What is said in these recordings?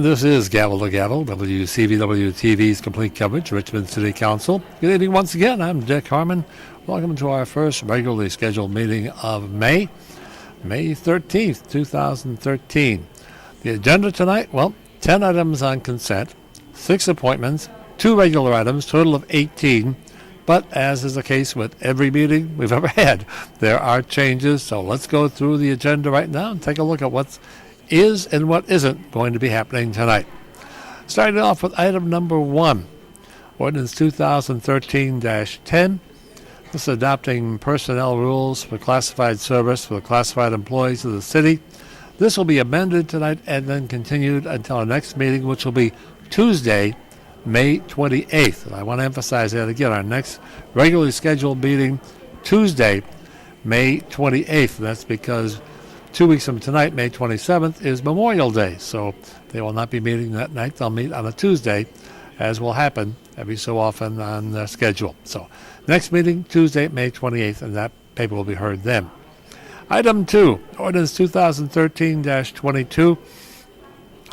And this is Gavel to Gavel, WCVW-TV's complete coverage, Richmond City Council. Good evening once again. I'm Dick Harmon. Welcome to our first regularly scheduled meeting of May 13th, 2013. The agenda tonight, 10 items on consent, 6 appointments, 2 regular items, total of 18. But as is the case with every meeting we've ever had, there are changes. So let's go through the agenda right now and take a look at what is and what isn't going to be happening tonight. Starting off with item number 1, Ordinance 2013-10. This is adopting personnel rules for classified service for the classified employees of the city. This will be amended tonight and then continued until our next meeting, which will be Tuesday, May 28th. And I want to emphasize that again, our next regularly scheduled meeting, Tuesday, May 28th. That's because 2 weeks from tonight, May 27th, is Memorial Day. So they will not be meeting that night. They'll meet on a Tuesday, as will happen every so often on their schedule. So next meeting, Tuesday, May 28th, and that paper will be heard then. Item 2, Ordinance 2013-22.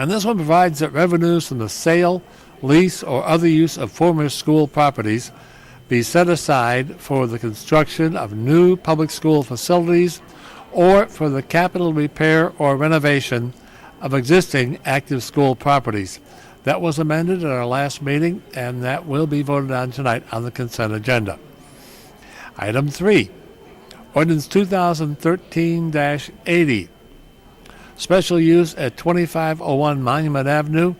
And this one provides that revenues from the sale, lease, or other use of former school properties be set aside for the construction of new public school facilities or for the capital repair or renovation of existing active school properties. That was amended at our last meeting, and that will be voted on tonight on the consent agenda. Item 3, Ordinance 2013-80. Special use at 2501 Monument Avenue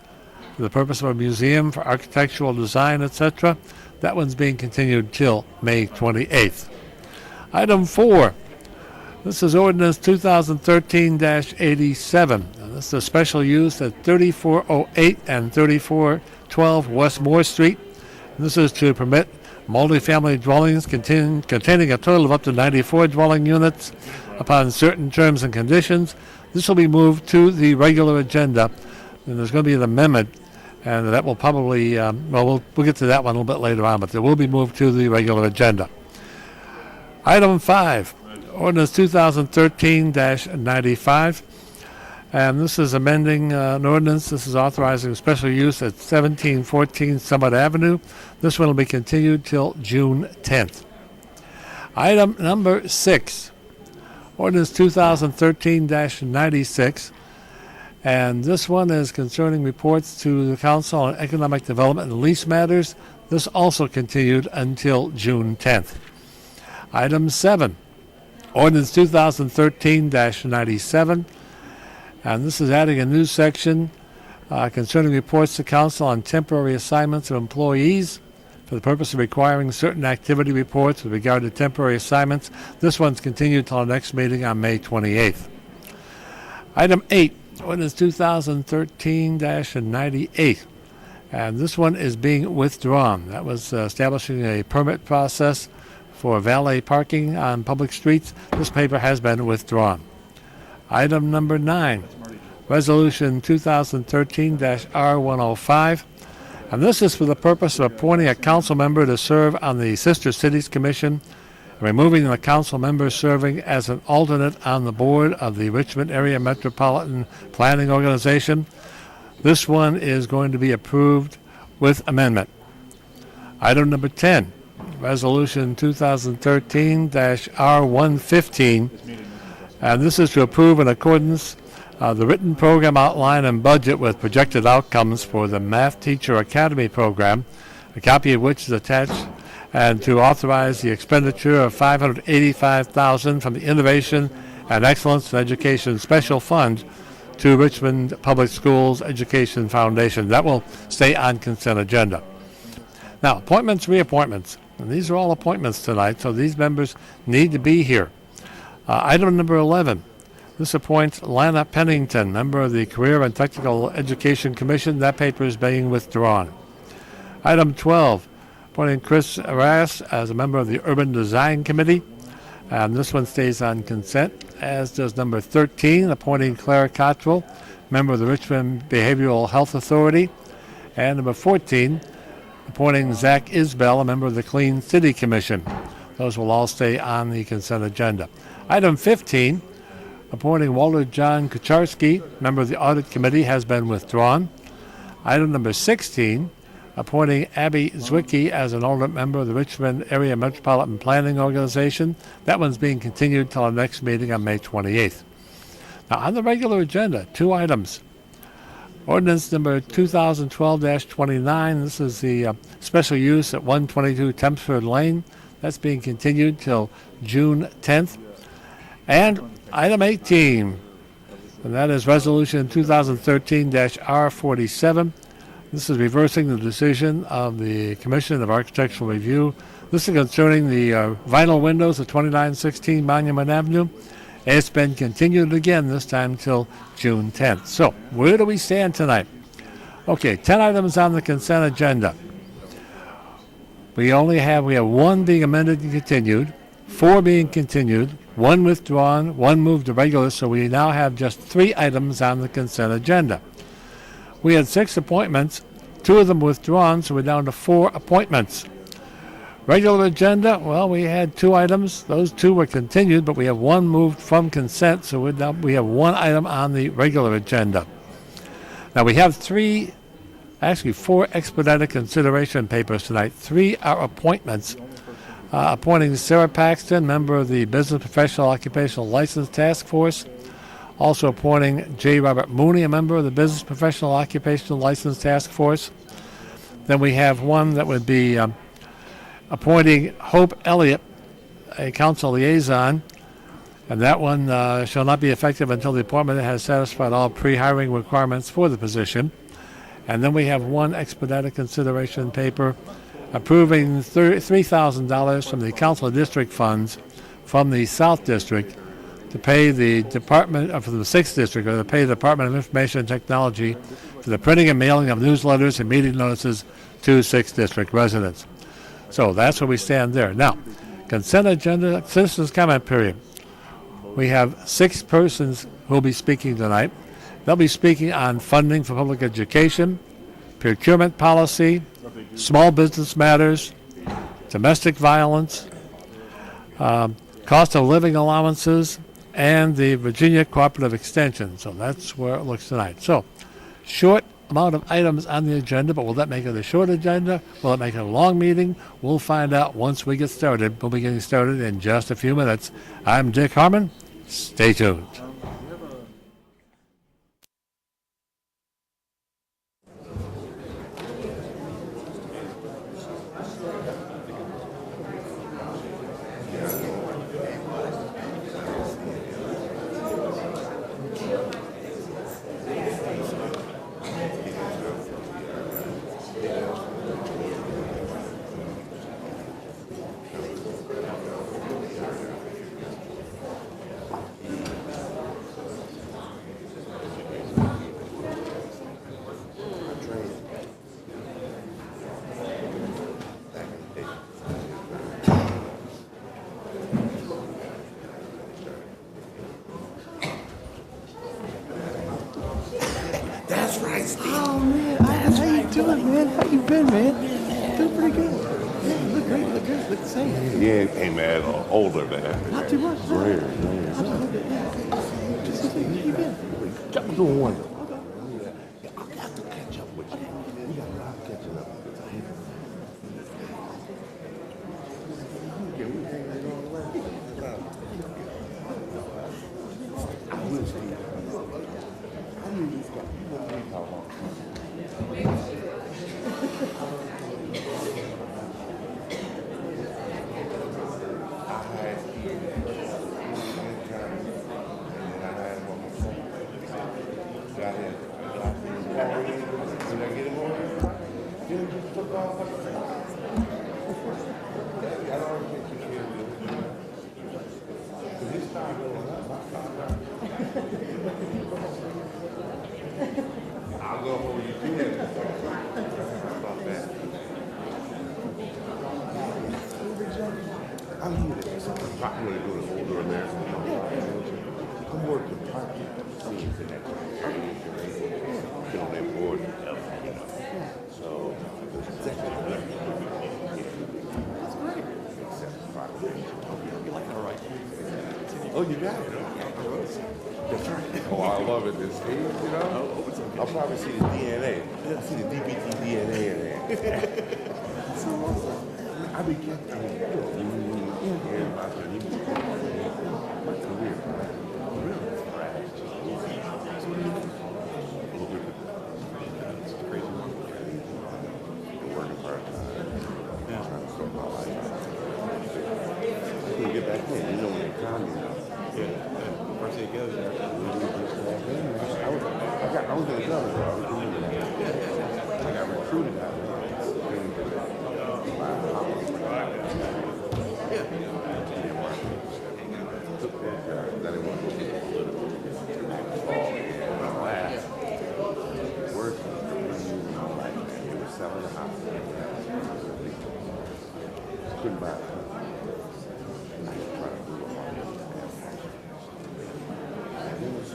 for the purpose of a museum for architectural design, etc. That one's being continued till May 28th. Item 4, this is Ordinance 2013-87. And this is a special use at 3408 and 3412 West Moore Street. And this is to permit multifamily dwellings containing a total of up to 94 dwelling units upon certain terms and conditions. This will be moved to the regular agenda, and there's going to be an amendment, and that will probably, we'll get to that one a little bit later on, but it will be moved to the regular agenda. Item 5, Ordinance 2013-95, and this is amending an ordinance. This is authorizing special use at 1714 Summit Avenue. This one will be continued till June 10th. Item number 6, Ordinance 2013-96, and this one is concerning reports to the Council on Economic Development and Lease Matters. This also continued until June 10th. Item 7, Ordinance 2013-97, and this is adding a new section concerning reports to Council on temporary assignments of employees for the purpose of requiring certain activity reports with regard to temporary assignments. This one's continued till our next meeting on May 28th. Item 8, Ordinance 2013-98, and this one is being withdrawn. That was establishing a permit process for valet parking on public streets. This paper has been withdrawn. Item number 9, Resolution 2013-R105, and this is for the purpose of appointing a council member to serve on the Sister Cities Commission, and removing the council member serving as an alternate on the board of the Richmond Area Metropolitan Planning Organization. This one is going to be approved with amendment. Item number 10, Resolution 2013-R115, and this is to approve in accordance the written program outline and budget with projected outcomes for the Math Teacher Academy program, a copy of which is attached, and to authorize the expenditure of $585,000 from the Innovation and Excellence in Education Special Fund to Richmond Public Schools Education Foundation. That will stay on consent agenda. Now, appointments, reappointments. And these are all appointments tonight, so these members need to be here. Item number 11. This appoints Lana Pennington, member of the Career and Technical Education Commission. That paper is being withdrawn. Item 12. Appointing Chris Arras as a member of the Urban Design Committee. And this one stays on consent, as does number 13, appointing Claire Cottrell, member of the Richmond Behavioral Health Authority. And number 14, appointing Zach Isbell, a member of the Clean City Commission. Those will all stay on the consent agenda. Item 15, appointing Walter John Kucharski, member of the Audit Committee, has been withdrawn. Item number 16, appointing Abby Zwicky as an alternate member of the Richmond Area Metropolitan Planning Organization. That one's being continued till our next meeting on May 28th. Now, on the regular agenda, 2 items. Ordinance number 2012-29. This is the special use at 122 Tempsford Lane. That's being continued till June 10th. And item 18, and that is resolution 2013-R47. This is reversing the decision of the Commission of Architectural Review. This is concerning the vinyl windows at 2916 Monument Avenue. It's been continued again, this time till June 10th. So, where do we stand tonight? Okay, 10 items on the consent agenda. We have 1 being amended and continued, 4 being continued, 1 withdrawn, 1 moved to regular, so we now have just 3 items on the consent agenda. We had 6 appointments, 2 of them withdrawn, so we're down to 4 appointments. Regular agenda, well, we had 2 items. Those 2 were continued, but we have 1 moved from consent, so we have 1 item on the regular agenda. Now, we have 4 expedited consideration papers tonight. 3 are appointments. Appointing Sarah Paxton, member of the Business Professional Occupational License Task Force. Also appointing J. Robert Mooney, a member of the Business Professional Occupational License Task Force. Then we have 1 that would be appointing Hope Elliott, a council liaison, and that one shall not be effective until the appointment has satisfied all pre-hiring requirements for the position. And then we have 1 expedited consideration paper approving $3,000 from the council district funds from the South District to pay the Department of the 6th District, or to pay the Department of Information and Technology for the printing and mailing of newsletters and meeting notices to 6th District residents. So that's where we stand there. Now, consent agenda, citizens comment period. We have 6 persons who will be speaking tonight. They'll be speaking on funding for public education, procurement policy, small business matters, domestic violence, cost of living allowances, and the Virginia Cooperative Extension. So that's where it looks tonight. So, short amount of items on the agenda, but will that make it a short agenda? Will it make it a long meeting? We'll find out once we get started. We'll be getting started in just a few minutes. I'm Dick Harmon. Stay tuned. Oh man, how you doing, man? How you been, man? Doing pretty good. Yeah, you look great, look good, look the same. Yeah, hey man, older man. Not too much. Rare. Just how you been? I'm doing wonderful. Okay. I got to catch up with you. We got a lot of catching up with. I will say, I knew you got how long. I'll go hold you to that. About that. I'm here to talk to the older American. I'm working parking scenes in that get on that board. So the executive director will be That's great. You like it all right? Oh, you got it. Okay. That's right. Oh, I love it. This stage, you know? Oh, it's okay. I'll probably see the DNA. I see the DBT DNA in there. So awesome. I be getting my career. Really? It's crazy. Working part-time. Yeah. Trying to sort my life out. I couldn't get back in. You know when the economy now. Yeah. First it goes. I was in the government. I got recruited out there. Took that job. I didn't want to go to political. Last working, they were selling the house. Couldn't buy it. I was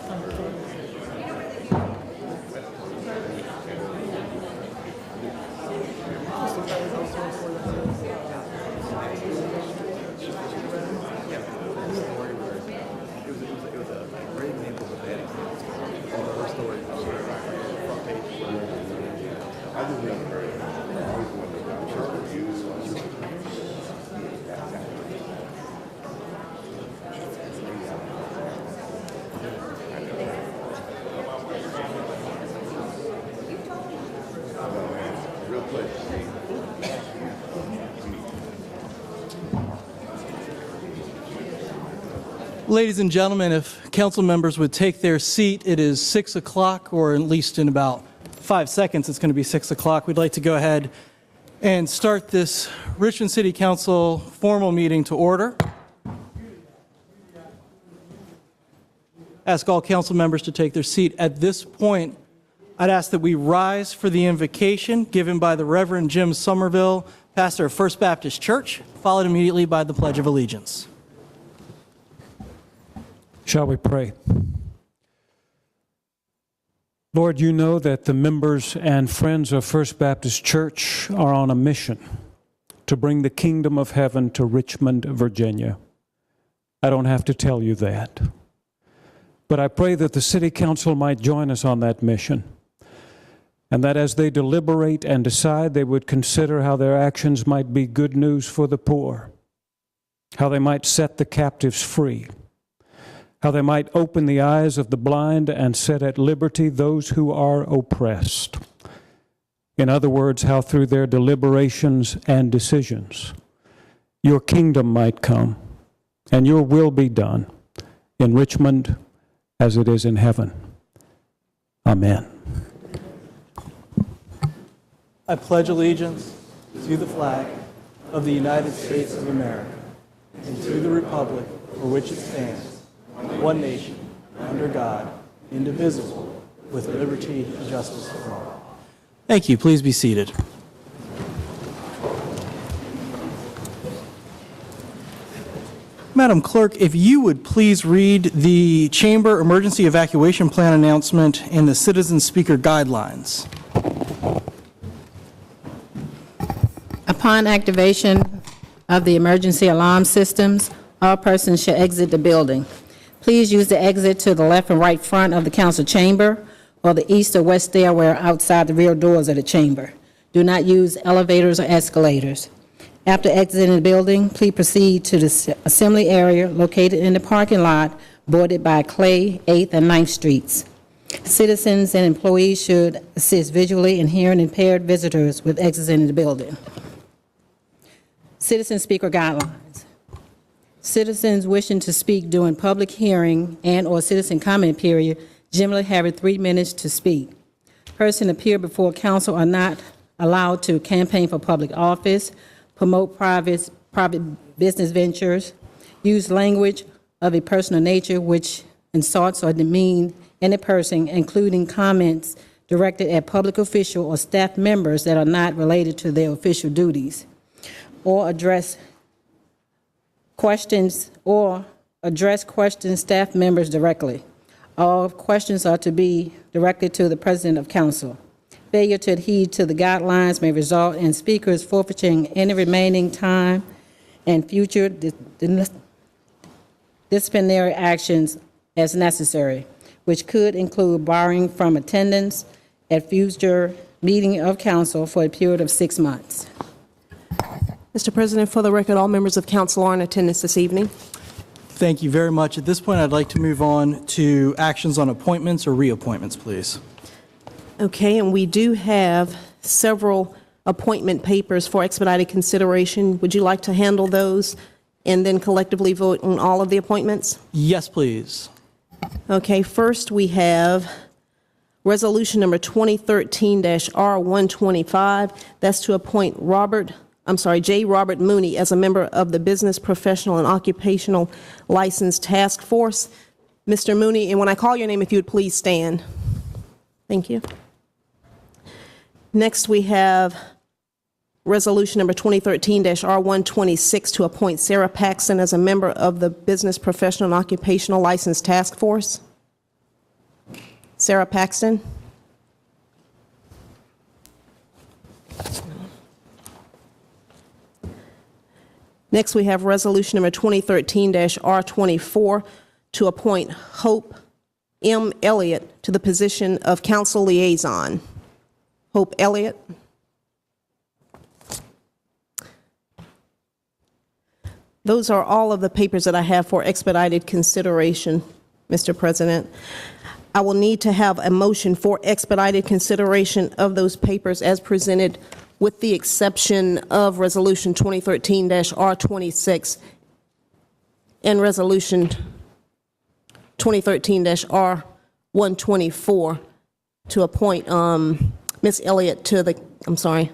trying to do a hard Ladies and gentlemen, if council members would take their seat, it is 6 o'clock, or at least in about 5 seconds, it's going to be 6 o'clock. We'd like to go ahead and start this Richmond City Council formal meeting to order. Ask all council members to take their seat. At this point, I'd ask that we rise for the invocation given by the Reverend Jim Somerville, pastor of First Baptist Church, followed immediately by the Pledge of Allegiance. Shall we pray? Lord, you know that the members and friends of First Baptist Church are on a mission to bring the kingdom of heaven to Richmond, Virginia. I don't have to tell you that. But I pray that the City Council might join us on that mission, and that as they deliberate and decide, they would consider how their actions might be good news for the poor, how they might set the captives free, how they might open the eyes of the blind and set at liberty those who are oppressed. In other words, how through their deliberations and decisions, your kingdom might come and your will be done in Richmond as it is in heaven. Amen. I pledge allegiance to the flag of the United States of America and to the republic for which it stands, one nation, under God, indivisible, with liberty and justice for all. Thank you. Please be seated. Madam Clerk, if you would please read the Chamber Emergency Evacuation Plan announcement and the Citizen Speaker Guidelines. Upon activation of the emergency alarm systems, all persons shall exit the building. Please use the exit to the left and right front of the council chamber or the east or west stairwell outside the rear doors of the chamber. Do not use elevators or escalators. After exiting the building, please proceed to the assembly area located in the parking lot bordered by Clay, 8th and 9th Streets. Citizens and employees should assist visually and hearing impaired visitors with exiting the building. Citizen Speaker Guidelines. Citizens wishing to speak during public hearing and/or citizen comment period generally have 3 minutes to speak. Persons appear before council are not allowed to campaign for public office, promote private business ventures, use language of a personal nature which insults or demean any person, including comments directed at public official or staff members that are not related to their official duties, or address questions staff members directly. All questions are to be directed to the President of Council. Failure to adhere to the guidelines may result in speakers forfeiting any remaining time and future disciplinary actions as necessary, which could include barring from attendance at future meeting of council for a period of 6 months. Mr. President, for the record, all members of council are in attendance this evening. Thank you very much. At this point, I'd like to move on to actions on appointments or reappointments, please. Okay, and we do have several appointment papers for expedited consideration. Would you like to handle those and then collectively vote on all of the appointments? Yes, please. Okay, first we have resolution number 2013-R125. That's to appoint J. Robert Mooney as a member of the Business, Professional, and Occupational License Task Force. Mr. Mooney, and when I call your name, if you would please stand. Thank you. Next, we have resolution number 2013-R126 to appoint Sarah Paxton as a member of the Business, Professional, and Occupational License Task Force. Sarah Paxton. Next, we have resolution number 2013-R24 to appoint Hope M. Elliott to the position of council liaison. Hope Elliott. Those are all of the papers that I have for expedited consideration, Mr. President. I will need to have a motion for expedited consideration of those papers as presented, with the exception of resolution 2013-R26 and resolution 2013-R124 to appoint Ms. Elliott to the, I'm sorry,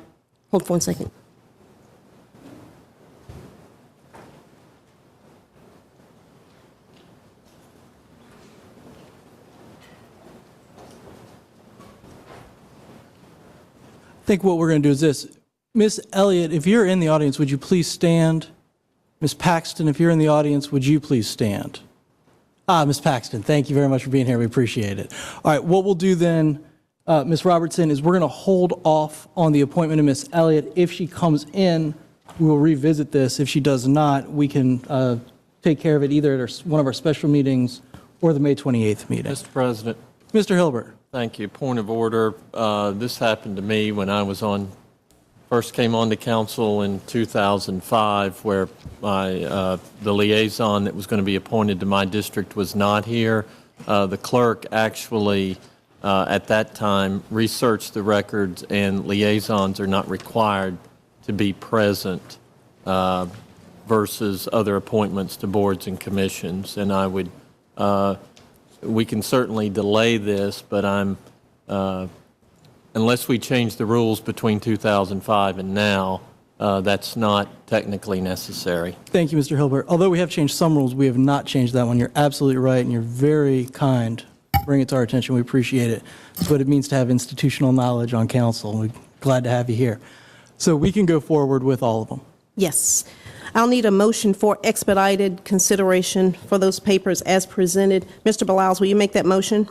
hold for 1 second. I think what we're going to do is this. Ms. Elliott, if you're in the audience, would you please stand? Ms. Paxton, if you're in the audience, would you please stand? Ms. Paxton, thank you very much for being here. We appreciate it. All right, what we'll do then, Ms. Robertson, is we're going to hold off on the appointment of Ms. Elliott. If she comes in, we will revisit this. If she does not, we can take care of it either at one of our special meetings or the May 28th meeting. Mr. President, Mr. Hilbert. thank you. Point of order. This happened to me when I was first came on to council in 2005, where the liaison that was going to be appointed to my district was not here. The clerk actually, at that time, researched the records, and liaisons are not required to be present versus other appointments to boards and commissions. And I would, we can certainly delay this, but unless we change the rules between 2005 and now, that's not technically necessary. Thank you, Mr. Hilbert. Although we have changed some rules, we have not changed that one. You're absolutely right, and you're very kind. Bring it to our attention. We appreciate it. It's what it means to have institutional knowledge on council. We're glad to have you here. So we can go forward with all of them. Yes. I'll need a motion for expedited consideration for those papers as presented. Mr. Beliles, will you make that motion?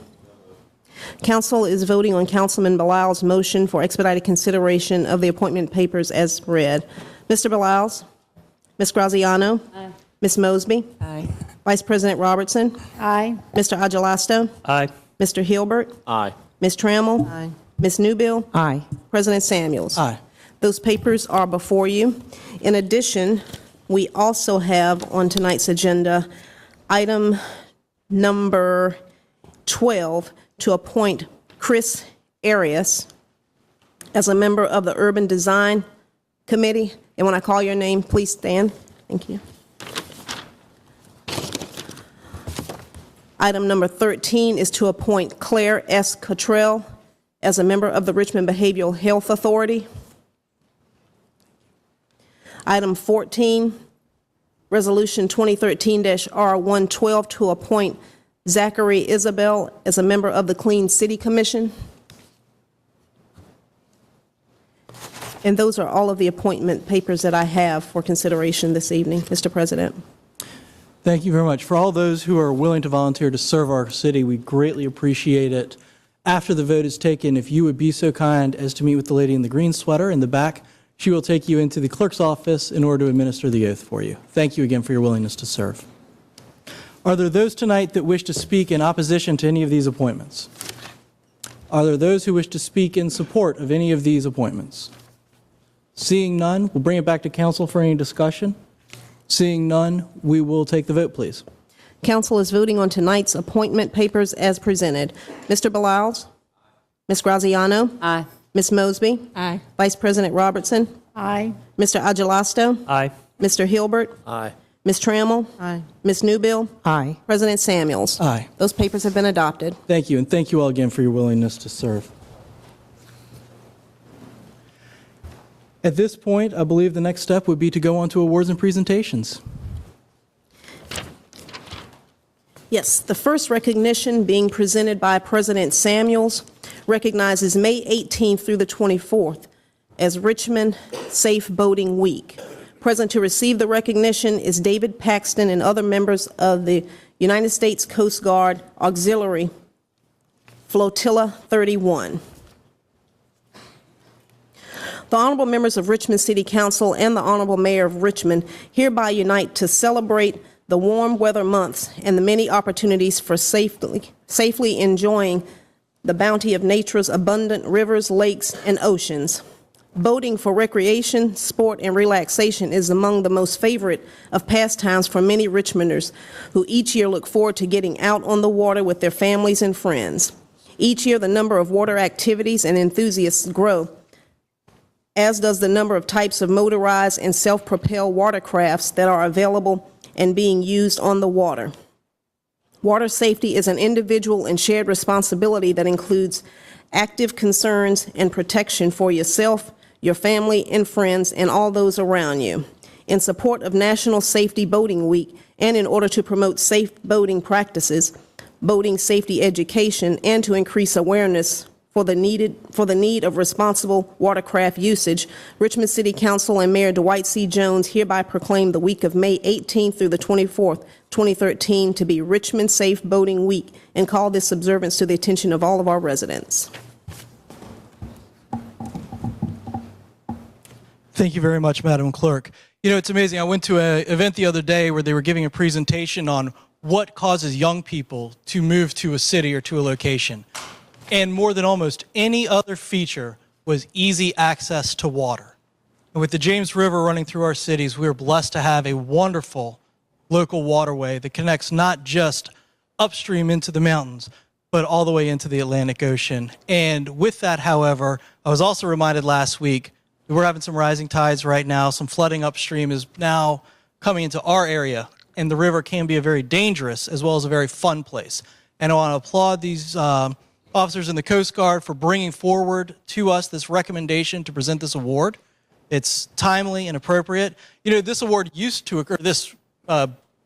Council is voting on Councilman Beliles' motion for expedited consideration of the appointment papers as read. Mr. Beliles? Ms. Graziano? Aye. Ms. Mosby? Aye. Vice President Robertson? Aye. Mr. Agelasto? Aye. Mr. Hilbert? Aye. Ms. Trammell? Aye. Ms. Newbill? Aye. President Samuels? Aye. Those papers are before you. In addition, we also have on tonight's agenda item number 12 to appoint Chris Arias as a member of the Urban Design Committee. And when I call your name, please stand. Thank you. Item number 13 is to appoint Claire S. Cottrell as a member of the Richmond Behavioral Health Authority. Item 14, Resolution 2013-R112 to appoint Zachary Isabel as a member of the Clean City Commission. And those are all of the appointment papers that I have for consideration this evening, Mr. President. Thank you very much. For all those who are willing to volunteer to serve our city, we greatly appreciate it. After the vote is taken, if you would be so kind as to meet with the lady in the green sweater in the back, she will take you into the clerk's office in order to administer the oath for you. Thank you again for your willingness to serve. Are there those tonight that wish to speak in opposition to any of these appointments? Are there those who wish to speak in support of any of these appointments? Seeing none, we'll bring it back to council for any discussion. Seeing none, we will take the vote, please. Council is voting on tonight's appointment papers as presented. Mr. Beliles? Ms. Graziano? Aye. Ms. Mosby? Aye. Vice President Robertson? Aye. Mr. Agelasto? Aye. Mr. Hilbert? Aye. Ms. Trammell? Aye. Ms. Newbill? Aye. President Samuels? Aye. Those papers have been adopted. Thank you, and thank you all again for your willingness to serve. At this point, I believe the next step would be to go on to awards and presentations. Yes, the first recognition being presented by President Samuels recognizes May 18th through the 24th as Richmond Safe Boating Week. Present to receive the recognition is David Paxton and other members of the United States Coast Guard Auxiliary Flotilla 31. The honorable members of Richmond City Council and the honorable mayor of Richmond hereby unite to celebrate the warm weather months and the many opportunities for safely enjoying the bounty of nature's abundant rivers, lakes, and oceans. Boating for recreation, sport, and relaxation is among the most favorite of pastimes for many Richmonders who each year look forward to getting out on the water with their families and friends. Each year, the number of water activities and enthusiasts grow, as does the number of types of motorized and self-propelled watercrafts that are available and being used on the water. Water safety is an individual and shared responsibility that includes active concerns and protection for yourself, your family and friends, and all those around you. In support of National Safety Boating Week and in order to promote safe boating practices, boating safety education, and to increase awareness for the need of responsible watercraft usage, Richmond City Council and Mayor Dwight C. Jones hereby proclaim the week of May 18th through the 24th, 2013 to be Richmond Safe Boating Week and call this observance to the attention of all of our residents. Thank you very much, Madam Clerk. You know, it's amazing. I went to an event the other day where they were giving a presentation on what causes young people to move to a city or to a location. And more than almost any other feature was easy access to water. And with the James River running through our cities, we are blessed to have a wonderful local waterway that connects not just upstream into the mountains, but all the way into the Atlantic Ocean. And with that, however, I was also reminded last week that we're having some rising tides right now. Some flooding upstream is now coming into our area, and the river can be a very dangerous as well as a very fun place. And I want to applaud these officers in the Coast Guard for bringing forward to us this recommendation to present this award. It's timely and appropriate. You know, this award used to occur, this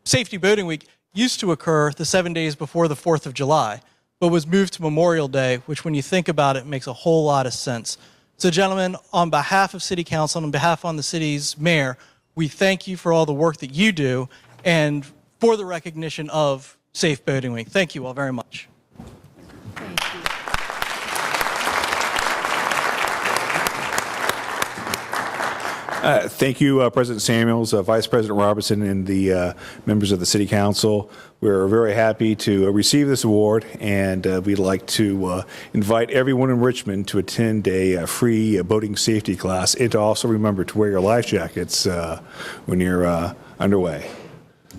Safety Boating Week used to occur the 7 days before the 4th of July, but was moved to Memorial Day, which when you think about it, makes a whole lot of sense. So gentlemen, on behalf of City Council and on behalf of the city's mayor, we thank you for all the work that you do and for the recognition of Safe Boating Week. Thank you all very much. Thank you, President Samuels, Vice President Robertson, and the members of the City Council. We're very happy to receive this award, and we'd like to invite everyone in Richmond to attend a free boating safety class and to also remember to wear your life jackets when you're underway.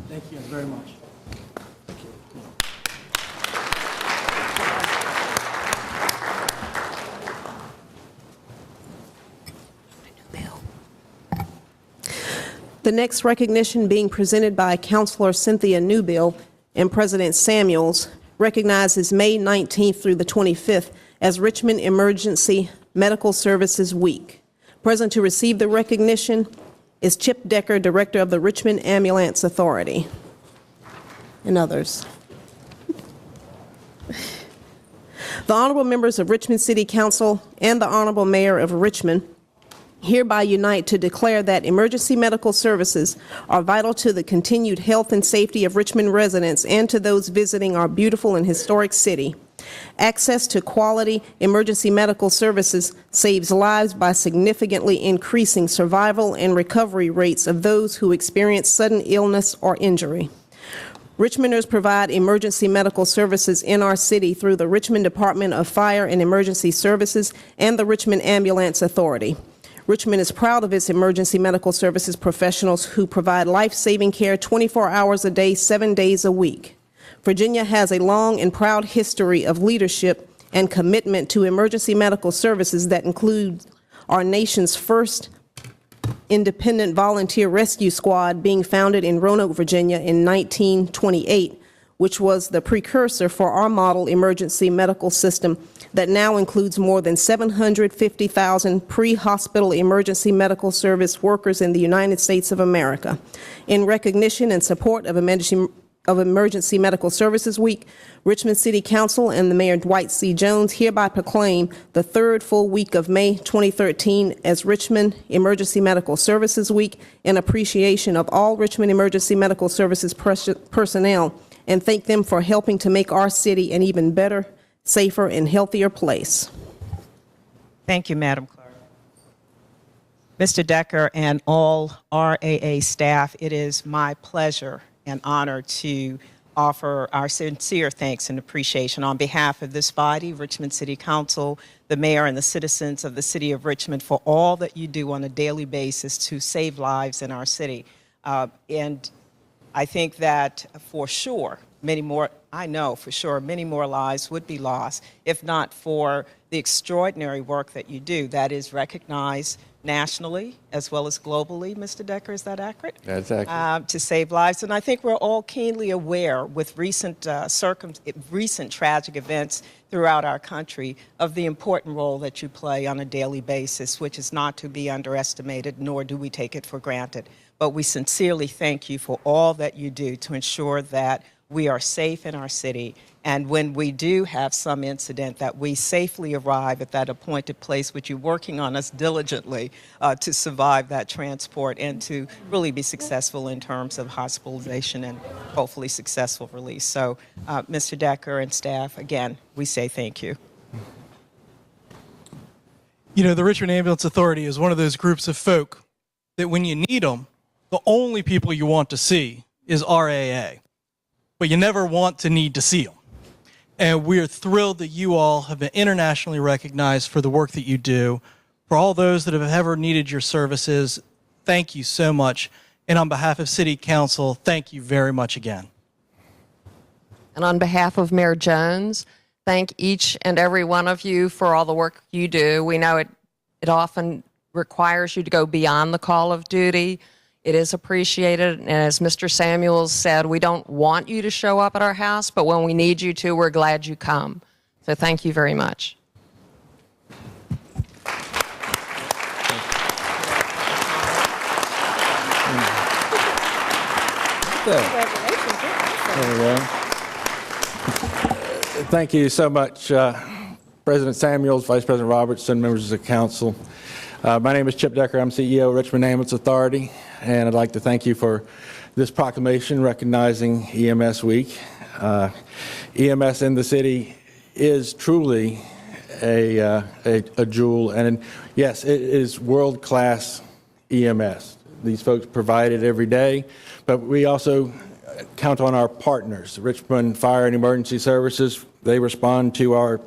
Thank you very much. The next recognition being presented by Councilor Cynthia Newbill and President Samuels recognizes May 19th through the 25th as Richmond Emergency Medical Services Week. Present to receive the recognition is Chip Decker, Director of the Richmond Ambulance Authority, and others. The honorable members of Richmond City Council and the Honorable Mayor of Richmond hereby unite to declare that emergency medical services are vital to the continued health and safety of Richmond residents and to those visiting our beautiful and historic city. Access to quality emergency medical services saves lives by significantly increasing survival and recovery rates of those who experience sudden illness or injury. Richmonders provide emergency medical services in our city through the Richmond Department of Fire and Emergency Services and the Richmond Ambulance Authority. Richmond is proud of its emergency medical services professionals who provide life-saving care 24 hours a day, 7 days a week. Virginia has a long and proud history of leadership and commitment to emergency medical services that include our nation's first independent volunteer rescue squad being founded in Roanoke, Virginia in 1928, which was the precursor for our model emergency medical system that now includes more than 750,000 pre-hospital emergency medical service workers in the United States of America. In recognition and support of Emergency Medical Services Week, Richmond City Council and the Mayor Dwight C. Jones hereby proclaim the third full week of May 2013 as Richmond Emergency Medical Services Week in appreciation of all Richmond Emergency Medical Services personnel, and thank them for helping to make our city an even better, safer, and healthier place. Thank you, Madam Clerk. Mr. Decker and all RAA staff, it is my pleasure and honor to offer our sincere thanks and appreciation on behalf of this body, Richmond City Council, the mayor, and the citizens of the city of Richmond for all that you do on a daily basis to save lives in our city. And I think that for sure, I know for sure many more lives would be lost if not for the extraordinary work that you do that is recognized nationally as well as globally. Mr. Decker, is that accurate? That's accurate. To save lives. And I think we're all keenly aware with recent tragic events throughout our country of the important role that you play on a daily basis, which is not to be underestimated, nor do we take it for granted. But we sincerely thank you for all that you do to ensure that we are safe in our city, and when we do have some incident, that we safely arrive at that appointed place, which you're working on us diligently to survive that transport and to really be successful in terms of hospitalization and hopefully successful release. So, Mr. Decker and staff, again, we say thank you. You know, the Richmond Ambulance Authority is one of those groups of folk that when you need them, the only people you want to see is RAA. but you never want to need to see them. And we're thrilled that you all have been internationally recognized for the work that you do. For all those that have ever needed your services, thank you so much. And on behalf of City Council, thank you very much again. And on behalf of Mayor Jones, thank each and every one of you for all the work you do. We know it often requires you to go beyond the call of duty. It is appreciated, and as Mr. Samuels said, we don't want you to show up at our house, but when we need you to, we're glad you come. So thank you very much. Thank you so much, President Samuels, Vice President Robertson, members of the council. My name is Chip Decker. I'm CEO of Richmond Ambulance Authority, and I'd like to thank you for this proclamation recognizing EMS Week. EMS in the city is truly a jewel, and yes, it is world-class EMS. These folks provide it every day, but we also count on our partners, Richmond Fire and Emergency Services. They respond to our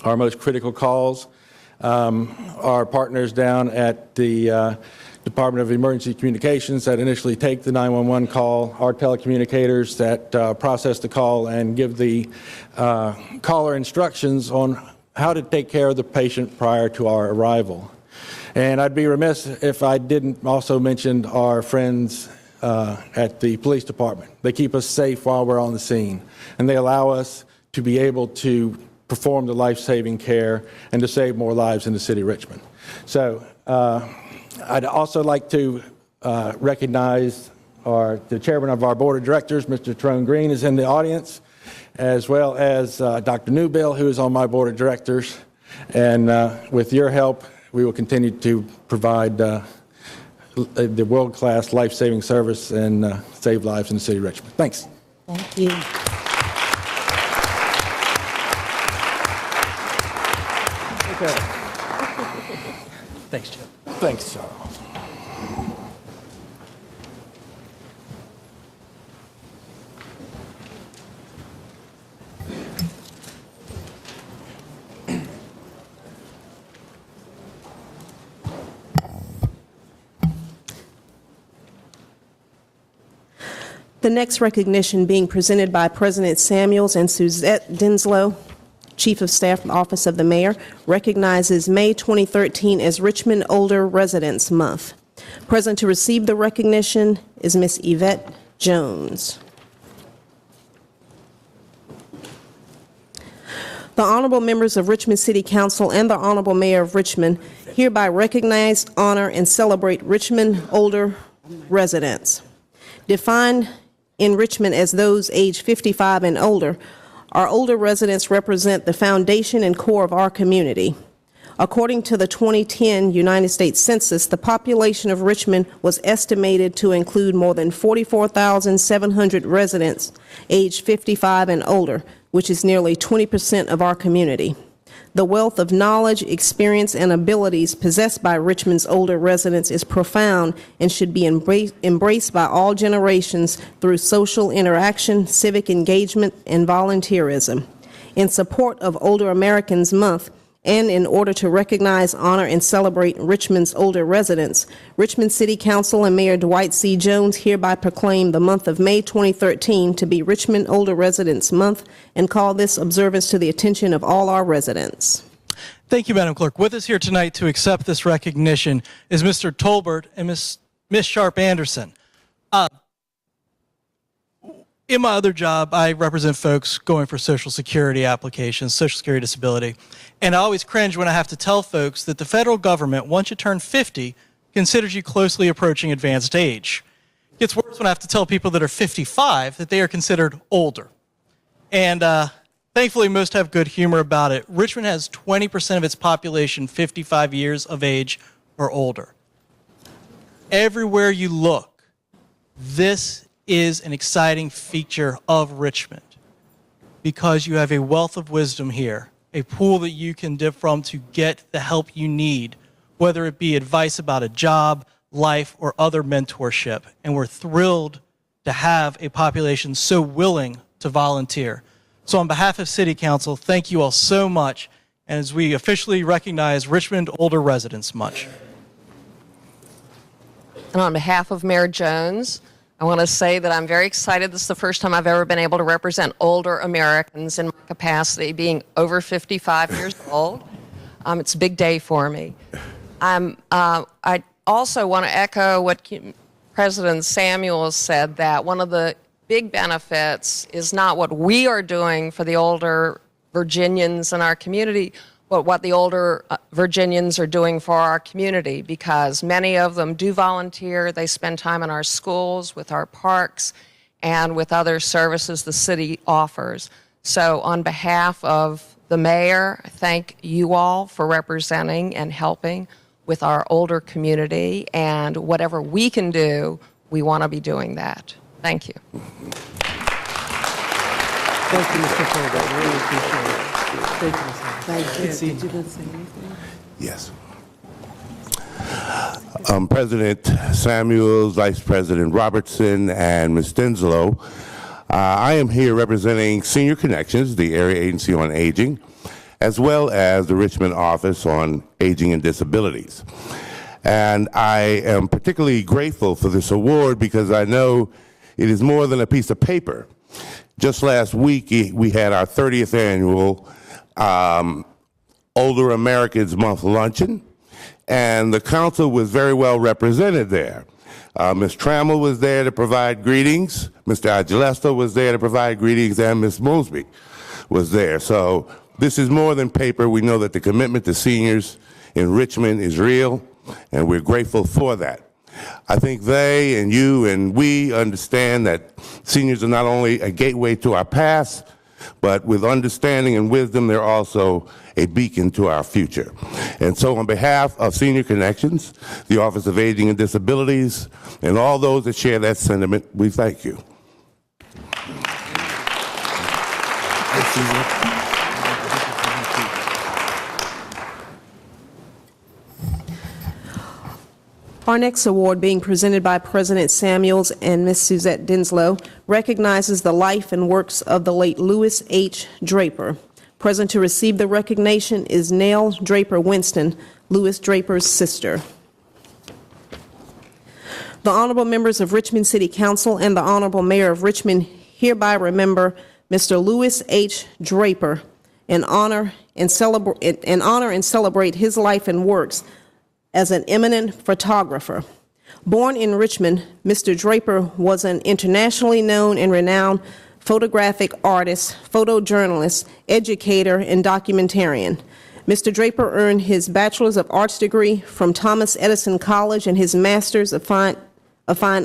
most critical calls. Our partners down at the Department of Emergency Communications that initially take the 911 call, our telecommunicators that process the call and give the caller instructions on how to take care of the patient prior to our arrival. And I'd be remiss if I didn't also mention our friends at the police department. They keep us safe while we're on the scene, and they allow us to be able to perform the life-saving care and to save more lives in the city of Richmond. So I'd also like to recognize the chairman of our board of directors, Mr. Tyrone Green, is in the audience, as well as Dr. Newbill, who is on my board of directors. And with your help, we will continue to provide the world-class life-saving service and save lives in the city of Richmond. Thanks. Thank you. Thanks, Chip. Thanks, Charles. The next recognition being presented by President Samuels and Suzette Denslow, Chief of Staff, Office of the Mayor, recognizes May 2013 as Richmond Older Residents Month. Present to receive the recognition is Ms. Yvette Jones. The honorable members of Richmond City Council and the honorable Mayor of Richmond hereby recognize, honor, and celebrate Richmond Older Residents. Defined in Richmond as those age 55 and older, our older residents represent the foundation and core of our community. According to the 2010 United States Census, the population of Richmond was estimated to include more than 44,700 residents aged 55 and older, which is nearly 20% of our community. The wealth of knowledge, experience, and abilities possessed by Richmond's older residents is profound and should be embraced by all generations through social interaction, civic engagement, and volunteerism. In support of Older Americans Month, and in order to recognize, honor, and celebrate Richmond's older residents, Richmond City Council and Mayor Dwight C. Jones hereby proclaim the month of May 2013 to be Richmond Older Residents Month and call this observance to the attention of all our residents. Thank you, Madam Clerk. With us here tonight to accept this recognition is Mr. Tolbert and Ms. Sharp Anderson. In my other job, I represent folks going for Social Security applications, Social Security disability. And I always cringe when I have to tell folks that the federal government, once you turn 50, considers you closely approaching advanced age. It gets worse when I have to tell people that are 55 that they are considered older. And thankfully, most have good humor about it. Richmond has 20% of its population 55 years of age or older. Everywhere you look, this is an exciting feature of Richmond because you have a wealth of wisdom here, a pool that you can dip from to get the help you need, whether it be advice about a job, life, or other mentorship. And we're thrilled to have a population so willing to volunteer. So on behalf of City Council, thank you all so much, and as we officially recognize Richmond Older Residents Month. And on behalf of Mayor Jones, I want to say that I'm very excited. This is the first time I've ever been able to represent older Americans in my capacity, being over 55 years old. It's a big day for me. I also want to echo what President Samuels said, that one of the big benefits is not what we are doing for the older Virginians in our community, but what the older Virginians are doing for our community, because many of them do volunteer. They spend time in our schools, with our parks, and with other services the city offers. So on behalf of the mayor, I thank you all for representing and helping with our older community, and whatever we can do, we want to be doing that. Thank you. Thank you, Mr. Colbert. I really appreciate it. Thank you, Mr. Thank you. Did you want to say anything? Yes. President Samuels, Vice President Robertson, and Ms. Denslow, I am here representing Senior Connections, the Area Agency on Aging, as well as the Richmond Office on Aging and Disabilities. And I am particularly grateful for this award because I know it is more than a piece of paper. Just last week, we had our 30th annual Older Americans Month luncheon, and the council was very well represented there. Ms. Trammell was there to provide greetings, Mr. Agilesta was there to provide greetings, and Ms. Mosby was there. So this is more than paper. We know that the commitment to seniors in Richmond is real, and we're grateful for that. I think they and you and we understand that seniors are not only a gateway to our past, but with understanding and wisdom, they're also a beacon to our future. And so on behalf of Senior Connections, the Office of Aging and Disabilities, and all those that share that sentiment, we thank you. Our next award, being presented by President Samuels and Ms. Suzette Denslow, recognizes the life and works of the late Louis H. Draper. Present to receive the recognition is Nell Draper Winston, Louis Draper's sister. The honorable members of Richmond City Council and the honorable mayor of Richmond hereby remember Mr. Louis H. Draper and honor and celebrate his life and works as an eminent photographer. Born in Richmond, Mr. Draper was an internationally known and renowned photographic artist, photojournalist, educator, and documentarian. Mr. Draper earned his Bachelor's of Arts degree from Thomas Edison College and his Master's of Fine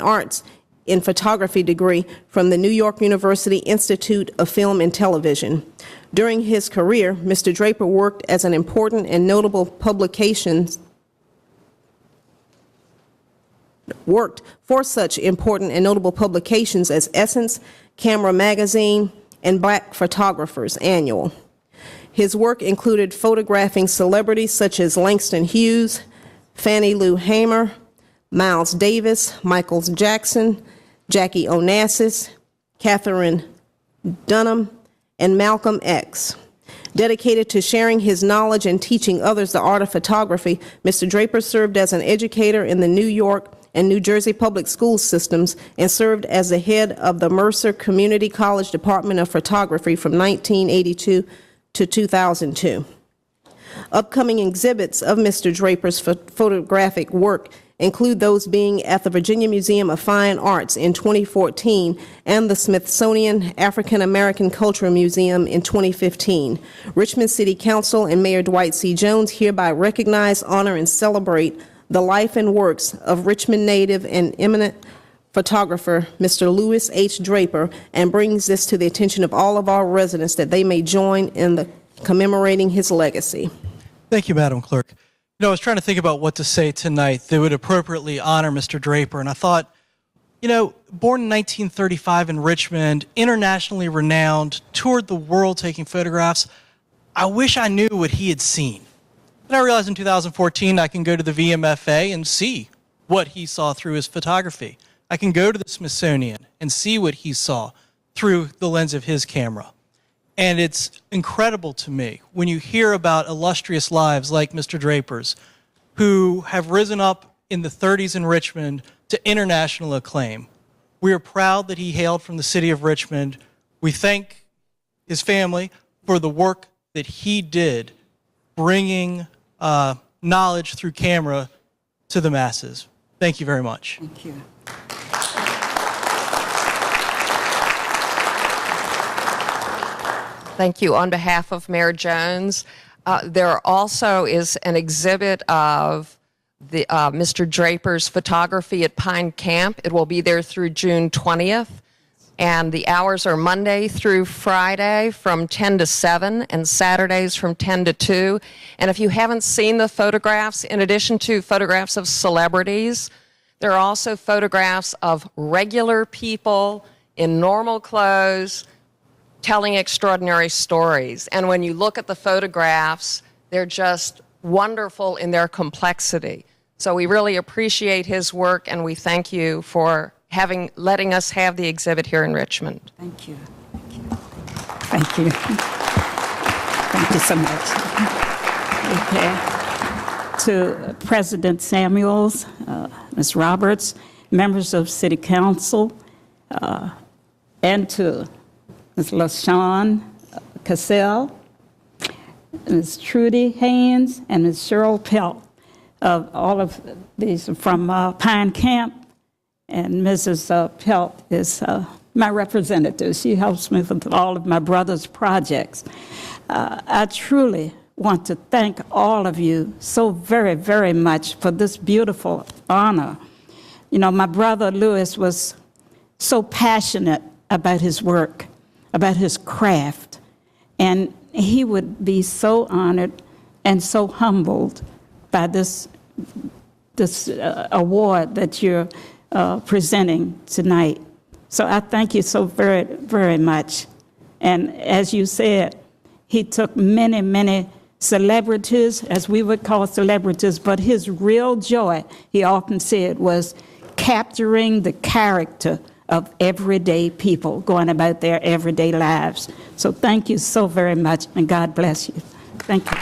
Arts in Photography degree from the New York University Institute of Film and Television. During his career, Mr. Draper worked as an important and notable worked for such important and notable publications as Essence, Camera Magazine, and Black Photographers Annual. His work included photographing celebrities such as Langston Hughes, Fannie Lou Hamer, Miles Davis, Michael Jackson, Jackie Onassis, Catherine Dunham, and Malcolm X. Dedicated to sharing his knowledge and teaching others the art of photography, Mr. Draper served as an educator in the New York and New Jersey public school systems and served as the head of the Mercer Community College Department of Photography from 1982 to 2002. Upcoming exhibits of Mr. Draper's photographic work include those being at the Virginia Museum of Fine Arts in 2014 and the Smithsonian African American Cultural Museum in 2015. Richmond City Council and Mayor Dwight C. Jones hereby recognize, honor, and celebrate the life and works of Richmond native and eminent photographer, Mr. Louis H. Draper, and brings this to the attention of all of our residents that they may join in the commemorating his legacy. Thank you, Madam Clerk. You know, I was trying to think about what to say tonight that would appropriately honor Mr. Draper, and I thought, you know, born in 1935 in Richmond, internationally renowned, toured the world taking photographs. I wish I knew what he had seen. And I realized in 2014 I can go to the VMFA and see what he saw through his photography. I can go to the Smithsonian and see what he saw through the lens of his camera. And it's incredible to me when you hear about illustrious lives like Mr. Draper's, who have risen up in the 30s in Richmond to international acclaim. We are proud that he hailed from the city of Richmond. We thank his family for the work that he did bringing knowledge through camera to the masses. Thank you very much. Thank you. Thank you. On behalf of Mayor Jones, there also is an exhibit of the Mr. Draper's photography at Pine Camp. It will be there through June 20th. And the hours are Monday through Friday from 10 to 7 and Saturdays from 10 to 2. And if you haven't seen the photographs, in addition to photographs of celebrities, there are also photographs of regular people in normal clothes telling extraordinary stories. And when you look at the photographs, they're just wonderful in their complexity. So we really appreciate his work, and we thank you for letting us have the exhibit here in Richmond. Thank you. Thank you. Thank you so much. Okay. To President Samuels, Ms. Roberts, members of City Council, and to Ms. LaShawn Cassell, Ms. Trudy Haynes, and Ms. Cheryl Pelt, all of these from Pine Camp. And Mrs. Pelt is my representative. She helps me with all of my brother's projects. I truly want to thank all of you so very, very much for this beautiful honor. You know, my brother Lewis was so passionate about his work, about his craft, and he would be so honored and so humbled by this award that you're presenting tonight. So I thank you so very, very much. And as you said, he took many, many celebrities, as we would call celebrities, but his real joy, he often said, was capturing the character of everyday people going about their everyday lives. So thank you so very much, and God bless you. Thank you.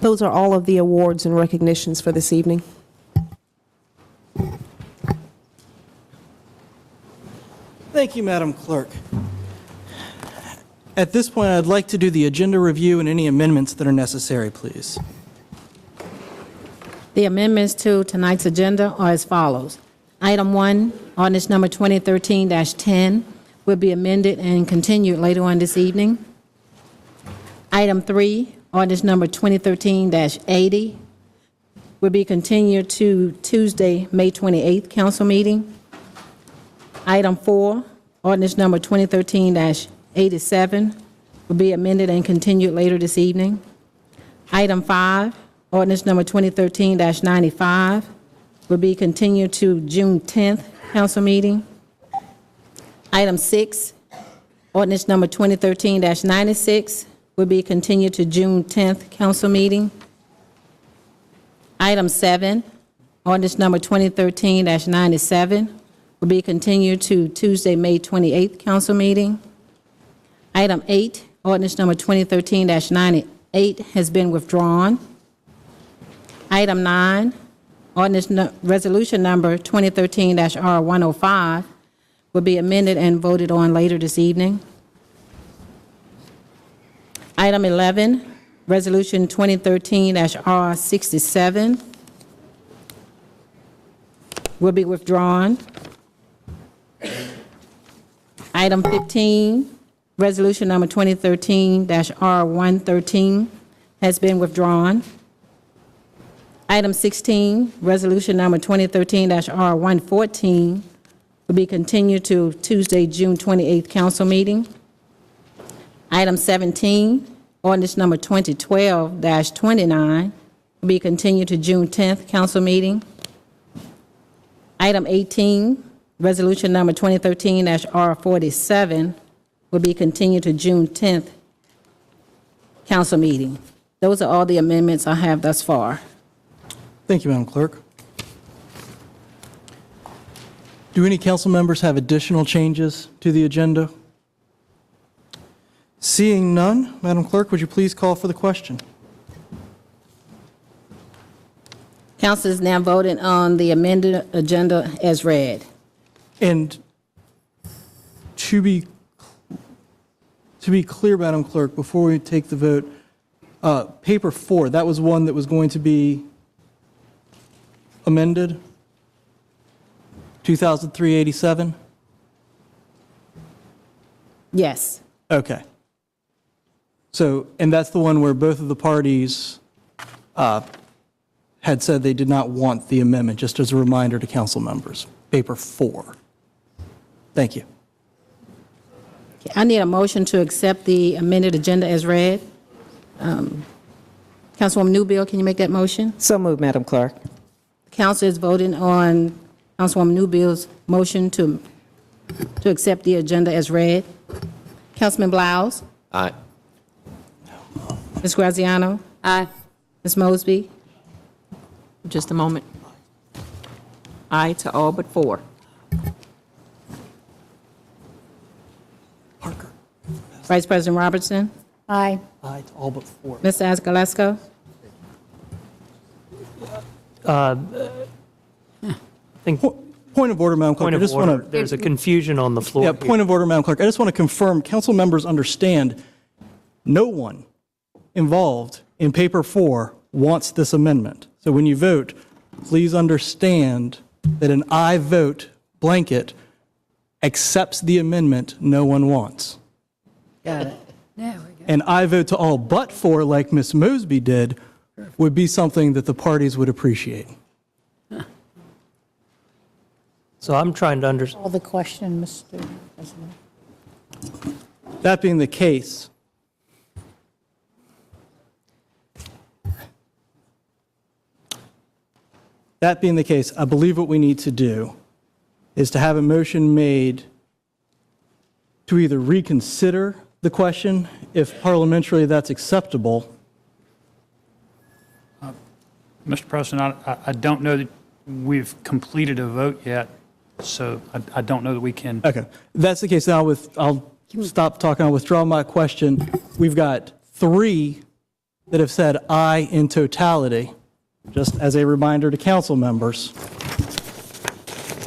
Those are all of the awards and recognitions for this evening. Thank you, Madam Clerk. At this point, I'd like to do the agenda review and any amendments that are necessary, please. The amendments to tonight's agenda are as follows. Item 1, ordinance number 2013-10 will be amended and continued later on this evening. Item 3, ordinance number 2013-80 will be continued to Tuesday, May 28th council meeting. Item 4, ordinance number 2013-87 will be amended and continued later this evening. Item 5, ordinance number 2013-95 will be continued to June 10th council meeting. Item 6, ordinance number 2013-96 will be continued to June 10th council meeting. Item 7, ordinance number 2013-97 will be continued to Tuesday, May 28th council meeting. Item 8, ordinance number 2013-98 has been withdrawn. Item 9, resolution number 2013-R105 will be amended and voted on later this evening. Item 11, resolution 2013-R67 will be withdrawn. Item 15, resolution number 2013-R113 has been withdrawn. Item 16, resolution number 2013-R114 will be continued to Tuesday, June 28th council meeting. Item 17, ordinance number 2012-29 will be continued to June 10th council meeting. Item 18, resolution number 2013-R47 will be continued to June 10th council meeting. Those are all the amendments I have thus far. Thank you, Madam Clerk. Do any council members have additional changes to the agenda? Seeing none, Madam Clerk, would you please call for the question? Council is now voting on the amended agenda as read. And to be clear, Madam Clerk, before we take the vote, paper 4, that was one that was going to be amended? 2003-87? Yes. Okay. So, and that's the one where both of the parties had said they did not want the amendment, just as a reminder to council members. Paper 4. Thank you. I need a motion to accept the amended agenda as read. Councilwoman Newbill, can you make that motion? So moved, Madam Clerk. Council is voting on Councilwoman Newbill's motion to accept the agenda as read. Councilman Blouse? Aye. Ms. Graziano? Aye. Ms. Mosby? Just a moment. Aye to all but 4. Parker. Vice President Robertson? Aye. Aye to all but 4. Mr. Ascalesco? Point of order, Madam Clerk. Point I of just order. want to. There's a confusion on the floor. Yeah, point of order, Madam Clerk. I just want to confirm, council members understand, no one involved in paper 4 wants this amendment. So when you vote, please understand that an aye vote blanket accepts the amendment no one wants. Got it. An aye vote to all but 4, like Ms. Mosby did, would be something that the parties would appreciate. So I'm trying to understand. Call the question, Mr. President. That being the case, I believe what we need to do is to have a motion made to either reconsider the question, if parliamentary that's acceptable. Mr. President, I don't know that we've completed a vote yet, so I don't know that we can. Okay, if that's the case. Now I'll stop talking. I'll withdraw my question. We've got 3 that have said aye in totality, just as a reminder to council members.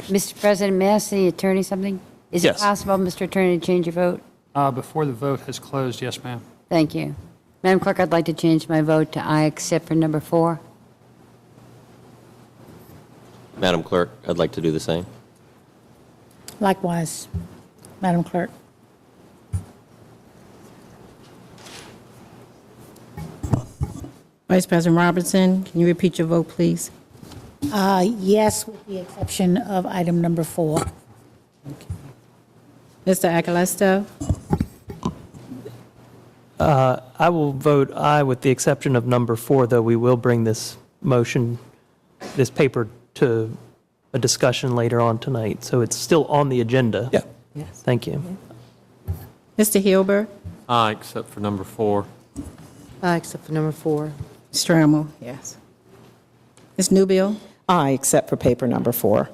Mr. President, may I ask the attorney something? Is Yes. it possible, Mr. Attorney, to change your vote? Before the vote has closed, yes, ma'am. Thank you. Madam Clerk, I'd like to change my vote to aye except for number 4. Madam Clerk, I'd like to do the same. Likewise, Madam Clerk. Vice President Robertson, can you repeat your vote, please? Yes, with the exception of item number 4. Mr. Acalesto? I will vote aye with the exception of number 4, though we will bring this paper to a discussion later on tonight. So it's still on the agenda. Yeah. Yes. Thank you. Mr. Hilbert? Aye, except for number 4. Aye, except for number 4. Strammel, yes. Ms. Newbill? Aye, except for paper number 4.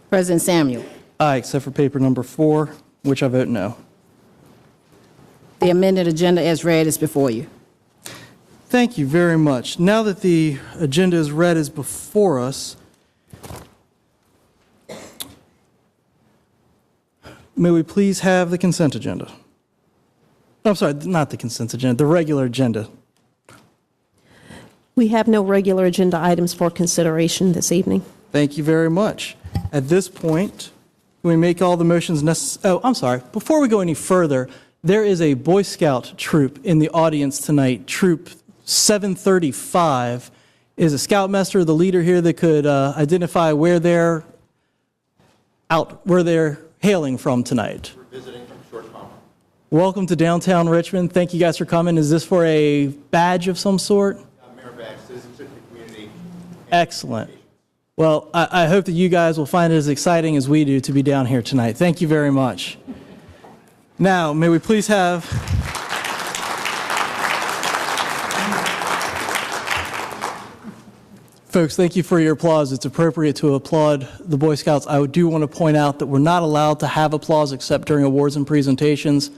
President Samuel? Aye, except for paper number 4, which I vote no. The amended agenda as read is before you. Thank you very much. Now that the agenda is read is before us, may we please have the consent agenda? I'm sorry, not the consent agenda, the regular agenda. We have no regular agenda items for consideration this evening. Thank you very much. At this point, can we make all the motions necessary? Oh, I'm sorry. Before we go any further, there is a Boy Scout troop in the audience tonight. Troop 735 is a scoutmaster, the leader here that could identify where they're hailing from tonight. We're visiting from Short Pond. Welcome to downtown Richmond. Thank you guys for coming. Is this for a badge of some sort? Mayor Badge, citizenship, community. Excellent. Well, I hope that you guys will find it as exciting as we do to be down here tonight. Thank you very much. Now, may we please have folks, thank you for your applause. It's appropriate to applaud the Boy Scouts. I do want to point out that we're not allowed to have applause except during awards and presentations.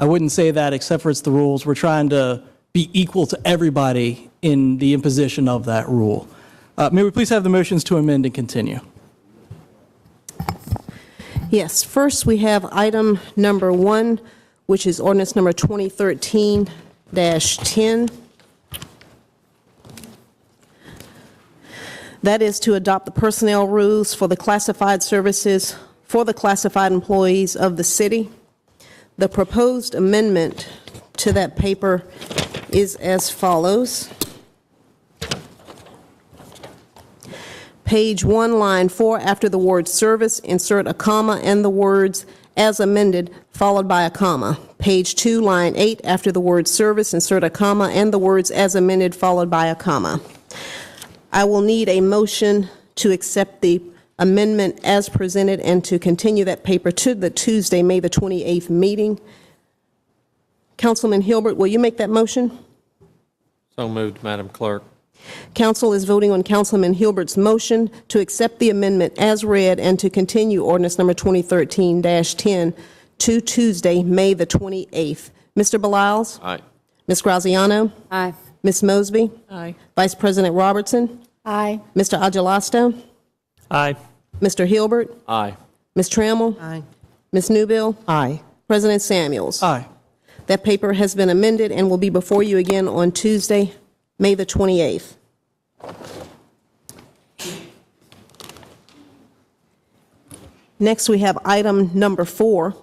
I wouldn't say that except for it's the rules. We're trying to be equal to everybody in the imposition of that rule. May we please have the motions to amend and continue? Yes, first we have item number 1, which is ordinance number 2013-10. That is to adopt the personnel rules for the classified services for the classified employees of the city. The proposed amendment to that paper is as follows. Page 1, line 4, after the word service, insert a comma and the words as amended, followed by a comma. Page 2, line 8, after the word service, insert a comma and the words as amended, followed by a comma. I will need a motion to accept the amendment as presented and to continue that paper to the Tuesday, May the 28th meeting. Councilman Hilbert, will you make that motion? So moved, Madam Clerk. Council is voting on Councilman Hilbert's motion to accept the amendment as read and to continue ordinance number 2013-10 to Tuesday, May the 28th. Mr. Beliles? Aye. Ms. Graziano? Aye. Ms. Mosby? Aye. Vice President Robertson? Aye. Mr. Agelasto? Aye. Mr. Hilbert? Aye. Ms. Trammell? Aye. Ms. Newbill? Aye. President Samuels? Aye. That paper has been amended and will be before you again on Tuesday, May the 28th. Next, we have item number 4,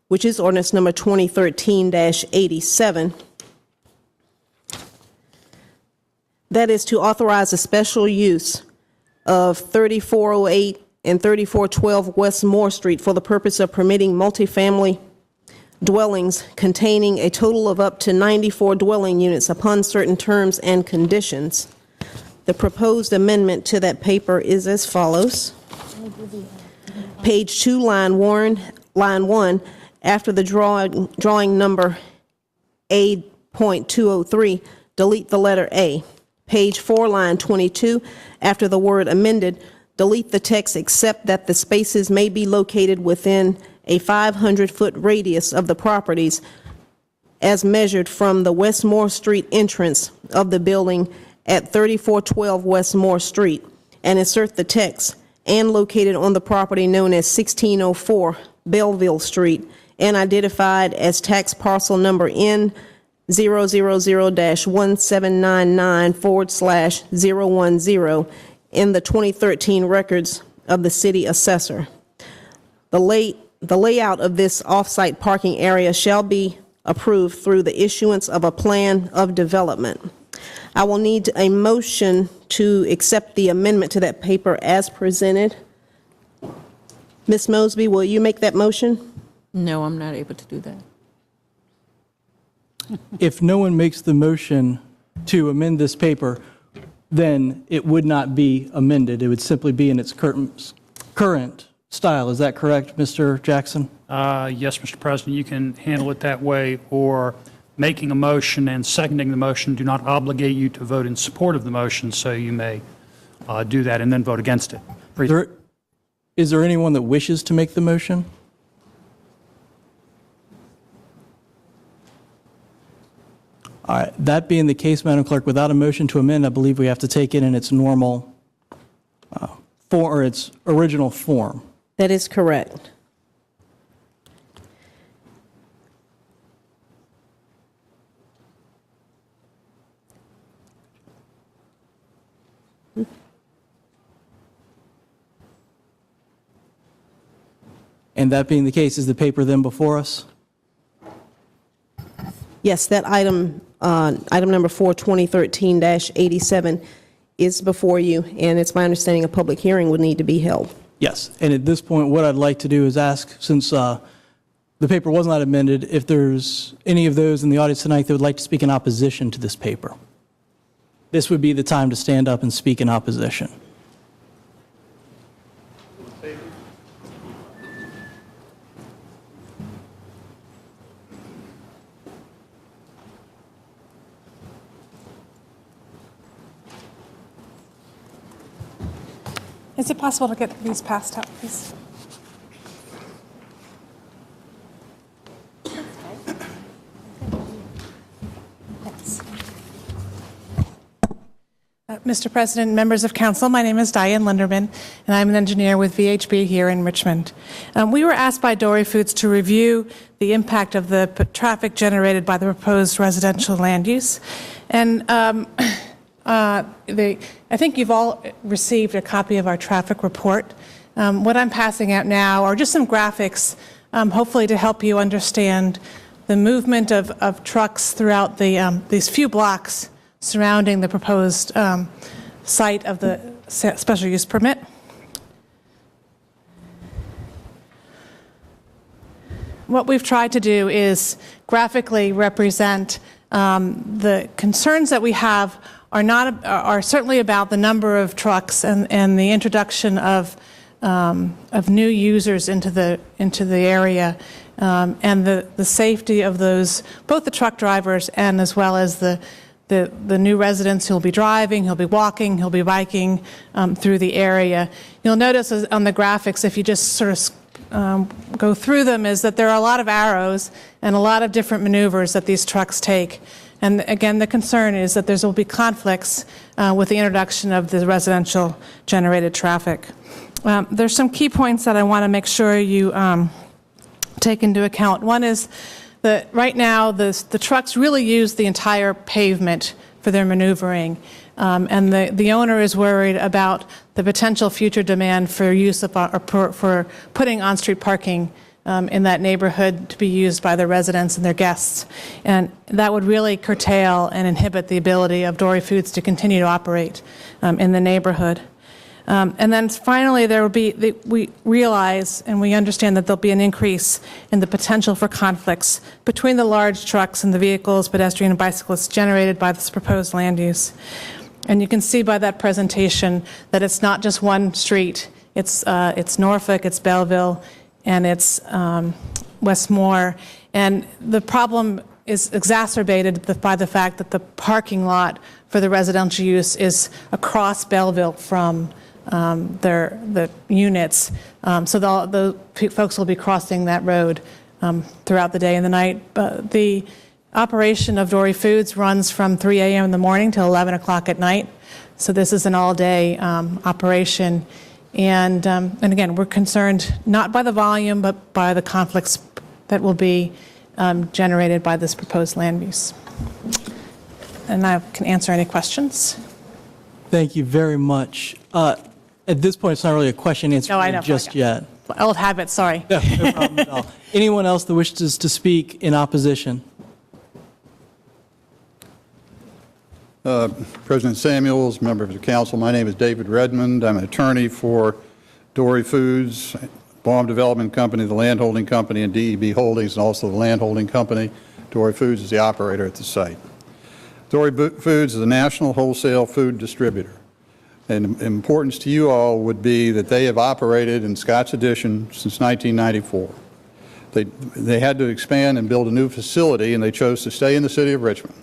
which is ordinance number 2013-87. That is to authorize a special use of 3408 and 3412 West Moore Street for the purpose of permitting multifamily dwellings containing a total of up to 94 dwelling units upon certain terms and conditions. The proposed amendment to that paper is as follows. Page 2, line 1, after the drawing number A.203, delete the letter A. Page 4, line 22, after the word amended, delete the text except that the spaces may be located within a 500-foot radius of the properties as measured from the West Moore Street entrance of the building at 3412 West Moore Street, and insert the text, and located on the property known as 1604 Belleville Street, and identified as tax parcel number N000-1799/010 in the 2013 records of the city assessor. The layout of this off-site parking area shall be approved through the issuance of a plan of development. I will need a motion to accept the amendment to that paper as presented. Ms. Mosby, will you make that motion? No, I'm not able to do that. If no one makes the motion to amend this paper, then it would not be amended. It would simply be in its current style. Is that correct, Mr. Jackson? Yes, Mr. President, you can handle it that way, or making a motion and seconding the motion do not obligate you to vote in support of the motion, so you may do that and then vote against it. Is there anyone that wishes to make the motion? All right, that being the case, Madam Clerk, without a motion to amend, I believe we have to take it in its normal form, or its original form. That is correct. And that being the case, is the paper then before us? Yes, that item number 4, 2013-87, is before you, and it's my understanding a public hearing would need to be held. Yes, and at this point, what I'd like to do is ask, since the paper was not amended, if there's any of those in the audience tonight that would like to speak in opposition to this paper. This would be the time to stand up and speak in opposition. Is it possible to get these passed out, please? Thanks. Mr. President, members of council, my name is Diane Linderman, and I'm an engineer with VHB here in Richmond. We were asked by Dory Foods to review the impact of the traffic generated by the proposed residential land use. And I think you've all received a copy of our traffic report. What I'm passing out now are just some graphics, hopefully to help you understand the movement of trucks throughout these few blocks surrounding the proposed site of the special use permit. What we've tried to do is graphically represent the concerns that we have are certainly about the number of trucks and the introduction of new users into the area, and the safety of those, both the truck drivers and as well as the new residents who'll be driving, who'll be walking, who'll be biking through the area. You'll notice on the graphics, if you just sort of go through them, is that there are a lot of arrows and a lot of different maneuvers that these trucks take. And again, the concern is that there will be conflicts with the introduction of the residential generated traffic. There's some key points that I want to make sure you take into account. One is that right now the trucks really use the entire pavement for their maneuvering, and the owner is worried about the potential future demand for use of for putting on-street parking in that neighborhood to be used by the residents and their guests, and that would really curtail and inhibit the ability of Dory Foods to continue to operate in the neighborhood. And then finally, there will be, we realize and we understand that there'll be an increase in the potential for conflicts between the large trucks and the vehicles, pedestrian and bicyclists generated by this proposed land use. And you can see by that presentation that it's not just one street. It's Norfolk, it's Belleville, and it's Westmore. And the problem is exacerbated by the fact that the parking lot for the residential use is across Belleville from the units. So the folks will be crossing that road throughout the day and the night. The operation of Dory Foods runs from 3 a.m. in the morning till 11 o'clock at night. So this is an all-day operation. And again, we're concerned not by the volume, but by the conflicts that will be generated by this proposed land use. And I can answer any questions. Thank you very much. At this point, it's not really a question answer just yet. Old habit, sorry. No, no problem at all. Anyone else that wishes to speak in opposition? President Samuels, members of the council, my name is David Redmond. I'm an attorney for Dory Foods, Baum Development Company, the Land Holding Company, and DEB Holdings, and also the Land Holding Company. Dory Foods is the operator at the site. Dory Foods is a national wholesale food distributor. And importance to you all would be that they have operated in Scott's Addition since 1994. They had to expand and build a new facility, and they chose to stay in the city of Richmond.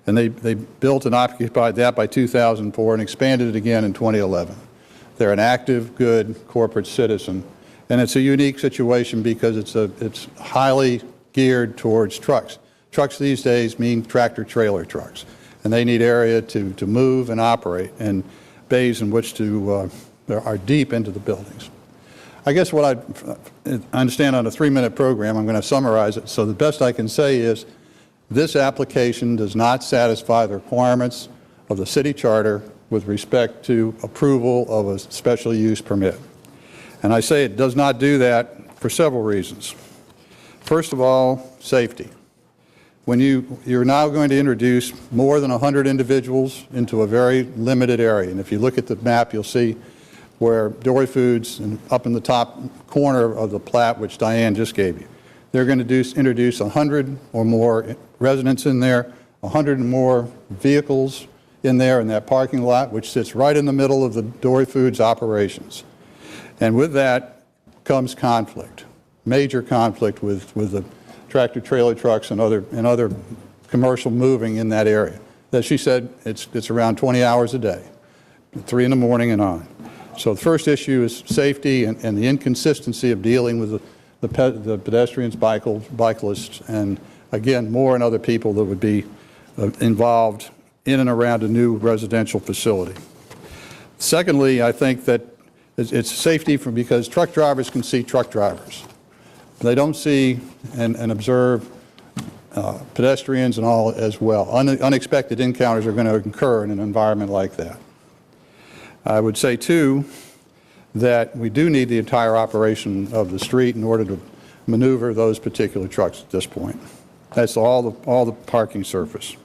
And they built and occupied that by 2004 and expanded it again in 2011. They're an active, good corporate citizen. And it's a unique situation because it's highly geared towards trucks. Trucks these days mean tractor-trailer trucks. And they need area to move and operate, and bays in which to are deep into the buildings. I guess what I understand on a 3-minute program, I'm going to summarize it. So the best I can say is this application does not satisfy the requirements of the city charter with respect to approval of a special use permit. And I say it does not do that for several reasons. First of all, safety. When you're now going to introduce more than 100 individuals into a very limited area. And if you look at the map, you'll see where Dory Foods, and up in the top corner of the plat, which Diane just gave you, they're going to introduce 100 or more residents in there, 100 or more vehicles in there in that parking lot, which sits right in the middle of the Dory Foods operations. And with that comes conflict, major conflict with the tractor-trailer trucks and other commercial moving in that area. As she said, it's around 20 hours a day, 3 in the morning and on. So the first issue is safety and the inconsistency of dealing with the pedestrians, bicyclists, and again, more and other people that would be involved in and around a new residential facility. Secondly, I think that it's safety because truck drivers can see truck drivers. They don't see and observe pedestrians and all as well. Unexpected encounters are going to occur in an environment like that. I would say, too, that we do need the entire operation of the street in order to maneuver those particular trucks at this point. That's all the parking surface.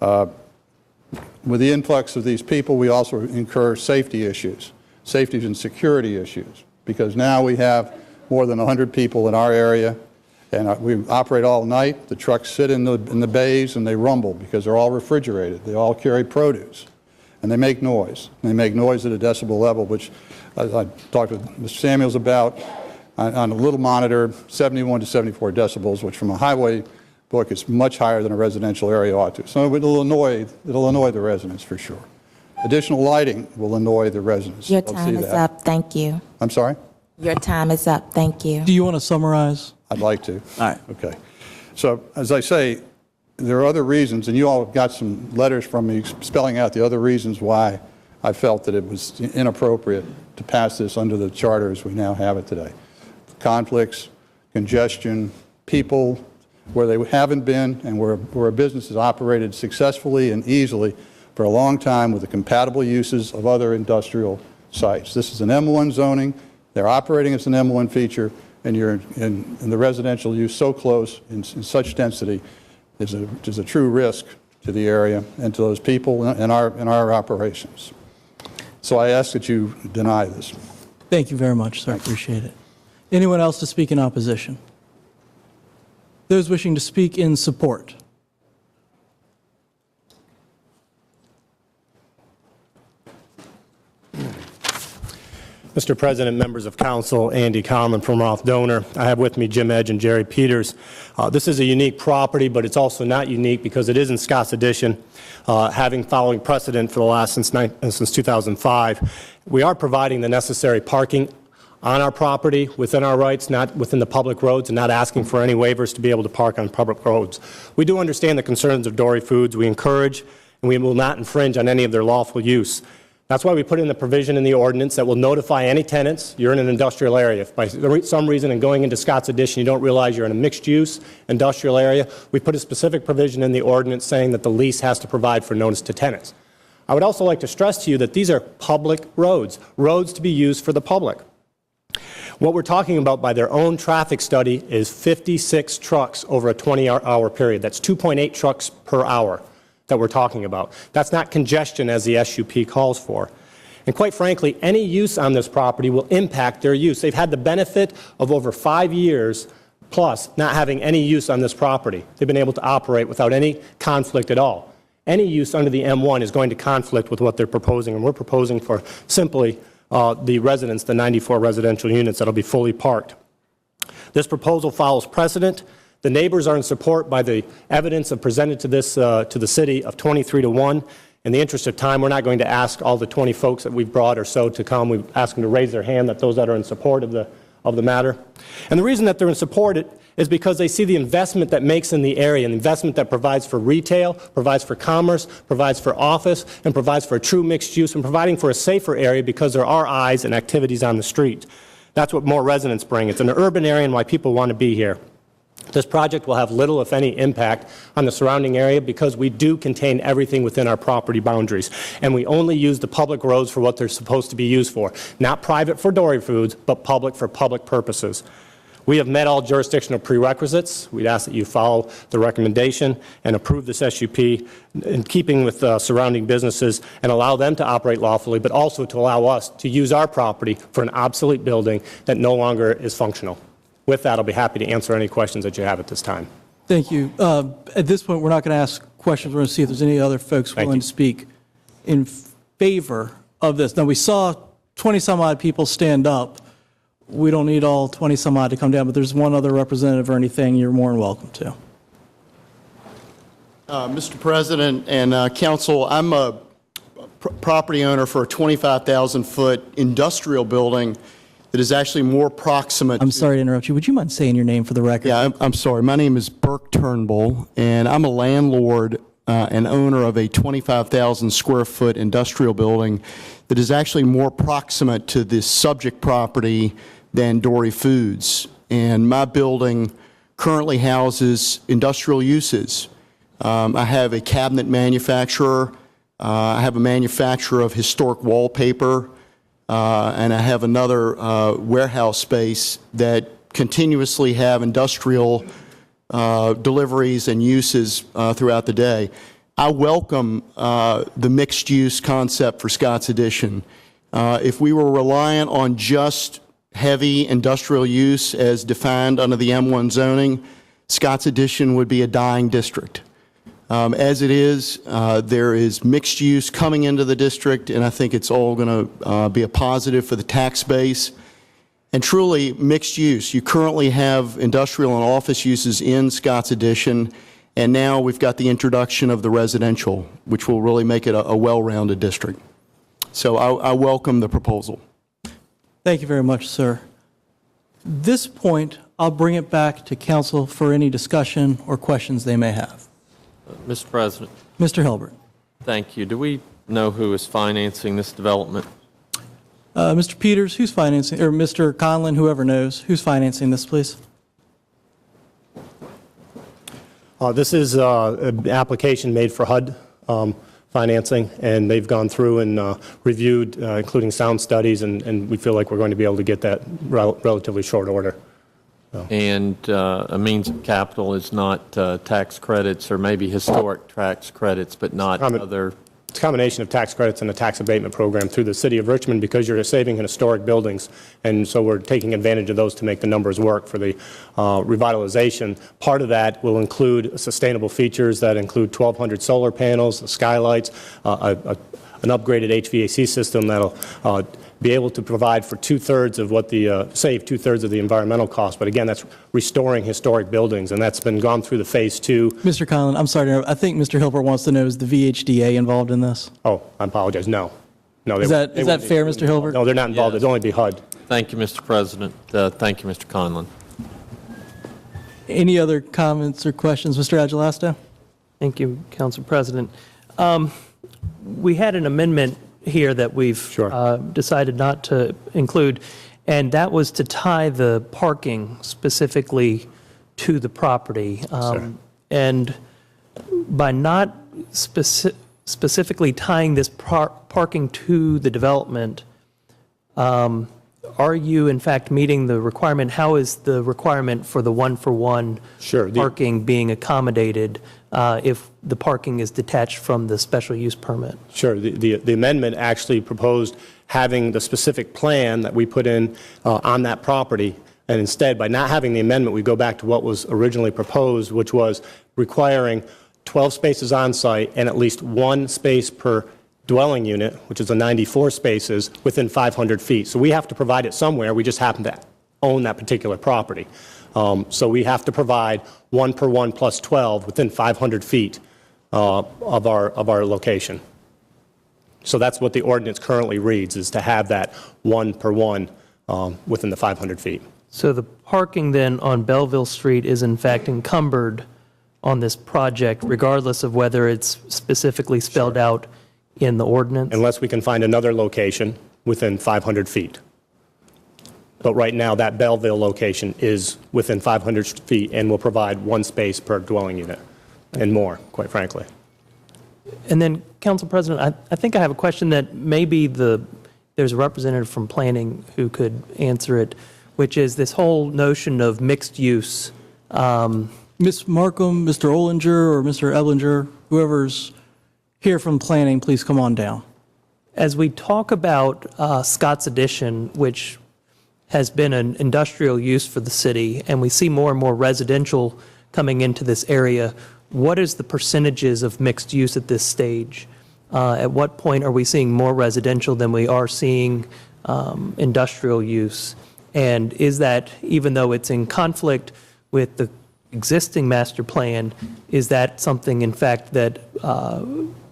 With the influx of these people, we also incur safety issues, safety and security issues, because now we have more than 100 people in our area, and we operate all night. The trucks sit in the bays and they rumble because they're all refrigerated. They all carry produce, and they make noise. They make noise at a decibel level, which I talked with Mr. Samuels about on a little monitor, 71 to 74 decibels, which from a highway book is much higher than a residential area ought to. So it'll annoy the residents for sure. Additional lighting will annoy the residents. Your time is up. Thank you. I'm sorry? Your time is up. Thank you. Do you want to summarize? I'd like to. All right. Okay. So as I say, there are other reasons, and you all have got some letters from me spelling out the other reasons why I felt that it was inappropriate to pass this under the charter as we now have it today. Conflicts, congestion, people where they haven't been, and where a business has operated successfully and easily for a long time with the compatible uses of other industrial sites. This is an M1 zoning. They're operating as an M1 feature, and you're in the residential use so close in such density is a true risk to the area and to those people and our operations. So I ask that you deny this. Thank you very much, sir. I appreciate it. Anyone else to speak in opposition? Those wishing to speak in support? Mr. President, members of council, Andy Conlon from Roth Donor. I have with me Jim Edge and Jerry Peters. This is a unique property, but it's also not unique because it is in Scott's Addition, having following precedent for the last since 2005. We are providing the necessary parking on our property, within our rights, not within the public roads, and not asking for any waivers to be able to park on public roads. We do understand the concerns of Dory Foods. We encourage and we will not infringe on any of their lawful use. That's why we put in the provision in the ordinance that will notify any tenants, you're in an industrial area. If by some reason in going into Scott's Addition you don't realize you're in a mixed-use industrial area, we put a specific provision in the ordinance saying that the lease has to provide for notice to tenants. I would also like to stress to you that these are public roads to be used for the public. What we're talking about by their own traffic study is 56 trucks over a 20-hour period. That's 2.8 trucks per hour that we're talking about. That's not congestion as the SUP calls for. And quite frankly, any use on this property will impact their use. They've had the benefit of over 5 years plus not having any use on this property. They've been able to operate without any conflict at all. Any use under the M1 is going to conflict with what they're proposing, and we're proposing for simply the residents, the 94 residential units that will be fully parked. This proposal follows precedent. The neighbors are in support by the evidence presented to the city of 23-1. In the interest of time, we're not going to ask all the 20 folks that we've brought or so to come. We ask them to raise their hand, that those that are in support of the matter. And the reason that they're in support is because they see the investment that makes in the area, an investment that provides for retail, provides for commerce, provides for office, and provides for a true mixed use, and providing for a safer area because there are eyes and activities on the street. That's what more residents bring. It's an urban area and why people want to be here. This project will have little, if any, impact on the surrounding area because we do contain everything within our property boundaries. And we only use the public roads for what they're supposed to be used for. Not private for Dory Foods, but public for public purposes. We have met all jurisdictional prerequisites. We'd ask that you follow the recommendation and approve this SUP in keeping with surrounding businesses and allow them to operate lawfully, but also to allow us to use our property for an obsolete building that no longer is functional. With that, I'll be happy to answer any questions that you have at this time. Thank you. At this point, we're not going to ask questions. We're going to see if there's any other folks willing to speak in favor of this. Now, we saw 20-some-odd people stand up. We don't need all 20-some-odd to come down, but there's one other representative or anything, you're more than welcome to. Mr. President and Council, I'm property owner for a 25,000-foot industrial building that is actually more proximate. I'm sorry to interrupt you. Would you mind saying your name for the record? Yeah, I'm sorry. My name is Burke Turnbull, and I'm a landlord and owner of a 25,000 square foot industrial building that is actually more proximate to this subject property than Dory Foods. And my building currently houses industrial uses. I have a cabinet manufacturer. I have a manufacturer of historic wallpaper. And I have another warehouse space that continuously have industrial deliveries and uses throughout the day. I welcome the mixed-use concept for Scott's Addition. If we were reliant on just heavy industrial use as defined under the M1 zoning, Scott's Addition would be a dying district. As it is, there is mixed use coming into the district, and I think it's all going to be a positive for the tax base. And truly, mixed use. You currently have industrial and office uses in Scott's Addition, and now we've got the introduction of the residential, which will really make it a well-rounded district. So I welcome the proposal. Thank you very much, sir. At this point, I'll bring it back to council for any discussion or questions they may have. Mr. President. Mr. Hilbert. Thank you. Do we know who is financing this development? Mr. Peters, who's financing, or Mr. Conlon, whoever knows, who's financing this, please? This is an application made for HUD financing, and they've gone through and reviewed, including sound studies, and we feel like we're going to be able to get that relatively short order. And a means of capital is not tax credits or maybe historic tax credits, but not other. It's a combination of tax credits and a tax abatement program through the city of Richmond because you're saving in historic buildings, and so we're taking advantage of those to make the numbers work for the revitalization. Part of that will include sustainable features that include 1,200 solar panels, skylights, an upgraded HVAC system that'll be able to provide for two-thirds of what save two-thirds of the environmental cost. But again, that's restoring historic buildings, and that's been gone through the phase 2. Mr. Conlon, I'm sorry to interrupt. I think Mr. Hilbert wants to know, is the VHDA involved in this? Oh, I apologize. No. Is that fair, Mr. Hilbert? No, they're not involved. It'd only be HUD. Thank you, Mr. President. Thank you, Mr. Conlon. Any other comments or questions, Mr. Agelasto? Thank you, Council President. We had an amendment here that we've decided not to include, and that was to tie the parking specifically to the property. And by not specifically tying this parking to the development, are you in fact meeting the requirement? How is the requirement for the one-for-one parking being accommodated if the parking is detached from the special use permit? Sure. The amendment actually proposed having the specific plan that we put in on that property, and instead, by not having the amendment, we go back to what was originally proposed, which was requiring 12 spaces on site and at least one space per dwelling unit, which is a 94 spaces, within 500 feet. So we have to provide it somewhere. We just happen to own that particular property. So we have to provide 1 per 1 plus 12 within 500 feet of our location. So that's what the ordinance currently reads, is to have that 1 per 1 within the 500 feet. So the parking then on Belleville Street is in fact encumbered on this project, regardless of whether it's specifically spelled out in the ordinance? Unless we can find another location within 500 feet. But right now, that Belleville location is within 500 feet and will provide one space per dwelling unit and more, quite frankly. And then, Council President, I think I have a question that maybe there's a representative from planning who could answer it, which is this whole notion of mixed use. Ms. Markham, Mr. Olinger, or Mr. Eblinger, whoever's here from planning, please come on down. As we talk about Scott's Addition, which has been an industrial use for the city, and we see more and more residential coming into this area, what is the percentages of mixed use at this stage? At what point are we seeing more residential than we are seeing industrial use? And is that, even though it's in conflict with the existing master plan, is that something, in fact, that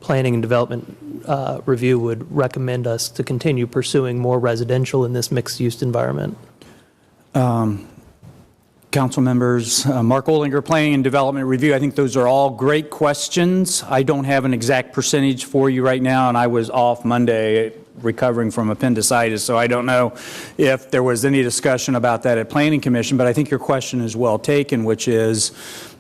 Planning and Development Review would recommend us to continue pursuing more residential in this mixed-use environment? Council members, Mark Olinger, Planning and Development Review, I think those are all great questions. I don't have an exact percentage for you right now, and I was off Monday recovering from appendicitis, so I don't know if there was any discussion about that at Planning Commission, but I think your question is well taken, which is,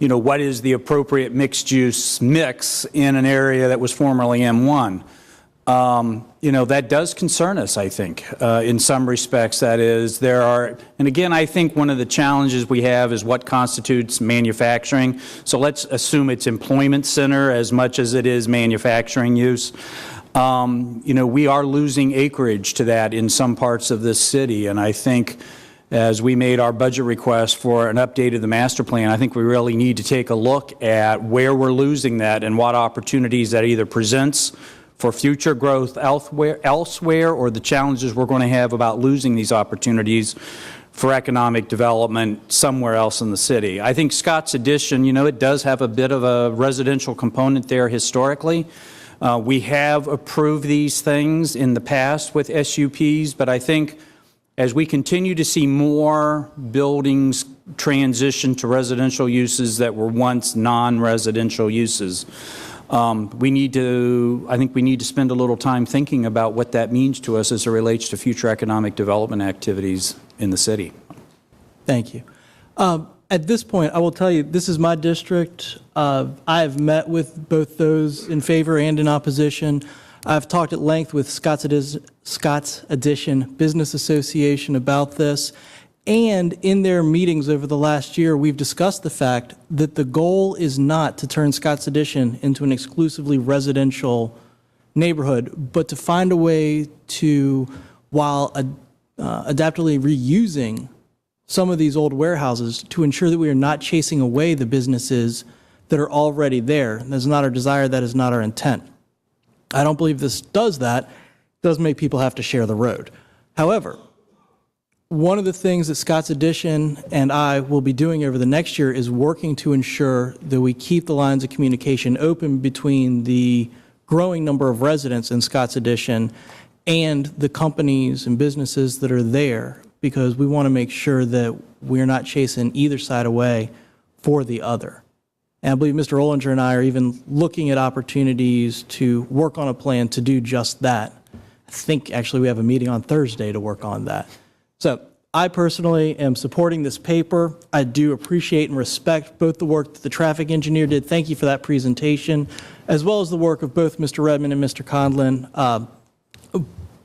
what is the appropriate mixed-use mix in an area that was formerly M1? That does concern us, I think, in some respects. That is, and again, I think one of the challenges we have is what constitutes manufacturing. So let's assume it's employment center as much as it is manufacturing use. We are losing acreage to that in some parts of this city, and I think as we made our budget request for an update of the master plan, I think we really need to take a look at where we're losing that and what opportunities that either presents for future growth elsewhere, or the challenges we're going to have about losing these opportunities for economic development somewhere else in the city. I think Scott's Addition, it does have a bit of a residential component there historically. We have approved these things in the past with SUPs, but I think as we continue to see more buildings transition to residential uses that were once non-residential uses, I think we need to spend a little time thinking about what that means to us as it relates to future economic development activities in the city. Thank you. At this point, I will tell you, this is my district. I have met with both those in favor and in opposition. I've talked at length with Scott's Addition Business Association about this. And in their meetings over the last year, we've discussed the fact that the goal is not to turn Scott's Addition into an exclusively residential neighborhood, but to find a way to, while adaptively reusing some of these old warehouses, to ensure that we are not chasing away the businesses that are already there. That's not our desire. That is not our intent. I don't believe this does that. It does make people have to share the road. However, one of the things that Scott's Addition and I will be doing over the next year is working to ensure that we keep the lines of communication open between the growing number of residents in Scott's Addition and the companies and businesses that are there, because we want to make sure that we're not chasing either side away for the other. And I believe Mr. Olinger and I are even looking at opportunities to work on a plan to do just that. I think actually we have a meeting on Thursday to work on that. So I personally am supporting this paper. I do appreciate and respect both the work that the traffic engineer did. Thank you for that presentation, as well as the work of both Mr. Redmond and Mr. Conlon.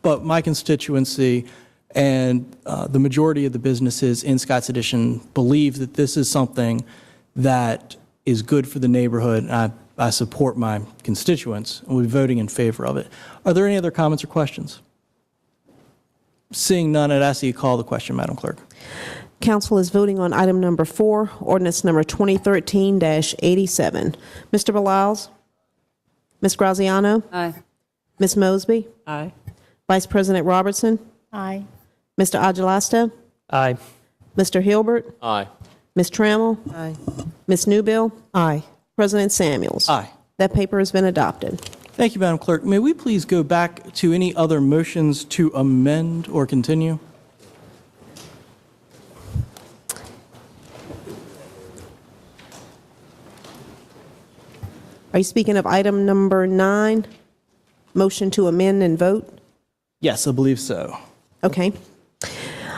But my constituency and the majority of the businesses in Scott's Addition believe that this is something that is good for the neighborhood. I support my constituents and will be voting in favor of it. Are there any other comments or questions? Seeing none, I'd ask that you call the question, Madam Clerk. Council is voting on item number 4, ordinance number 2013-87. Mr. Beliles? Ms. Graziano? Aye. Ms. Mosby? Aye. Vice President Robertson? Aye. Mr. Agelasto? Aye. Mr. Hilbert? Aye. Ms. Trammell? Aye. Ms. Newbill? Aye. President Samuels? Aye. That paper has been adopted. Thank you, Madam Clerk. May we please go back to any other motions to amend or continue? Are you speaking of item number 9, motion to amend and vote? Yes, I believe so. Okay.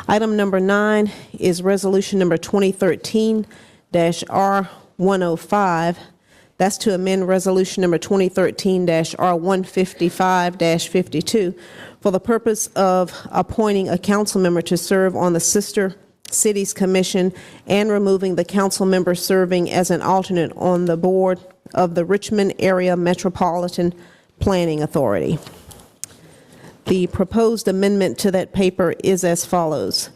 Item number 9 is resolution number 2013-R105. That's to amend resolution number 2013-R155-52 for the purpose of appointing a council member to serve on the Sister Cities Commission and removing the council member serving as an alternate on the board of the Richmond Area Metropolitan Planning Authority. The proposed amendment to that paper is as follows.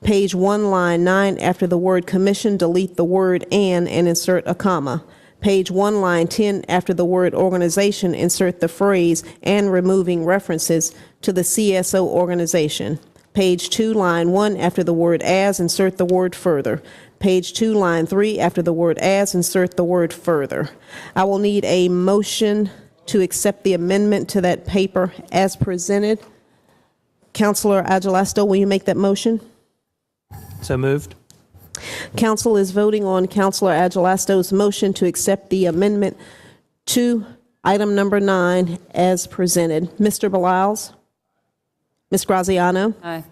Page 1, line 9, after the word commission, delete the word and insert a comma. Page 1, line 10, after the word organization, insert the phrase and removing references to the CSO organization. Page 2, line 1, after the word as, insert the word further. Page 2, line 3, after the word as, insert the word further. I will need a motion to accept the amendment to that paper as presented. Councilor Agalasto, will you make that motion? So moved. Council is voting on Councilor Agalasto's motion to accept the amendment to item number 9 as presented. Mr. Beliles? Ms. Graziano? Aye.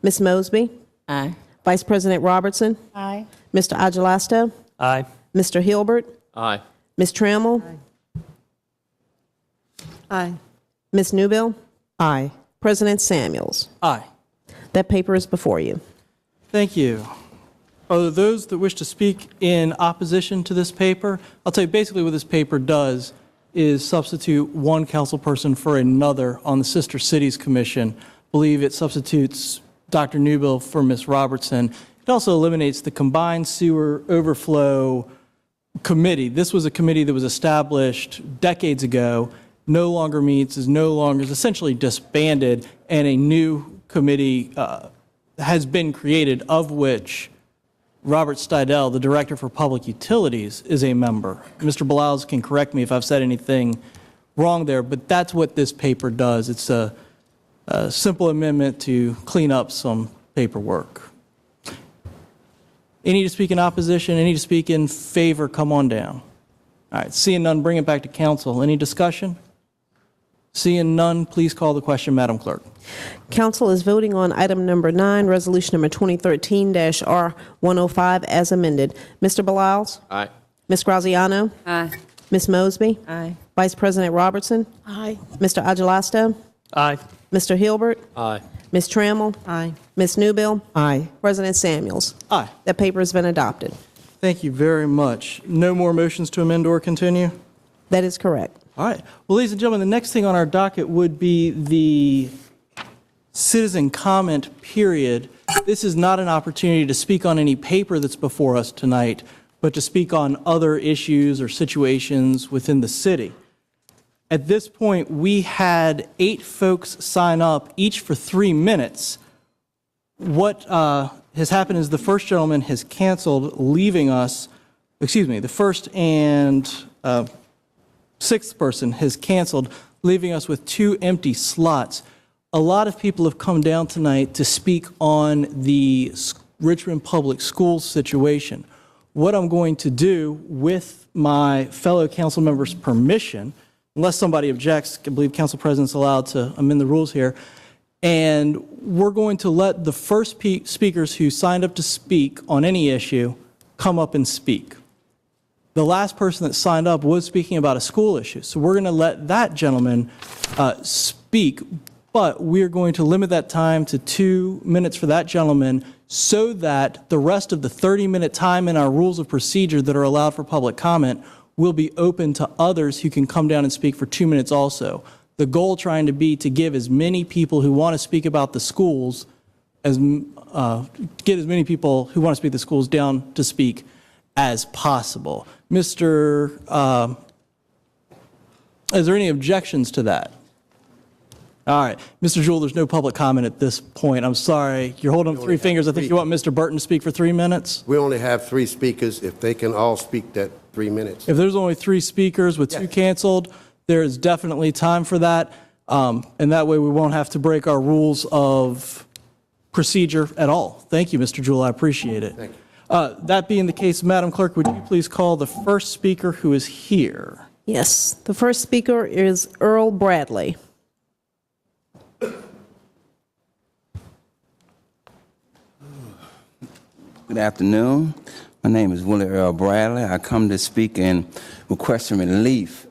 Ms. Mosby? Aye. Vice President Robertson? Aye. Mr. Agalasto? Aye. Mr. Hilbert? Aye. Ms. Trammell? Aye. Ms. Newbill? Aye. President Samuels? Aye. That paper is before you. Thank you. Are there those that wish to speak in opposition to this paper? I'll tell you basically what this paper does is substitute one council person for another on the Sister Cities Commission. I believe it substitutes Dr. Newbill for Ms. Robertson. It also eliminates the Combined Sewer Overflow Committee. This was a committee that was established decades ago, no longer meets, is essentially disbanded, and a new committee has been created, of which Robert Stidel, the Director for Public Utilities, is a member. Mr. Beliles can correct me if I've said anything wrong there, but that's what this paper does. It's a simple amendment to clean up some paperwork. Any to speak in opposition? Any to speak in favor? Come on down. All right, seeing none, bring it back to council. Any discussion? Seeing none, please call the question, Madam Clerk. Council is voting on item number 9, resolution number 2013-R105 as amended. Mr. Beliles? Aye. Ms. Graziano? Aye. Ms. Mosby? Aye. Vice President Robertson? Aye. Mr. Agalasto? Aye. Mr. Hilbert? Aye. Ms. Trammell? Aye. Ms. Newbill? Aye. President Samuels? Aye. That paper has been adopted. Thank you very much. No more motions to amend or continue? That is correct. All right. Well, ladies and gentlemen, the next thing on our docket would be the citizen comment period. This is not an opportunity to speak on any paper that's before us tonight, but to speak on other issues or situations within the city. At this point, we had 8 folks sign up, each for 3 minutes. What has happened is the first gentleman has canceled, leaving us, the first and 6th person has canceled, leaving us with 2 empty slots. A lot of people have come down tonight to speak on the Richmond Public Schools situation. What I'm going to do, with my fellow council members' permission, unless somebody objects, I believe Council President's allowed to amend the rules here, and we're going to let the first speakers who signed up to speak on any issue come up and speak. The last person that signed up was speaking about a school issue, so we're going to let that gentleman speak, but we're going to limit that time to 2 minutes for that gentleman so that the rest of the 30-minute time in our rules of procedure that are allowed for public comment will be open to others who can come down and speak for 2 minutes also. The goal trying to be to give as many people who want to speak about the schools, get as many people who want to speak the schools down to speak as possible. Is there any objections to that? All right. Mr. Jewell, there's no public comment at this point. I'm sorry. You're holding up 3 fingers. I think you want Mr. Burton to speak for 3 minutes? We only have 3 speakers. If they can all speak that 3 minutes. If there's only 3 speakers with 2 canceled, there is definitely time for that. And that way we won't have to break our rules of procedure at all. Thank you, Mr. Jewell. I appreciate it. Thank you. That being the case, Madam Clerk, would you please call the first speaker who is here? Yes. The first speaker is Earl Bradley. Good afternoon. My name is Willie Earl Bradley. I come to speak and request some relief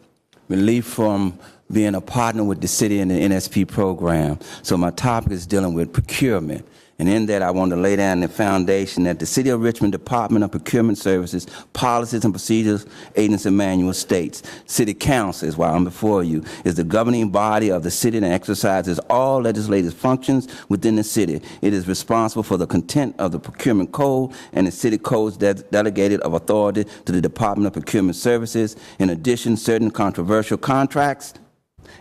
from being a partner with the city in the NSP program. So my topic is dealing with procurement. And in that, I want to lay down the foundation that the City of Richmond Department of Procurement Services Policies and Procedures Agency Manual states, City Council, is why I'm before you, is the governing body of the city and exercises all legislative functions within the city. It is responsible for the content of the procurement code and the city code's delegated of authority to the Department of Procurement Services. In addition, certain controversial contracts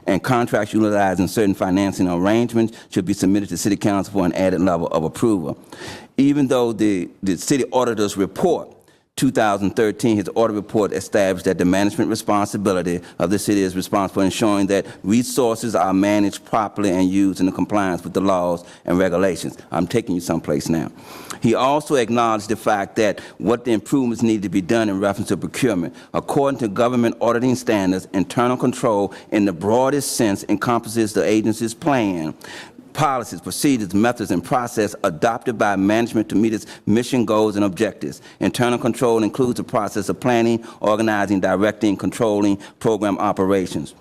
and contracts utilizing certain financing arrangements should be submitted to City Council for an added level of approval. Even though the City Auditor's report 2013, his audit report established that the management responsibility of the city is responsible for ensuring that resources are managed properly and used in compliance with the laws and regulations. I'm taking you someplace now. He also acknowledged the fact that what the improvements need to be done in reference to procurement. According to government auditing standards, internal control in the broadest sense encompasses the agency's plan, policies, procedures, methods, and process adopted by management to meet its mission, goals, and objectives. Internal control includes the process of planning, organizing, directing, controlling program operations.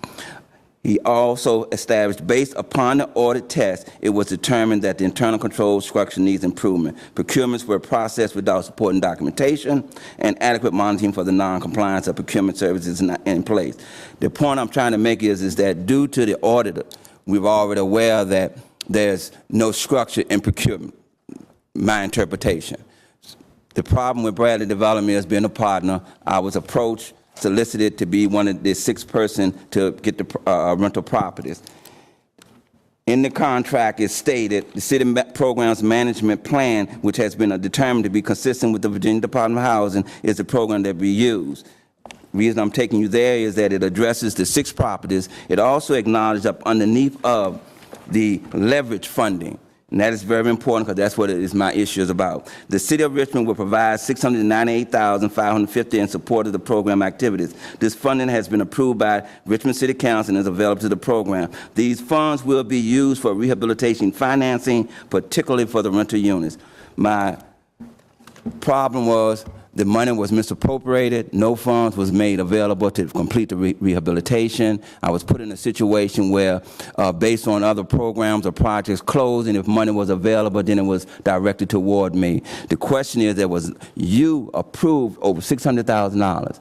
He also established, based upon the audit test, it was determined that the internal control structure needs improvement. Procurements were processed without supporting documentation, and adequate monitoring for the non-compliance of procurement services is not in place. The point I'm trying to make is that due to the auditor, we're already aware that there's no structure in procurement, my interpretation. The problem with Bradley Development as being a partner, I was approached, solicited to be one of the 6 person to get the rental properties. In the contract, it's stated the city program's management plan, which has been determined to be consistent with the Virginia Department of Housing, is the program that we use. The reason I'm taking you there is that it addresses the 6 properties. It also acknowledged up underneath of the leverage funding, and that is very important because that's what my issue is about. The City of Richmond will provide $698,550 in support of the program activities. This funding has been approved by Richmond City Council and is available to the program. These funds will be used for rehabilitation financing, particularly for the rental units. My problem was the money was misappropriated. No funds was made available to complete the rehabilitation. I was put in a situation where, based on other programs or projects closed, and if money was available, then it was directed toward me. The question is, you approved over $600,000.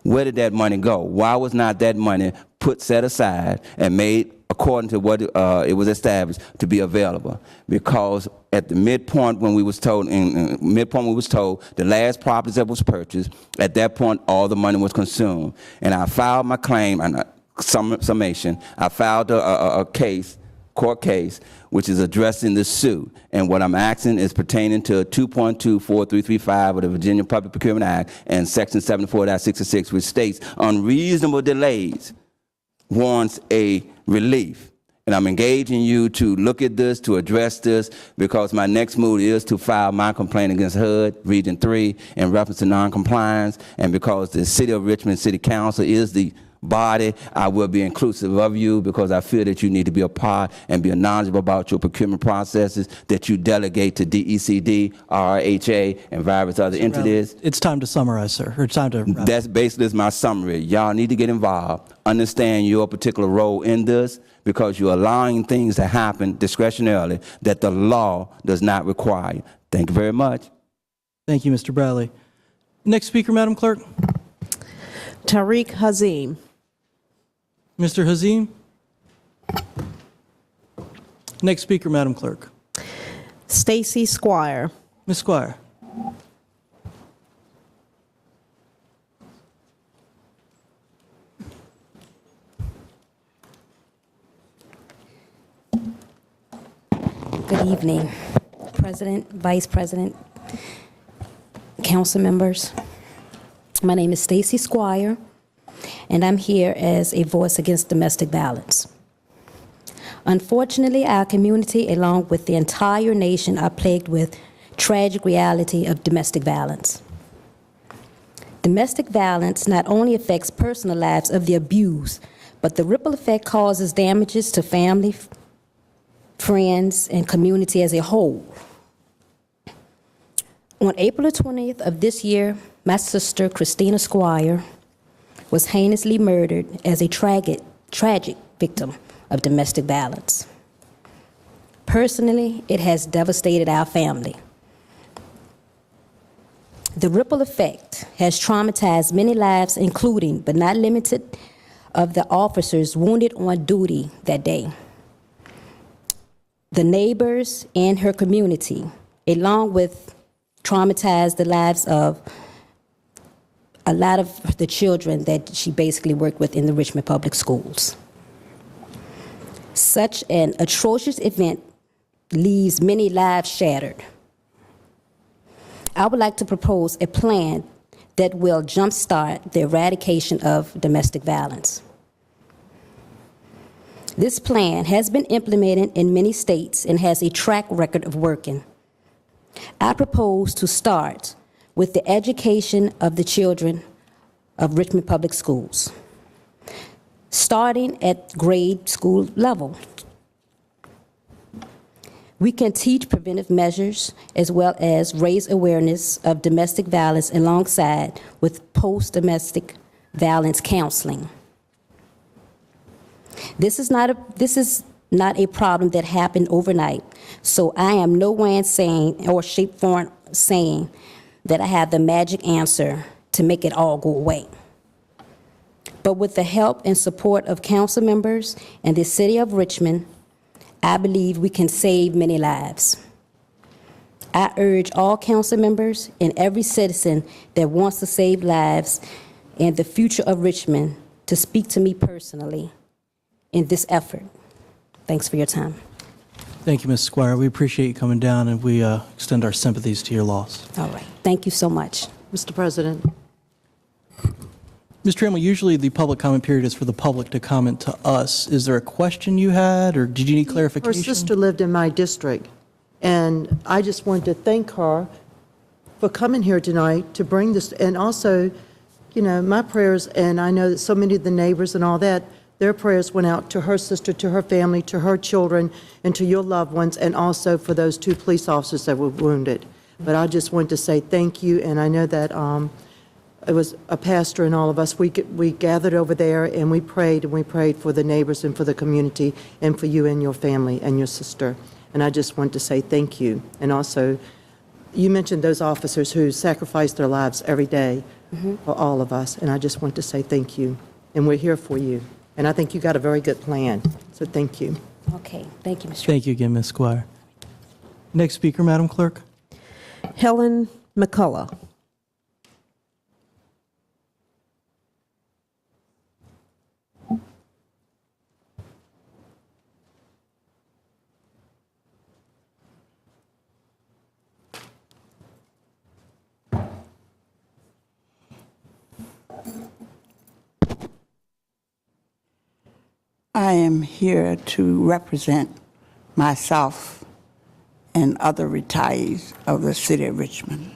Where did that money go? Why was not that money set aside and made according to what it was established to be available? Because at the midpoint when we was told, the last properties that was purchased, at that point all the money was consumed. And I filed my claim, and summation, I filed a court case, which is addressing the suit. And what I'm asking is pertaining to 2.24335 of the Virginia Public Procurement Act and Section 74.66, which states unreasonable delays warrants a relief. And I'm engaging you to look at this, to address this, because my next move is to file my complaint against HUD, Region 3, in reference to noncompliance. And because the City of Richmond City Council is the body, I will be inclusive of you because I feel that you need to be a part and be knowledgeable about your procurement processes that you delegate to DECD, RHA, and various other entities. It's time to summarize, sir. Or it's time to wrap. That's basically my summary. Y'all need to get involved, understand your particular role in this, because you're allowing things to happen discretionarily that the law does not require. Thank you very much. Thank you, Mr. Bradley. Next speaker, Madam Clerk. Tariq Hazim. Mr. Hazim. Next speaker, Madam Clerk. Stacy Squire. Ms. Squire. Good evening, President, Vice President, council members. My name is Stacy Squire, and I'm here as a voice against domestic violence. Unfortunately, our community, along with the entire nation, are plagued with tragic reality of domestic violence. Domestic violence not only affects personal lives of the abused, but the ripple effect causes damages to family, friends, and community as a whole. On April the 20th of this year, my sister, Christina Squire, was heinously murdered as a tragic victim of domestic violence. Personally, it has devastated our family. The ripple effect has traumatized many lives, including, but not limited, of the officers wounded on duty that day, the neighbors and her community, along with traumatized the lives of a lot of the children that she basically worked with in the Richmond Public Schools. Such an atrocious event leaves many lives shattered. I would like to propose a plan that will jumpstart the eradication of domestic violence. This plan has been implemented in many states and has a track record of working. I propose to start with the education of the children of Richmond Public Schools, starting at grade school level. We can teach preventive measures as well as raise awareness of domestic violence alongside with post-domestic violence counseling. This is not a problem that happened overnight, so I am no way saying or shape form saying that I have the magic answer to make it all go away. But with the help and support of council members and the city of Richmond, I believe we can save many lives. I urge all council members and every citizen that wants to save lives and the future of Richmond to speak to me personally in this effort. Thanks for your time. Thank you, Ms. Squire. We appreciate you coming down, and we extend our sympathies to your loss. All right. Thank you so much. Mr. President. Ms. Trammell, usually the public comment period is for the public to comment to us. Is there a question you had, or did you need clarification? Her sister lived in my district, and I just wanted to thank her for coming here tonight to bring this, and also, you know, my prayers, and I know that so many of the neighbors and all that, their prayers went out to her sister, to her family, to her children, and to your loved ones, and also for those 2 police officers that were wounded. But I just wanted to say thank you, and I know that it was a pastor and all of us, we gathered over there and we prayed for the neighbors and for the community and for you and your family and your sister. And I just want to say thank you. And also, you mentioned those officers who sacrifice their lives every day for all of us. And I just want to say thank you. And we're here for you. And I think you got a very good plan. So thank you. Okay. Thank you, Mr. Thank you again, Ms. Squire. Next speaker, Madam Clerk. Helen McCullough. I am here to represent myself and other retirees of the city of Richmond.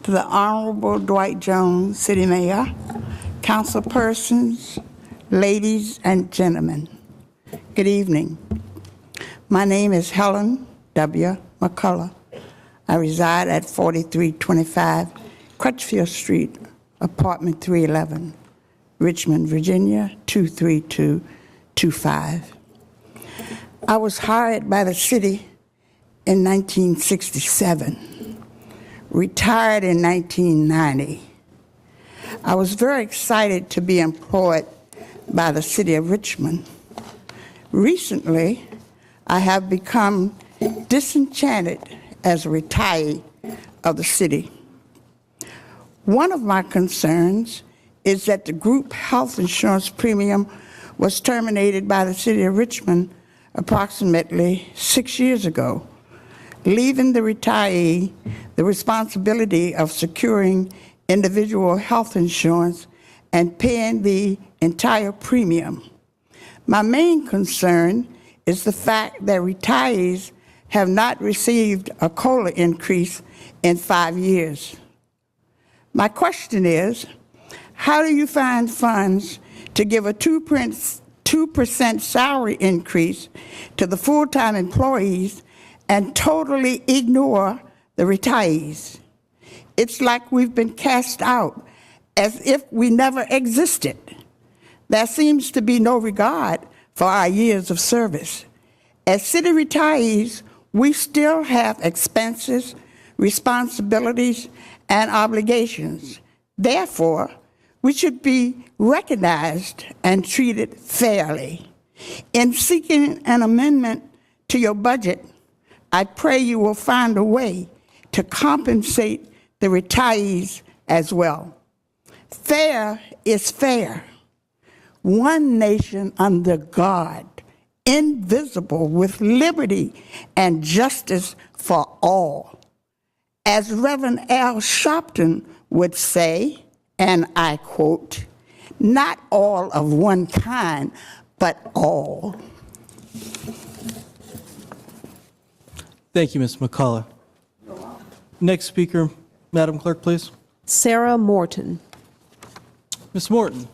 To the Honorable Dwight Jones, City Mayor, council persons, ladies and gentlemen, good evening. My name is Helen W. McCullough. I reside at 4325 Crutchfield Street, apartment 311. Richmond, Virginia, 23225. I was hired by the city in 1967, retired in 1990. I was very excited to be employed by the city of Richmond. Recently, I have become disenchanted as a retiree of the city. One of my concerns is that the group health insurance premium was terminated by the city of Richmond approximately 6 years ago, leaving the retiree the responsibility of securing individual health insurance and paying the entire premium. My main concern is the fact that retirees have not received a COLA increase in 5 years. My question is, how do you find funds to give a 2% salary increase to the full-time employees and totally ignore the retirees? It's like we've been cast out as if we never existed. There seems to be no regard for our years of service. As city retirees, we still have expenses, responsibilities, and obligations. Therefore, we should be recognized and treated fairly. In seeking an amendment to your budget, I pray you will find a way to compensate the retirees as well. Fair is fair. One nation under God indivisible, with liberty and justice for all. As Reverend Al Sharpton would say, and I quote, "Not all of one kind, but all." Thank you, Ms. McCullough. Next speaker, Madam Clerk, please. Sarah Morton. Ms. Morton.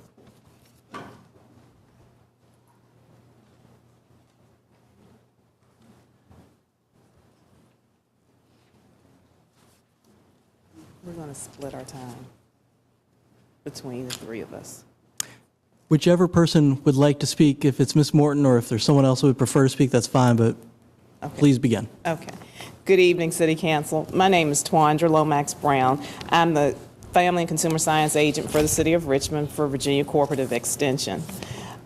We're going to split our time between the three of us. Whichever person would like to speak, if it's Ms. Morton or if there's someone else who would prefer to speak, that's fine, but please begin. Okay. Good evening, City Council. My name is Twandra Lomax Brown. I'm the Family and Consumer Science Agent for the City of Richmond for Virginia Cooperative Extension.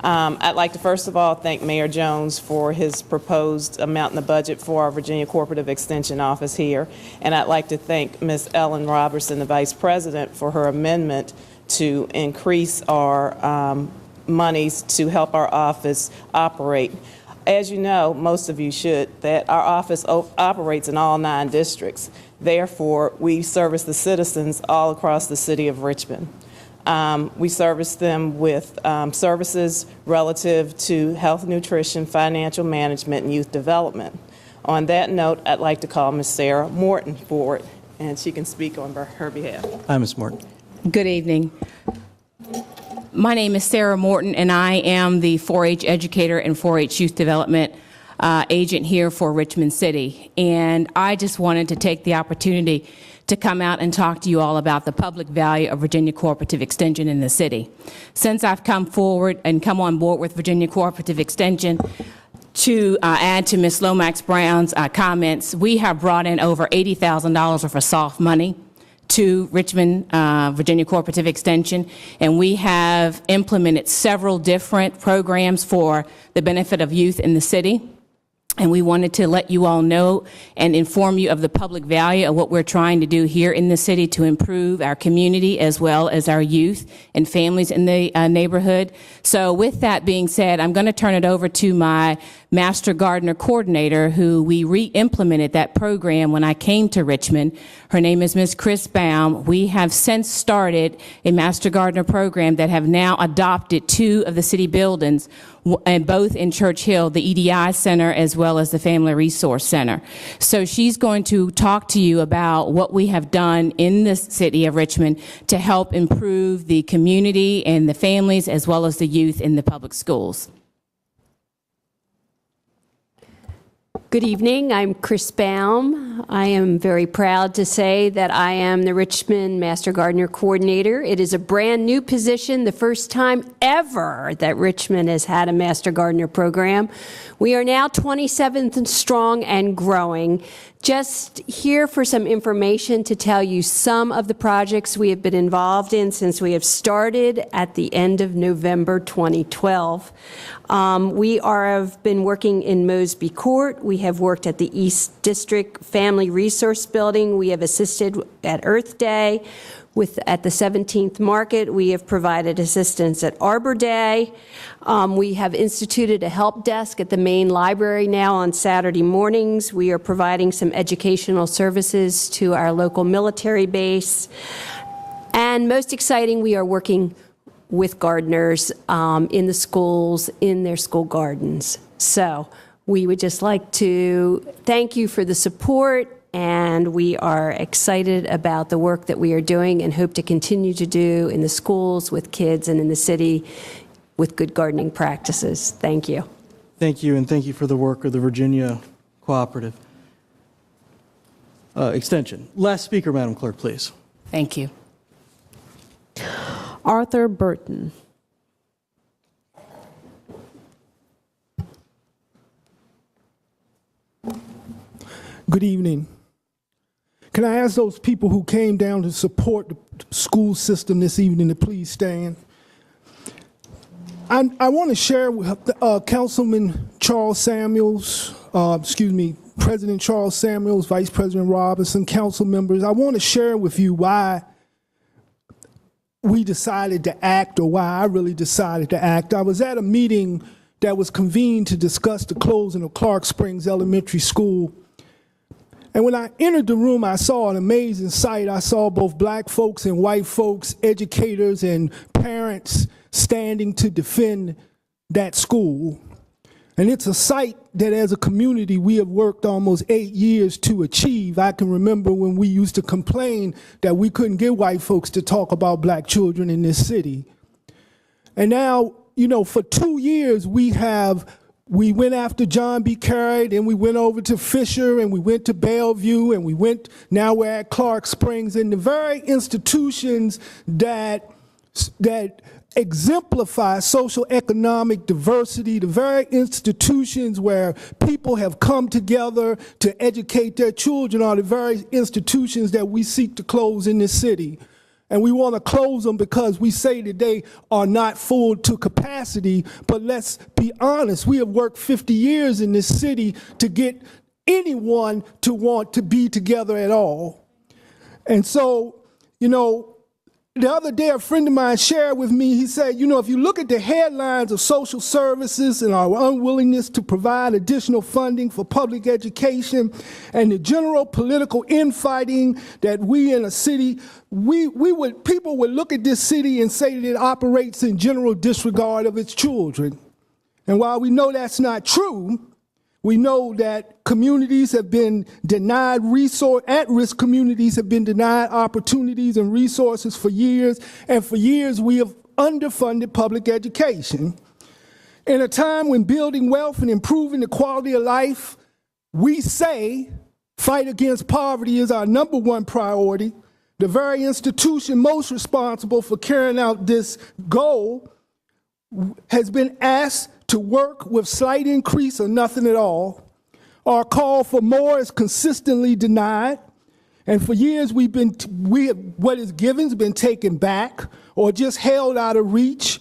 I'd like to first of all thank Mayor Jones for his proposed amount in the budget for our Virginia Cooperative Extension office here. And I'd like to thank Ms. Ellen Robertson, the Vice President, for her amendment to increase our monies to help our office operate. As you know, most of you should, that our office operates in all 9 districts. Therefore, we service the citizens all across the city of Richmond. We service them with services relative to health, nutrition, financial management, and youth development. On that note, I'd like to call Ms. Sarah Morton forward, and she can speak on her behalf. Hi, Ms. Morton. Good evening. My name is Sarah Morton, and I am the 4-H educator and 4-H youth development agent here for Richmond City. And I just wanted to take the opportunity to come out and talk to you all about the public value of Virginia Cooperative Extension in the city. Since I've come forward and come on board with Virginia Cooperative Extension, to add to Ms. Lomax Brown's comments, we have brought in over $80,000 worth of soft money to Richmond, Virginia Cooperative Extension, and we have implemented several different programs for the benefit of youth in the city. And we wanted to let you all know and inform you of the public value of what we're trying to do here in the city to improve our community as well as our youth and families in the neighborhood. So with that being said, I'm going to turn it over to my Master Gardener Coordinator, who we re-implemented that program when I came to Richmond. Her name is Ms. Chris Baum. We have since started a Master Gardener program that have now adopted 2 of the city buildings, and both in Church Hill, the EDI Center as well as the Family Resource Center. So she's going to talk to you about what we have done in the city of Richmond to help improve the community and the families as well as the youth in the public schools. Good evening. I'm Chris Baum. I am very proud to say that I am the Richmond Master Gardener Coordinator. It is a brand new position, the first time ever that Richmond has had a Master Gardener program. We are now 27th strong and growing. Just here for some information to tell you some of the projects we have been involved in since we have started at the end of November 2012. We have been working in Mosby Court. We have worked at the East District Family Resource Building. We have assisted at Earth Day. At the 17th Market, we have provided assistance at Arbor Day. We have instituted a help desk at the main library now on Saturday mornings. We are providing some educational services to our local military base. And most exciting, we are working with gardeners in the schools, in their school gardens. So we would just like to thank you for the support, and we are excited about the work that we are doing and hope to continue to do in the schools with kids and in the city with good gardening practices. Thank you. Thank you, and thank you for the work of the Virginia Cooperative Extension. Last speaker, Madam Clerk, please. Thank you. Arthur Burton. Good evening. Can I ask those people who came down to support the school system this evening to please stand? I want to share with Councilman Charles Samuels, President Charles Samuels, Vice President Robinson, council members. I want to share with you why we decided to act, or why I really decided to act. I was at a meeting that was convened to discuss the closing of Clark Springs Elementary School. And when I entered the room, I saw an amazing sight. I saw both black folks and white folks, educators and parents standing to defend that school. And it's a sight that as a community we have worked almost 8 years to achieve. I can remember when we used to complain that we couldn't get white folks to talk about black children in this city. And now, you know, for 2 years we went after John B. Carey, and we went over to Fisher, and we went to Bellevue, and now we're at Clark Springs, and the very institutions that exemplify social economic diversity, the very institutions where people have come together to educate their children are the very institutions that we seek to close in this city. And we want to close them because we say that they are not full to capacity. But let's be honest, we have worked 50 years in this city to get anyone to want to be together at all. And so, you know, the other day a friend of mine shared with me, he said, you know, if you look at the headlines of social services and our unwillingness to provide additional funding for public education and the general political infighting that we in a city, people would look at this city and say that it operates in general disregard of its children. And while we know that's not true, we know that communities have been denied at-risk communities have been denied opportunities and resources for years, and for years we have underfunded public education. In a time when building wealth and improving the quality of life, we say fight against poverty is our #1 priority. The very institution most responsible for carrying out this goal has been asked to work with slight increase or nothing at all. Our call for more is consistently denied, and for years what is given has been taken back or just held out of reach,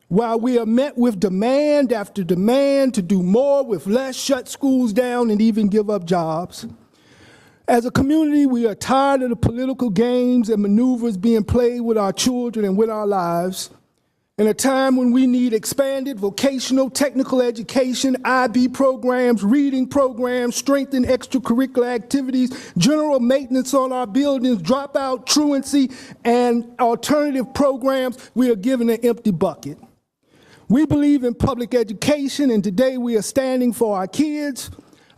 while we are met with demand after demand to do more with less, shut schools down, and even give up jobs. As a community, we are tired of the political games and maneuvers being played with our children and with our lives. In a time when we need expanded vocational technical education, IB programs, reading programs, strengthened extracurricular activities, general maintenance on our buildings, dropout truancy, and alternative programs, we are given an empty bucket. We believe in public education, and today we are standing for our kids.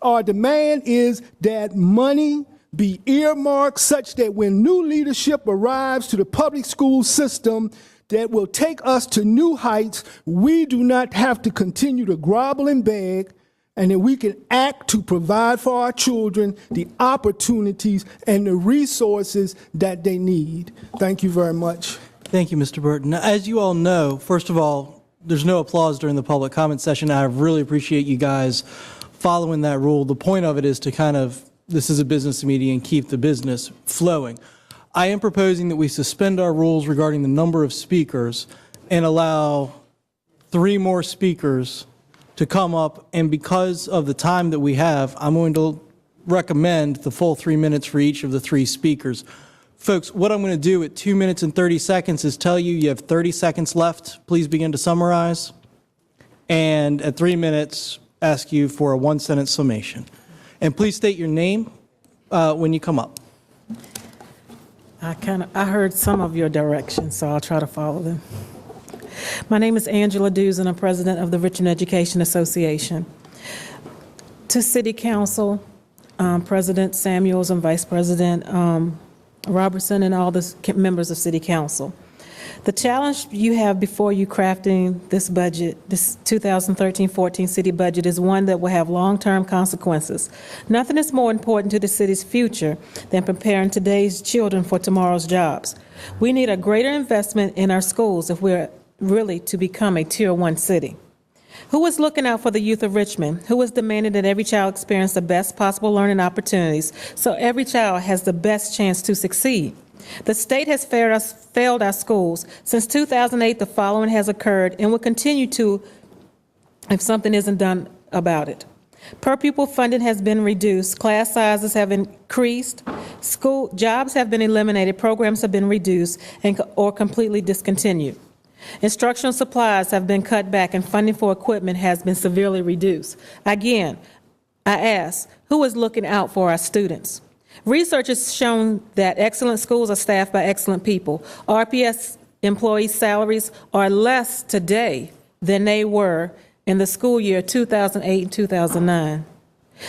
Our demand is that money be earmarked such that when new leadership arrives to the public school system, that will take us to new heights, we do not have to continue to grovel and beg, and that we can act to provide for our children the opportunities and the resources that they need. Thank you very much. Thank you, Mr. Burton. Now, as you all know, first of all, there's no applause during the public comment session. I really appreciate you guys following that rule. The point of it is to this is a business meeting and keep the business flowing. I am proposing that we suspend our rules regarding the number of speakers and allow 3 more speakers to come up. And because of the time that we have, I'm going to recommend the full 3 minutes for each of the 3 speakers. Folks, what I'm going to do at 2 minutes and 30 seconds is tell you you have 30 seconds left. Please begin to summarize. And at 3 minutes, ask you for a 1-sentence summation. And please state your name when you come up. I heard some of your directions, so I'll try to follow them. My name is Angela Dews, and I'm president of the Richmond Education Association. To City Council, President Samuels and Vice President Robertson and all the members of City Council. The challenge you have before you crafting this budget, this 2013-14 city budget, is one that will have long-term consequences. Nothing is more important to the city's future than preparing today's children for tomorrow's jobs. We need a greater investment in our schools if we're really to become a Tier 1 city. Who is looking out for the youth of Richmond? Who is demanding that every child experience the best possible learning opportunities so every child has the best chance to succeed? The state has failed our schools. Since 2008, the following has occurred and will continue to if something isn't done about it. Per pupil funding has been reduced, class sizes have increased, school jobs have been eliminated, programs have been reduced or completely discontinued. Instructional supplies have been cut back and funding for equipment has been severely reduced. Again, I ask, who is looking out for our students? Research has shown that excellent schools are staffed by excellent people. RPS employees' salaries are less today than they were in the school year 2008 and 2009.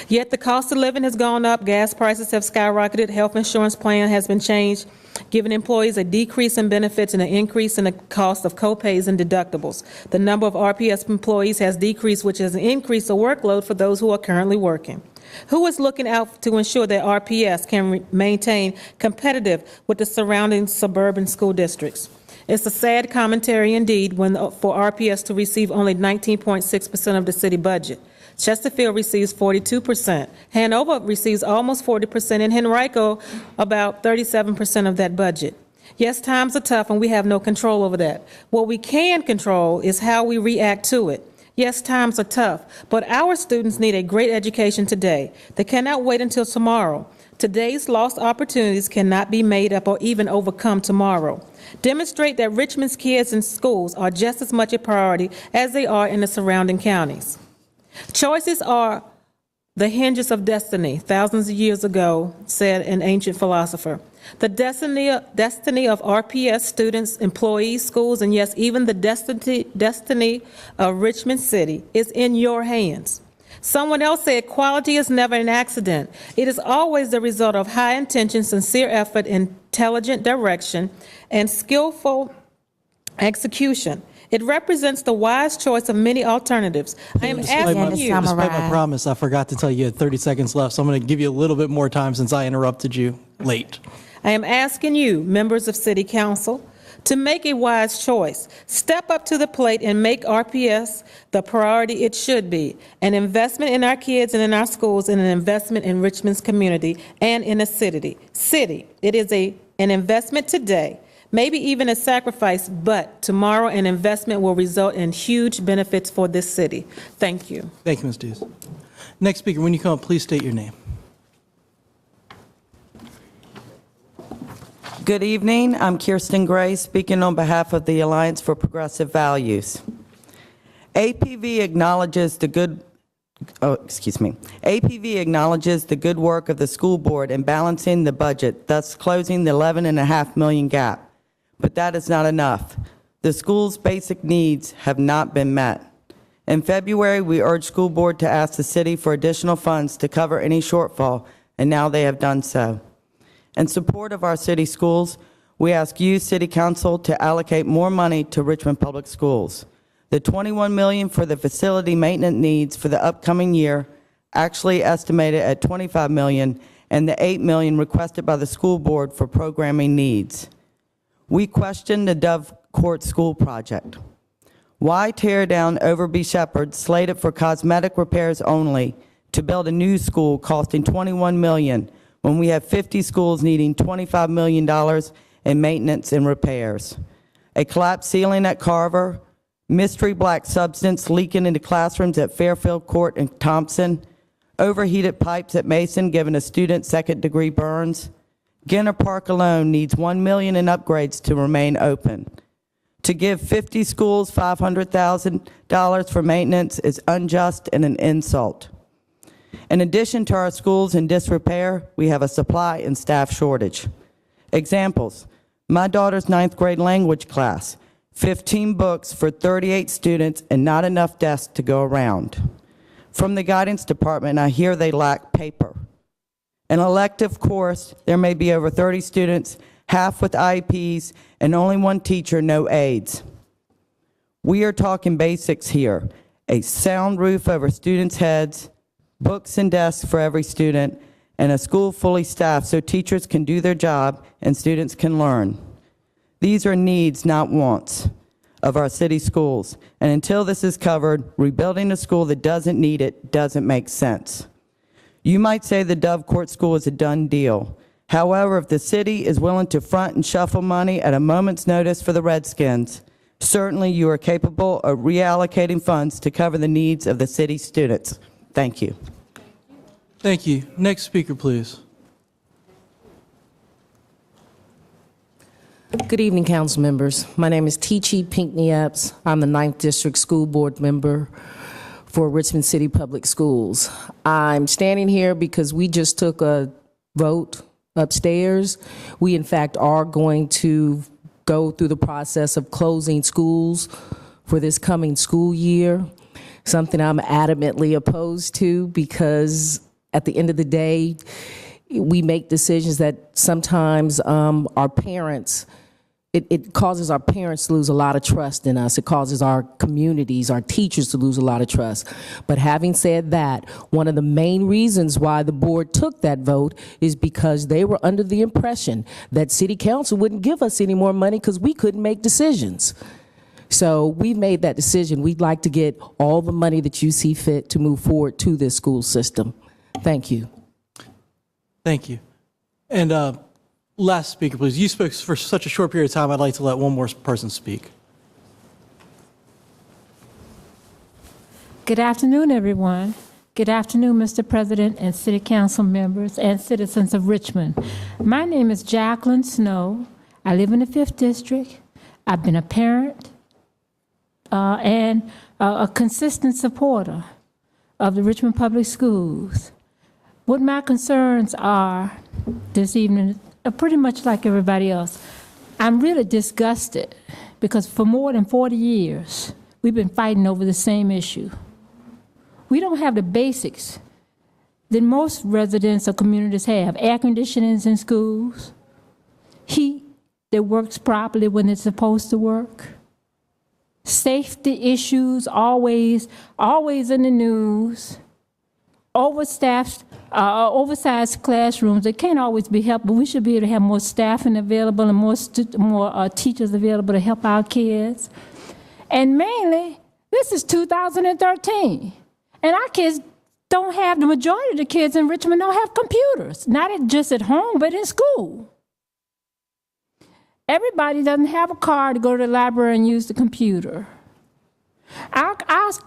Yet the cost of living has gone up, gas prices have skyrocketed, health insurance plan has been changed, giving employees a decrease in benefits and an increase in the cost of co-pays and deductibles. The number of RPS employees has decreased, which has increased the workload for those who are currently working. Who is looking out to ensure that RPS can maintain competitive with the surrounding suburban school districts? It's a sad commentary indeed for RPS to receive only 19.6% of the city budget. Chesterfield receives 42%. Hanover receives almost 40%, and Henrico about 37% of that budget. Yes, times are tough, and we have no control over that. What we can control is how we react to it. Yes, times are tough, but our students need a great education today. They cannot wait until tomorrow. Today's lost opportunities cannot be made up or even overcome tomorrow. Demonstrate that Richmond's kids and schools are just as much a priority as they are in the surrounding counties. Choices are the hinges of destiny, thousands of years ago, said an ancient philosopher. The destiny of RPS students, employees, schools, and yes, even the destiny of Richmond City is in your hands. Someone else said, quality is never an accident. It is always the result of high intention, sincere effort, intelligent direction, and skillful execution. It represents the wise choice of many alternatives. I am asking you. Despite my promise, I forgot to tell you you had 30 seconds left, so I'm going to give you a little bit more time since I interrupted you late. I am asking you, members of City Council, to make a wise choice. Step up to the plate and make RPS the priority it should be. An investment in our kids and in our schools, and an investment in Richmond's community and in the city. It is an investment today. Maybe even a sacrifice, but tomorrow an investment will result in huge benefits for this city. Thank you. Thank you, Ms. Dees. Next speaker, when you come up, please state your name. Good evening. I'm Kirsten Gray, speaking on behalf of the Alliance for Progressive Values. APV acknowledges the good work of the school board in balancing the budget, thus closing the $11.5 million gap. But that is not enough. The school's basic needs have not been met. In February, we urged school board to ask the city for additional funds to cover any shortfall, and now they have done so. In support of our city schools, we ask you, City Council, to allocate more money to Richmond Public Schools. The $21 million for the facility maintenance needs for the upcoming year, actually estimated at $25 million, and the $8 million requested by the school board for programming needs. We question the Dove Court School project. Why tear down Overby Shepherd, slated for cosmetic repairs only, to build a new school costing $21 million when we have 50 schools needing $25 million in maintenance and repairs? A collapsed ceiling at Carver, mystery black substance leaking into classrooms at Fairfield Court and Thompson, overheated pipes at Mason giving a student second-degree burns. Ginner Park alone needs $1 million in upgrades to remain open. To give 50 schools $500,000 for maintenance is unjust and an insult. In addition to our schools in disrepair, we have a supply and staff shortage. Examples: my daughter's 9th grade language class, 15 books for 38 students and not enough desks to go around. From the guidance department, I hear they lack paper. An elective course, there may be over 30 students, half with IEPs, and only one teacher, no aides. We are talking basics here: a sound roof over students' heads, books and desks for every student, and a school fully staffed so teachers can do their job and students can learn. These are needs, not wants, of our city schools. And until this is covered, rebuilding a school that doesn't need it doesn't make sense. You might say the Dove Court School is a done deal. However, if the city is willing to front and shuffle money at a moment's notice for the Redskins, certainly you are capable of reallocating funds to cover the needs of the city's students. Thank you. Thank you. Next speaker, please. Good evening, council members. My name is Teachie Pinckney Epps. I'm the 9th District School Board member for Richmond City Public Schools. I'm standing here because we just took a vote upstairs. We, in fact, are going to go through the process of closing schools for this coming school year, something I'm adamantly opposed to because at the end of the day, we make decisions that sometimes our parents, it causes our parents to lose a lot of trust in us. It causes our communities, our teachers to lose a lot of trust. But having said that, one of the main reasons why the board took that vote is because they were under the impression that city council wouldn't give us any more money because we couldn't make decisions. So we made that decision. We'd like to get all the money that you see fit to move forward to this school system. Thank you. Thank you. And last speaker, please. You spoke for such a short period of time, I'd like to let one more person speak. Good afternoon, everyone. Good afternoon, Mr. President and City Council members and citizens of Richmond. My name is Jacqueline Snow. I live in the 5th District. I've been a parent and a consistent supporter of the Richmond Public Schools. What my concerns are this evening are pretty much like everybody else. I'm really disgusted because for more than 40 years, we've been fighting over the same issue. We don't have the basics that most residents or communities have. Air conditionings in schools, heat that works properly when it's supposed to work, safety issues always in the news, overstaffed, oversized classrooms that can't always be helped, but we should be able to have more staffing available and more teachers available to help our kids. And mainly, this is 2013, and our kids don't have, the majority of the kids in Richmond don't have computers, not just at home, but in school. Everybody doesn't have a car to go to the library and use the computer. Our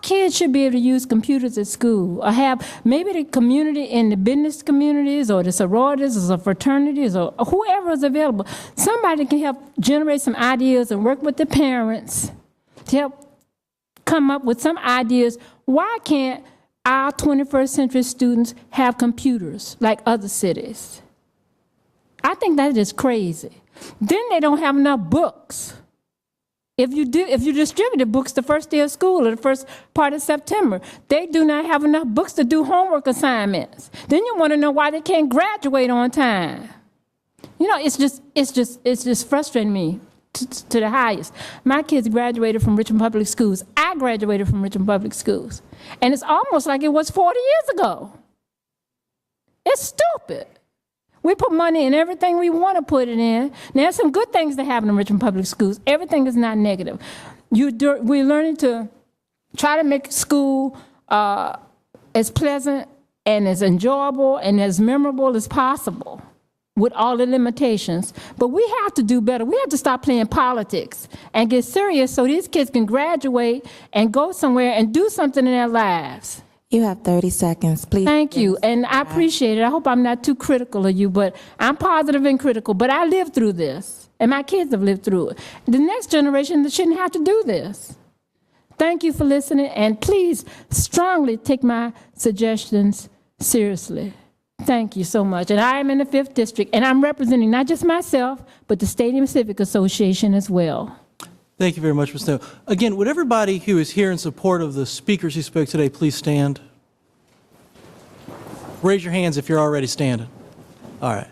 kids should be able to use computers at school, or have maybe the community in the business communities or the sororities or the fraternities or whoever is available. Somebody can help generate some ideas and work with the parents to help come up with some ideas. Why can't our 21st century students have computers like other cities? I think that is crazy. Then they don't have enough books. If you distributed books the first day of school or the first part of September, they do not have enough books to do homework assignments. Then you want to know why they can't graduate on time. You know, it's just frustrating me to the highest. My kids graduated from Richmond Public Schools. I graduated from Richmond Public Schools. And it's almost like it was 40 years ago. It's stupid. We put money in everything we want to put it in. Now, there's some good things that happen in Richmond Public Schools. Everything is not negative. We're learning to try to make school as pleasant and as enjoyable and as memorable as possible with all the limitations. But we have to do better. We have to stop playing politics and get serious so these kids can graduate and go somewhere and do something in their lives. You have 30 seconds, please. Thank you, and I appreciate it. I hope I'm not too critical of you, but I'm positive and critical. But I lived through this, and my kids have lived through it. The next generation shouldn't have to do this. Thank you for listening, and please strongly take my suggestions seriously. Thank you so much. And I am in the 5th District, and I'm representing not just myself, but the Stadium Civic Association as well. Thank you very much, Ms. Snow. Again, would everybody who is here in support of the speakers who spoke today please stand? Raise your hands if you're already standing. All right.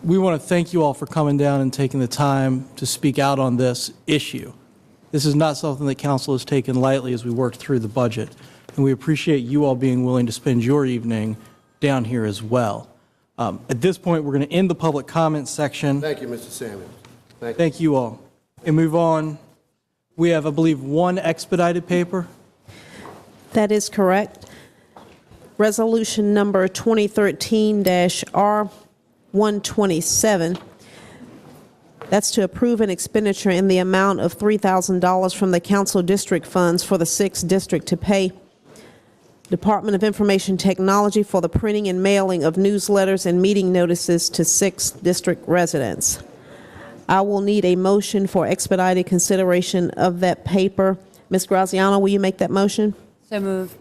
We want to thank you all for coming down and taking the time to speak out on this issue. This is not something that council has taken lightly as we work through the budget, and we appreciate you all being willing to spend your evening down here as well. At this point, we're going to end the public comment section. Thank you, Mr. Samuels. Thank you all. And move on. We have, I believe, one expedited paper. That is correct. Resolution number 2013-R127. That's to approve an expenditure in the amount of $3,000 from the council district funds for the 6th district to pay Department of Information Technology for the printing and mailing of newsletters and meeting notices to 6th district residents. I will need a motion for expedited consideration of that paper. Ms. Graziano, will you make that motion? So moved.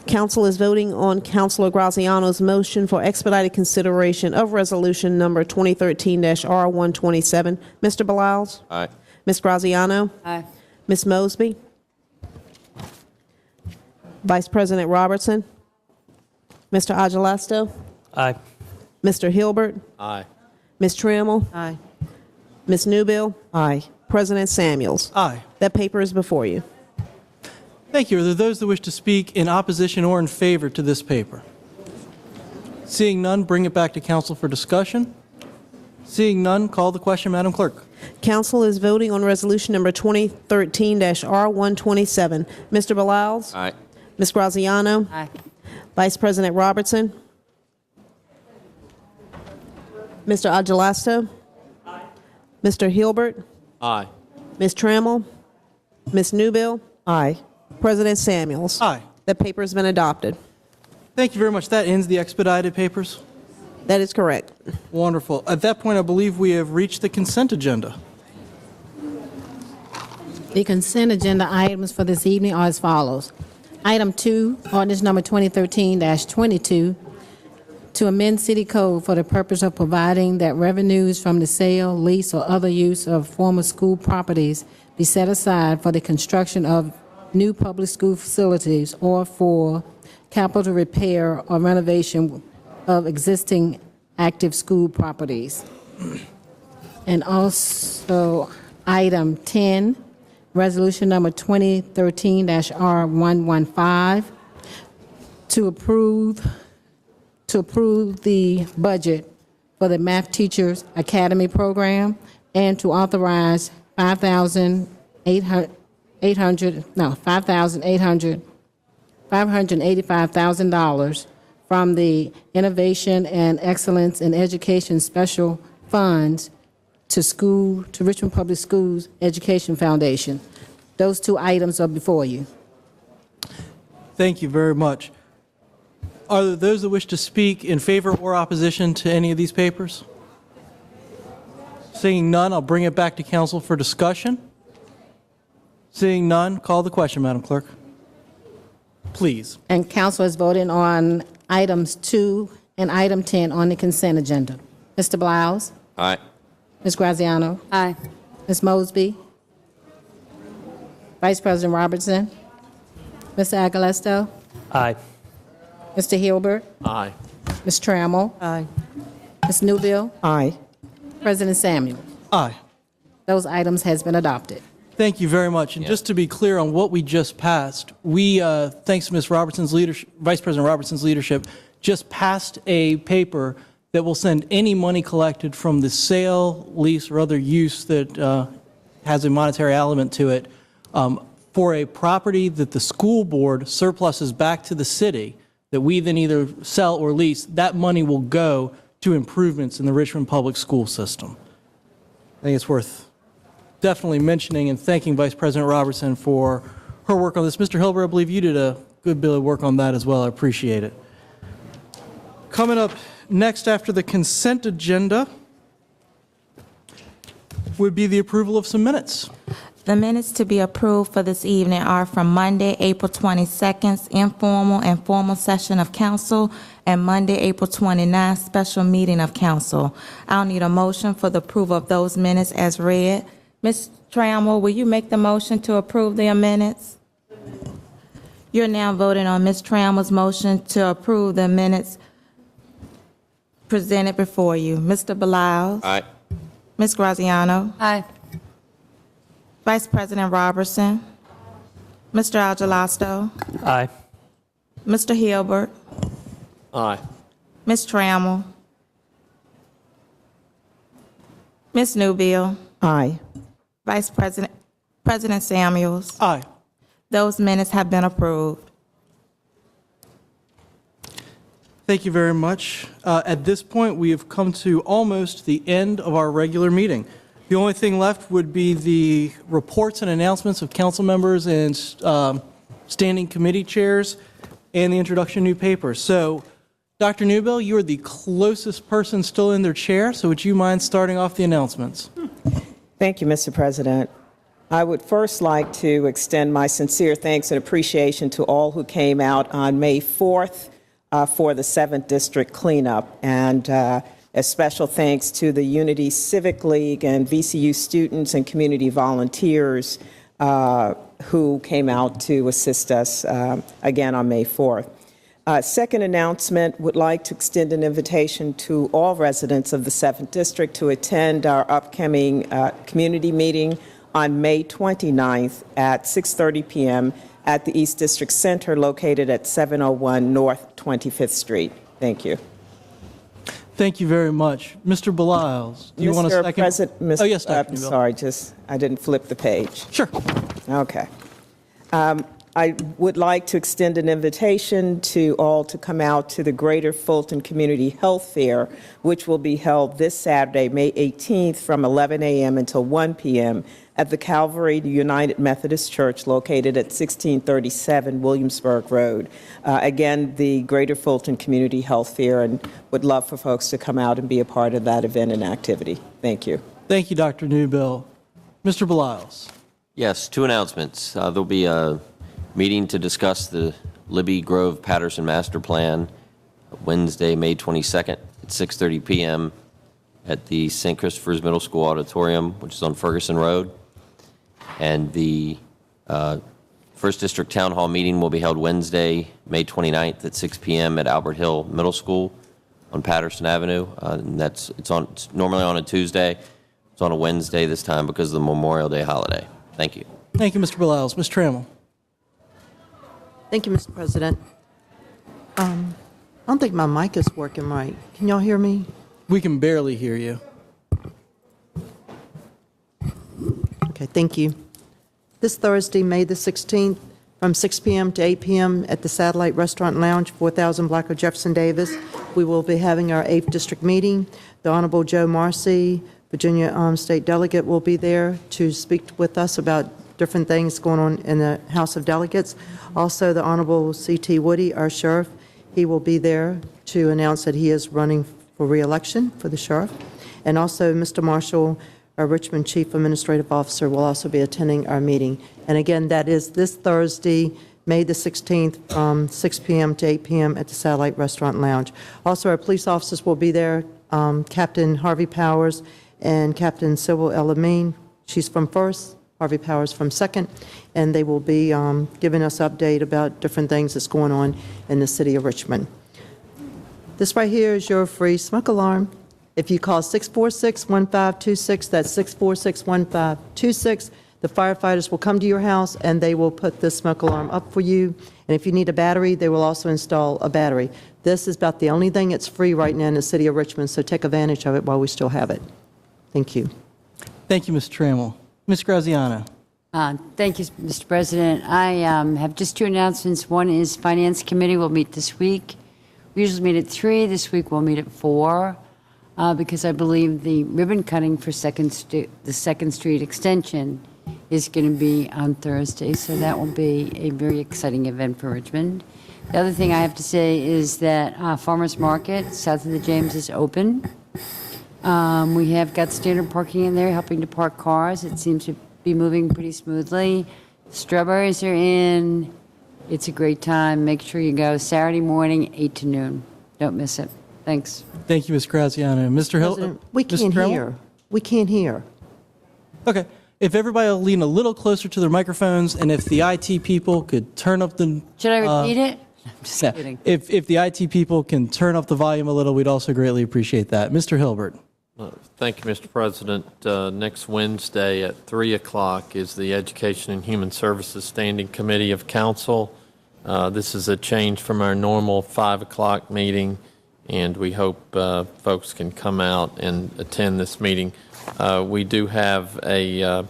Council is voting on Councilor Graziano's motion for expedited consideration of resolution number 2013-R127. Mr. Beliles? Aye. Ms. Graziano? Aye. Ms. Mosby? Vice President Robertson? Mr. Agelasto? Aye. Mr. Hilbert? Aye. Ms. Trammell? Aye. Ms. Newbill? Aye. President Samuels? Aye. That paper is before you. Thank you. Are there those that wish to speak in opposition or in favor to this paper? Seeing none, bring it back to council for discussion. Seeing none, call the question, Madam Clerk. Council is voting on resolution number 2013-R127. Mr. Beliles? Aye. Ms. Graziano? Aye. Vice President Robertson? Mr. Agelasto? Mr. Hilbert? Aye. Ms. Trammell? Ms. Newbill? Aye. President Samuels? Aye. That paper has been adopted. Thank you very much. That ends the expedited papers. That is correct. Wonderful. At that point, I believe we have reached the consent agenda. The consent agenda items for this evening are as follows. Item 2, ordinance number 2013-22, to amend city code for the purpose of providing that revenues from the sale, lease, or other use of former school properties be set aside for the construction of new public school facilities or for capital repair or renovation of existing active school properties. And also, item 10, resolution number 2013-R115, to approve the budget for the Math Teachers Academy program and to authorize $585,000 from the Innovation and Excellence in Education Special Funds to Richmond Public Schools Education Foundation. Those two items are before you. Thank you very much. Are there those that wish to speak in favor or opposition to any of these papers? Seeing none, I'll bring it back to council for discussion. Seeing none, call the question, Madam Clerk. Please. And council is voting on items 2 and item 10 on the consent agenda. Mr. Beliles? Aye. Ms. Graziano? Aye. Ms. Mosby? Vice President Robertson? Mr. Agelasto? Aye. Mr. Hilbert? Aye. Ms. Trammell? Aye. Ms. Newbill? Aye. President Samuel? Aye. Those items has been adopted. Thank you very much. And just to be clear on what we just passed, we, thanks to Ms. Robertson's leadership, Vice President Robertson's leadership, just passed a paper that will send any money collected from the sale, lease, or other use that has a monetary element to it for a property that the school board surpluses back to the city that we then either sell or lease. That money will go to improvements in the Richmond public school system. I think it's worth definitely mentioning and thanking Vice President Robertson for her work on this. Mr. Hilbert, I believe you did a good bit of work on that as well. I appreciate it. Coming up next after the consent agenda would be the approval of some minutes. The minutes to be approved for this evening are from Monday, April 22nd, informal and formal session of council, and Monday, April 29th, special meeting of council. I'll need a motion for the approval of those minutes as read. Ms. Trammell, will you make the motion to approve the minutes? You're now voting on Ms. Trammell's motion to approve the minutes presented before you. Mr. Beliles? Aye. Ms. Graziano? Aye. Vice President Robertson? Mr. Agelasto? Aye. Mr. Hilbert? Aye. Ms. Trammell? Ms. Newbill? Aye. President Samuels? Aye. Those minutes have been approved. Thank you very much. At this point, we have come to almost the end of our regular meeting. The only thing left would be the reports and announcements of council members and standing committee chairs and the introduction of new papers. So, Dr. Newbill, you are the closest person still in their chair, so would you mind starting off the announcements? Thank you, Mr. President. I would first like to extend my sincere thanks and appreciation to all who came out on May 4th for the 7th District cleanup, and a special thanks to the Unity Civic League and VCU students and community volunteers who came out to assist us again on May 4th. Second announcement, would like to extend an invitation to all residents of the 7th District to attend our upcoming community meeting on May 29th at 6:30 p.m. at the East District Center located at 701 North 25th Street. Thank you. Thank you very much. Mr. Beliles, do you want a second? President, oh, yes, Dr. I'm sorry, I didn't flip the page. Sure. Okay. I would like to extend an invitation to all to come out to the Greater Fulton Community Health Fair, which will be held this Saturday, May 18th, from 11 a.m. until 1 p.m. at the Calvary United Methodist Church located at 1637 Williamsburg Road. Again, the Greater Fulton Community Health Fair, and would love for folks to come out and be a part of that event and activity. Thank you. Thank you, Dr. Newbill. Mr. Beliles. Yes, two announcements. There'll be a meeting to discuss the Libby Grove Patterson Master Plan Wednesday, May 22nd at 6:30 p.m. at the St. Christopher's Middle School Auditorium, which is on Ferguson Road. And the First District Town Hall meeting will be held Wednesday, May 29th at 6 p.m. at Albert Hill Middle School on Patterson Avenue. And it's normally on a Tuesday. It's on a Wednesday this time because of the Memorial Day holiday. Thank you. Thank you, Mr. Beliles. Ms. Trammell. Thank you, Mr. President. I don't think my mic is working right. Can y'all hear me? We can barely hear you. Okay, thank you. This Thursday, May the 16th, from 6 p.m. to 8 p.m. at the Satellite Restaurant and Lounge, 4000 Blacko Jefferson Davis, we will be having our 8th District meeting. The Honorable Joe Marcy, Virginia State Delegate, will be there to speak with us about different things going on in the House of Delegates. Also, the Honorable C.T. Woody, our sheriff, he will be there to announce that he is running for re-election for the sheriff. And also, Mr. Marshall, our Richmond Chief Administrative Officer, will also be attending our meeting. And again, that is this Thursday, May the 16th, from 6 p.m. to 8 p.m. at the Satellite Restaurant and Lounge. Also, our police officers will be there, Captain Harvey Powers and Captain Sybil Elamine. She's from First, Harvey Powers from Second, and they will be giving us update about different things that's going on in the city of Richmond. This right here is your free smoke alarm. If you call 646-1526, that's 646-1526, the firefighters will come to your house and they will put this smoke alarm up for you. And if you need a battery, they will also install a battery. This is about the only thing that's free right now in the city of Richmond, so take advantage of it while we still have it. Thank you. Thank you, Ms. Trammell. Ms. Graziano. Thank you, Mr. President. I have just two announcements. One is Finance Committee will meet this week. We usually meet at 3. This week we'll meet at 4 because I believe the ribbon cutting for the Second Street extension is going to be on Thursday, so that will be a very exciting event for Richmond. The other thing I have to say is that Farmers Market south of the James is open. We have got standard parking in there helping to park cars. It seems to be moving pretty smoothly. Strawberries are in. It's a great time. Make sure you go Saturday morning, 8 to noon. Don't miss it. Thanks. Thank you, Ms. Graziano. Mr. Hill? We can't hear. We can't hear. Okay. If everybody will lean a little closer to their microphones, and if the IT people could turn up the... Should I repeat it? I'm just kidding. If the IT people can turn up the volume a little, we'd also greatly appreciate that. Mr. Hilbert. Thank you, Mr. President. Next Wednesday at 3 o'clock is the Education and Human Services Standing Committee of Council. This is a change from our normal 5 o'clock meeting, and we hope folks can come out and attend this meeting. We do have a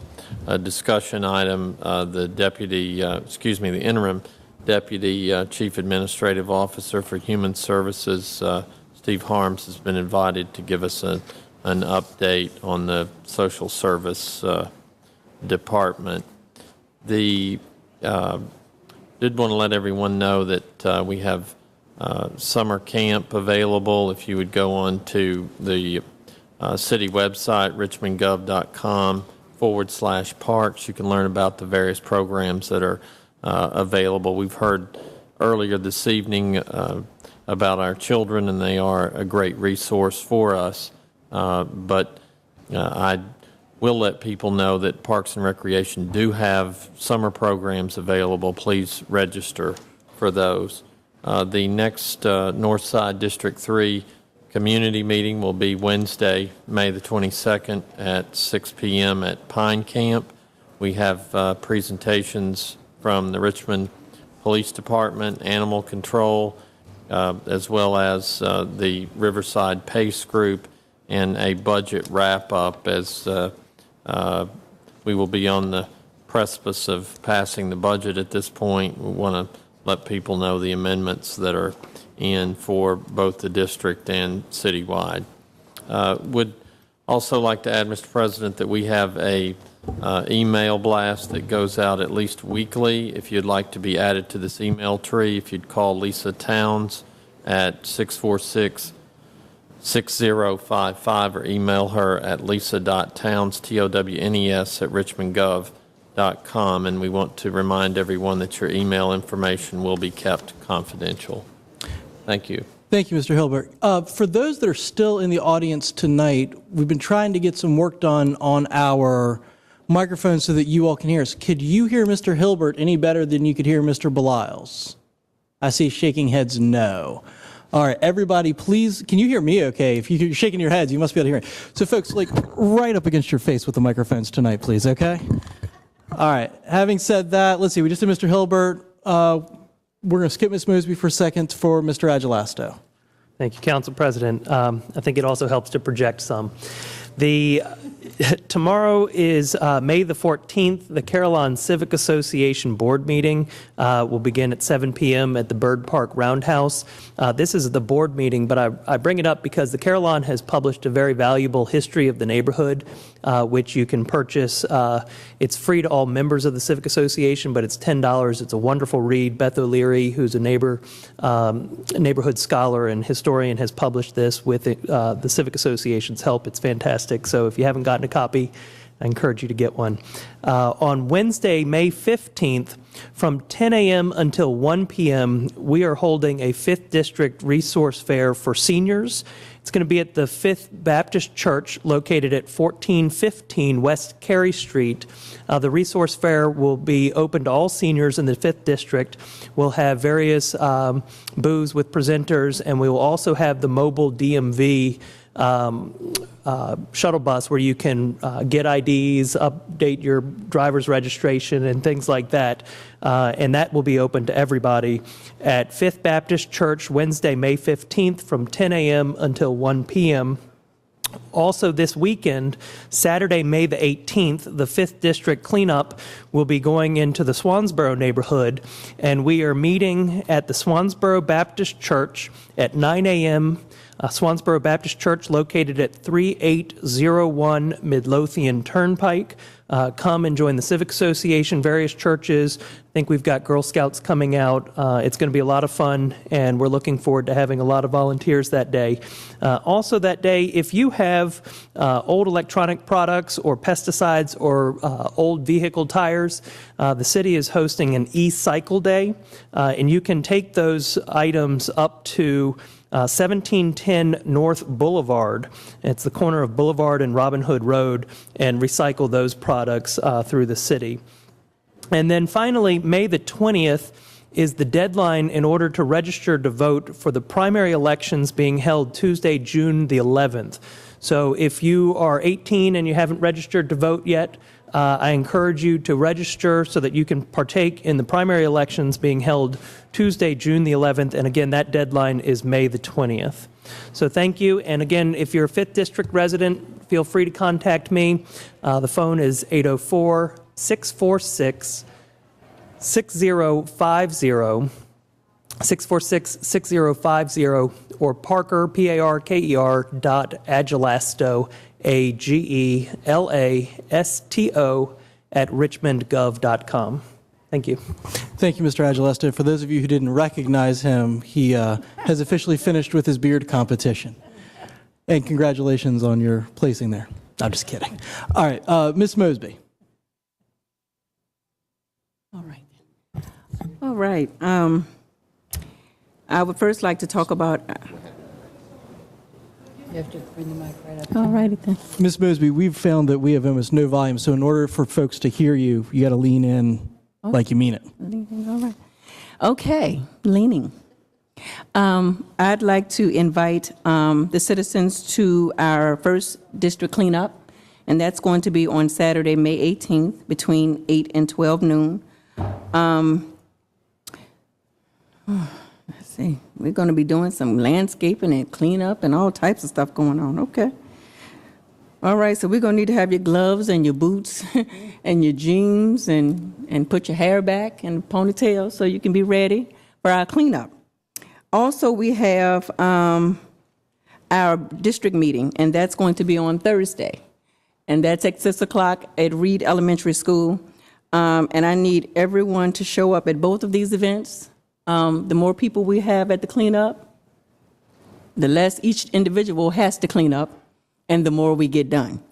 discussion item. The interim Deputy Chief Administrative Officer for Human Services, Steve Harms, has been invited to give us an update on the social service department. Did want to let everyone know that we have summer camp available. If you would go on to the city website, richmondgov.com, richmond.gov/parks. You can learn about the various programs that are available. We've heard earlier this evening about our children, and they are a great resource for us. But I will let people know that Parks and Recreation do have summer programs available. Please register for those. The next Northside District 3 community meeting will be Wednesday, May the 22nd at 6 p.m. at Pine Camp. We have presentations from the Richmond Police Department, Animal Control, as well as the Riverside PACE Group, and a budget wrap-up as we will be on the precipice of passing the budget at this point. We want to let people know the amendments that are in for both the district and citywide. Would also like to add, Mr. President, that we have a email blast that goes out at least weekly. If you'd like to be added to this email tree, if you'd call Lisa Towns at 646-6055 or email her at lisa.towns, Townes, at richmondgov.com. And we want to remind everyone that your email information will be kept confidential. Thank you. Thank you, Mr. Hilbert. For those that are still in the audience tonight, we've been trying to get some work done on our microphones so that you all can hear us. Could you hear Mr. Hilbert any better than you could hear Mr. Beliles? I see shaking heads no. All right, everybody, please, can you hear me okay? If you're shaking your heads, you must be able to hear me. So folks, like right up against your face with the microphones tonight, please, okay? All right, having said that, let's see, we just did Mr. Hilbert. We're going to skip Ms. Mosby for a second for Mr. Agelasto. Thank you, Council President. I think it also helps to project some. Tomorrow is May the 14th. The Carillon Civic Association board meeting will begin at 7 p.m. at the Bird Park Roundhouse. This is the board meeting, but I bring it up because the Carillon has published a very valuable history of the neighborhood, which you can purchase. It's free to all members of the Civic Association, but it's $10. It's a wonderful read. Beth O'Leary, who's a neighborhood scholar and historian, has published this with the Civic Association's help. It's fantastic. So if you haven't gotten a copy, I encourage you to get one. On Wednesday, May 15th, from 10 a.m. until 1 p.m., we are holding a 5th District Resource Fair for seniors. It's going to be at the 5th Baptist Church located at 1415 West Carey Street. The Resource Fair will be open to all seniors in the 5th District. We'll have various booths with presenters, and we will also have the mobile DMV shuttle bus where you can get IDs, update your driver's registration, and things like that. And that will be open to everybody at 5th Baptist Church, Wednesday, May 15th from 10 a.m. until 1 p.m. Also this weekend, Saturday, May the 18th, the 5th District Cleanup will be going into the Swansboro neighborhood, and we are meeting at the Swansboro Baptist Church at 9 a.m. Swansboro Baptist Church, located at 3801 Midlothian Turnpike. Come and join the Civic Association, various churches. I think we've got Girl Scouts coming out. It's going to be a lot of fun, and we're looking forward to having a lot of volunteers that day. Also that day, if you have old electronic products or pesticides or old vehicle tires, the city is hosting an e-cycle day, and you can take those items up to 1710 North Boulevard. It's the corner of Boulevard and Robin Hood Road, and recycle those products through the city. And then finally, May the 20th is the deadline in order to register to vote for the primary elections being held Tuesday, June the 11th. So if you are 18 and you haven't registered to vote yet, I encourage you to register so that you can partake in the primary elections being held Tuesday, June the 11th. And again, that deadline is May the 20th. So thank you. And again, if you're a 5th District resident, feel free to contact me. The phone is 804-646-6050. 646-6050, or Parker, Parker, .agelasto, AGELASTO, at richmondgov.com. Thank you. Thank you, Mr. Agelasto. For those of you who didn't recognize him, he has officially finished with his beard competition. And congratulations on your placing there. I'm just kidding. All right, Ms. Mosby. All right. I would first like to talk about. You have to bring the mic right up. All righty then. Ms. Mosby, we've found that we have almost no volume, so in order for folks to hear you, you got to lean in like you mean it. All right. Okay, leaning. I'd like to invite the citizens to our first district cleanup, and that's going to be on Saturday, May 18th, between 8 and 12 noon. Let's see, we're going to be doing some landscaping and cleanup and all types of stuff going on. Okay. All right, so we're going to need to have your gloves and your boots and your jeans and put your hair back and ponytail so you can be ready for our cleanup. Also, we have our district meeting, and that's going to be on Thursday. And that's at 6 o'clock at Reed Elementary School. And I need everyone to show up at both of these events. The more people we have at the cleanup, the less each individual has to clean up, and the more we get done.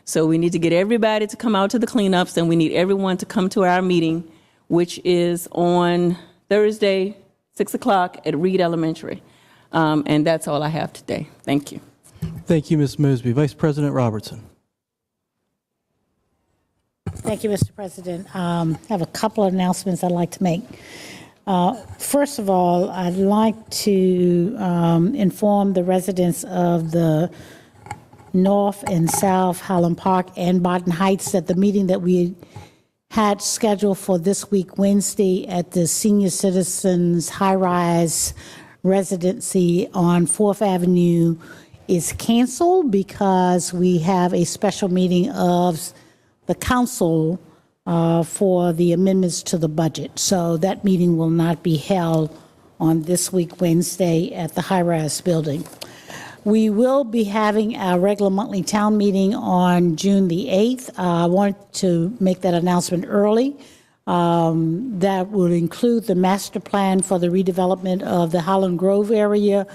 So we need to get everybody to come out to the cleanups, and we need everyone to come to our meeting, which is on Thursday, 6 o'clock at Reed Elementary. And that's all I have today. Thank you. Thank you, Ms. Mosby. Vice President Robertson. Thank you, Mr. President. I have a couple of announcements I'd like to make. First of all, I'd like to inform the residents of the North and South Highland Park and Barton Heights that the meeting that we had scheduled for this week, Wednesday, at the Senior Citizens High-Rise Residency on 4th Avenue is canceled because we have a special meeting of the council for the amendments to the budget. So that meeting will not be held on this week, Wednesday, at the High-Rise building. We will be having our regular monthly town meeting on June the 8th. I want to make that announcement early. That will include the master plan for the redevelopment of the Highland Grove area,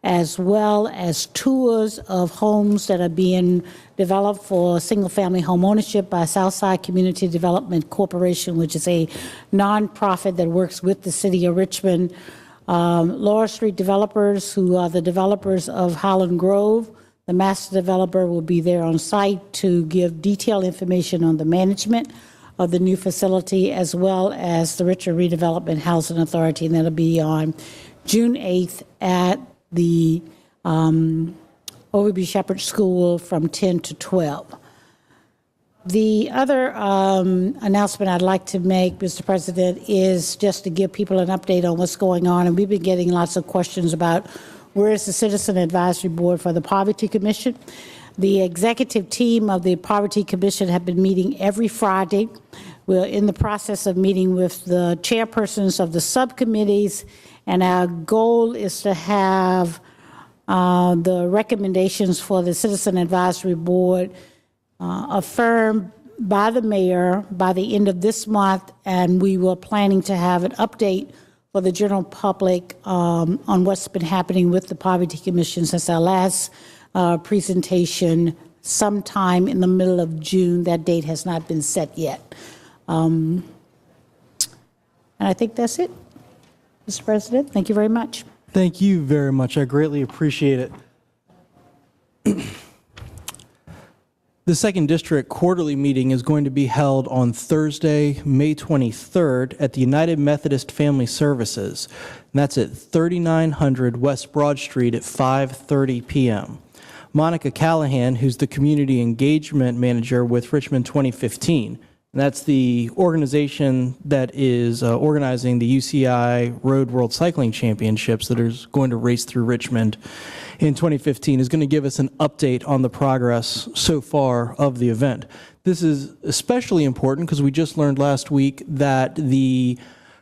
as well as tours of homes that are being developed for single-family home ownership by Southside Community Development Corporation, which is a nonprofit that works with the city of Richmond. Laura Street Developers, who are the developers of Highland Grove, the master developer will be there on site to give detailed information on the management of the new facility, as well as the Richmond Redevelopment Housing Authority, and that'll be on June 8th at the Overby Shepherd School from 10 to 12. The other announcement I'd like to make, Mr. President, is just to give people an update on what's going on. And we've been getting lots of questions about where is the Citizen Advisory Board for the Poverty Commission. The executive team of the Poverty Commission have been meeting every Friday. We're in the process of meeting with the chairpersons of the subcommittees, and our goal is to have the recommendations for the Citizen Advisory Board affirmed by the mayor by the end of this month, and we were planning to have an update for the general public on what's been happening with the Poverty Commission since our last presentation sometime in the middle of June. That date has not been set yet. And I think that's it, Mr. President. Thank you very much. Thank you very much. I greatly appreciate it. The second district quarterly meeting is going to be held on Thursday, May 23rd at the United Methodist Family Services. And that's at 3900 West Broad Street at 5:30 p.m. Monica Callahan, who's the Community Engagement Manager with Richmond 2015, and that's the organization that is organizing the UCI Road World Cycling Championships that is going to race through Richmond in 2015, is going to give us an update on the progress so far of the event. This is especially important because we just learned last week that the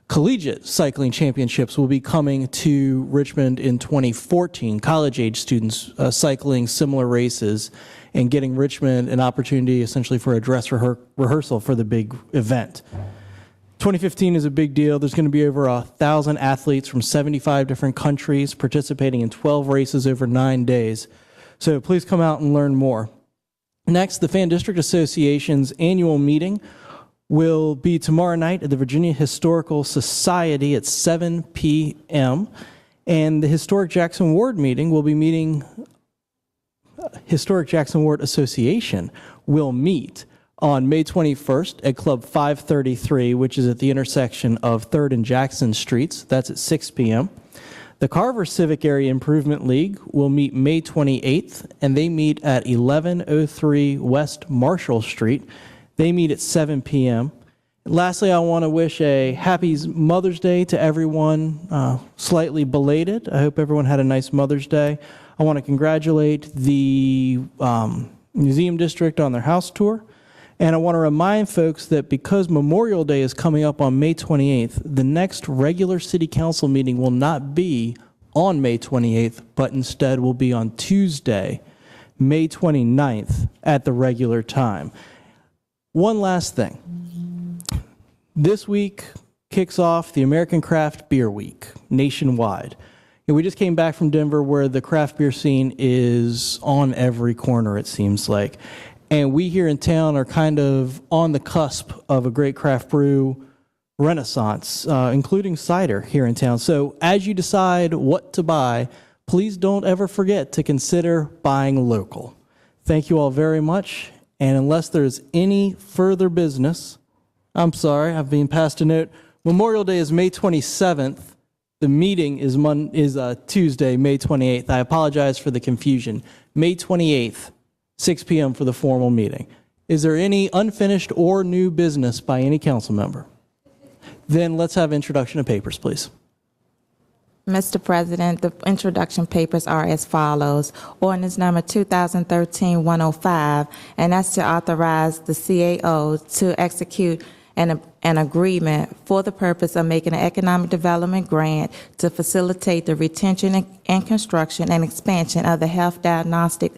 Collegiate Cycling Championships will be coming to Richmond in 2014. College-age students cycling similar races and getting Richmond an opportunity essentially for a dress rehearsal for the big event. 2015 is a big deal. There's going to be over 1,000 athletes from 75 different countries participating in 12 races over 9 days. So please come out and learn more. Next, the Fan District Association's annual meeting will be tomorrow night at the Virginia Historical Society at 7 p.m. And the Historic Jackson Ward meeting will be meeting, Historic Jackson Ward Association will meet on May 21st at Club 533, which is at the intersection of 3rd and Jackson Streets. That's at 6 p.m. The Carver Civic Area Improvement League will meet May 28th, and they meet at 1103 West Marshall Street. They meet at 7 p.m. Lastly, I want to wish a happy Mother's Day to everyone, slightly belated. I hope everyone had a nice Mother's Day. I want to congratulate the Museum District on their house tour. And I want to remind folks that because Memorial Day is coming up on May 28th, the next regular City Council meeting will not be on May 28th, but instead will be on Tuesday, May 29th at the regular time. One last thing. This week kicks off the American Craft Beer Week nationwide. And we just came back from Denver where the craft beer scene is on every corner, it seems like. And we here in town are kind of on the cusp of a great craft brew renaissance, including cider here in town. So as you decide what to buy, please don't ever forget to consider buying local. Thank you all very much. And unless there's any further business, I'm sorry, I've been passed a note. Memorial Day is May 27th. The meeting is Tuesday, May 28th. I apologize for the confusion. May 28th. 6 p.m. for the formal meeting. Is there any unfinished or new business by any council member? Then let's have introduction of papers, please. Mr. President, the introduction papers are as follows. Ordinance number 2013-105, and that's to authorize the CAO to execute an agreement for the purpose of making an economic development grant to facilitate the retention and construction and expansion of the Health Diagnostic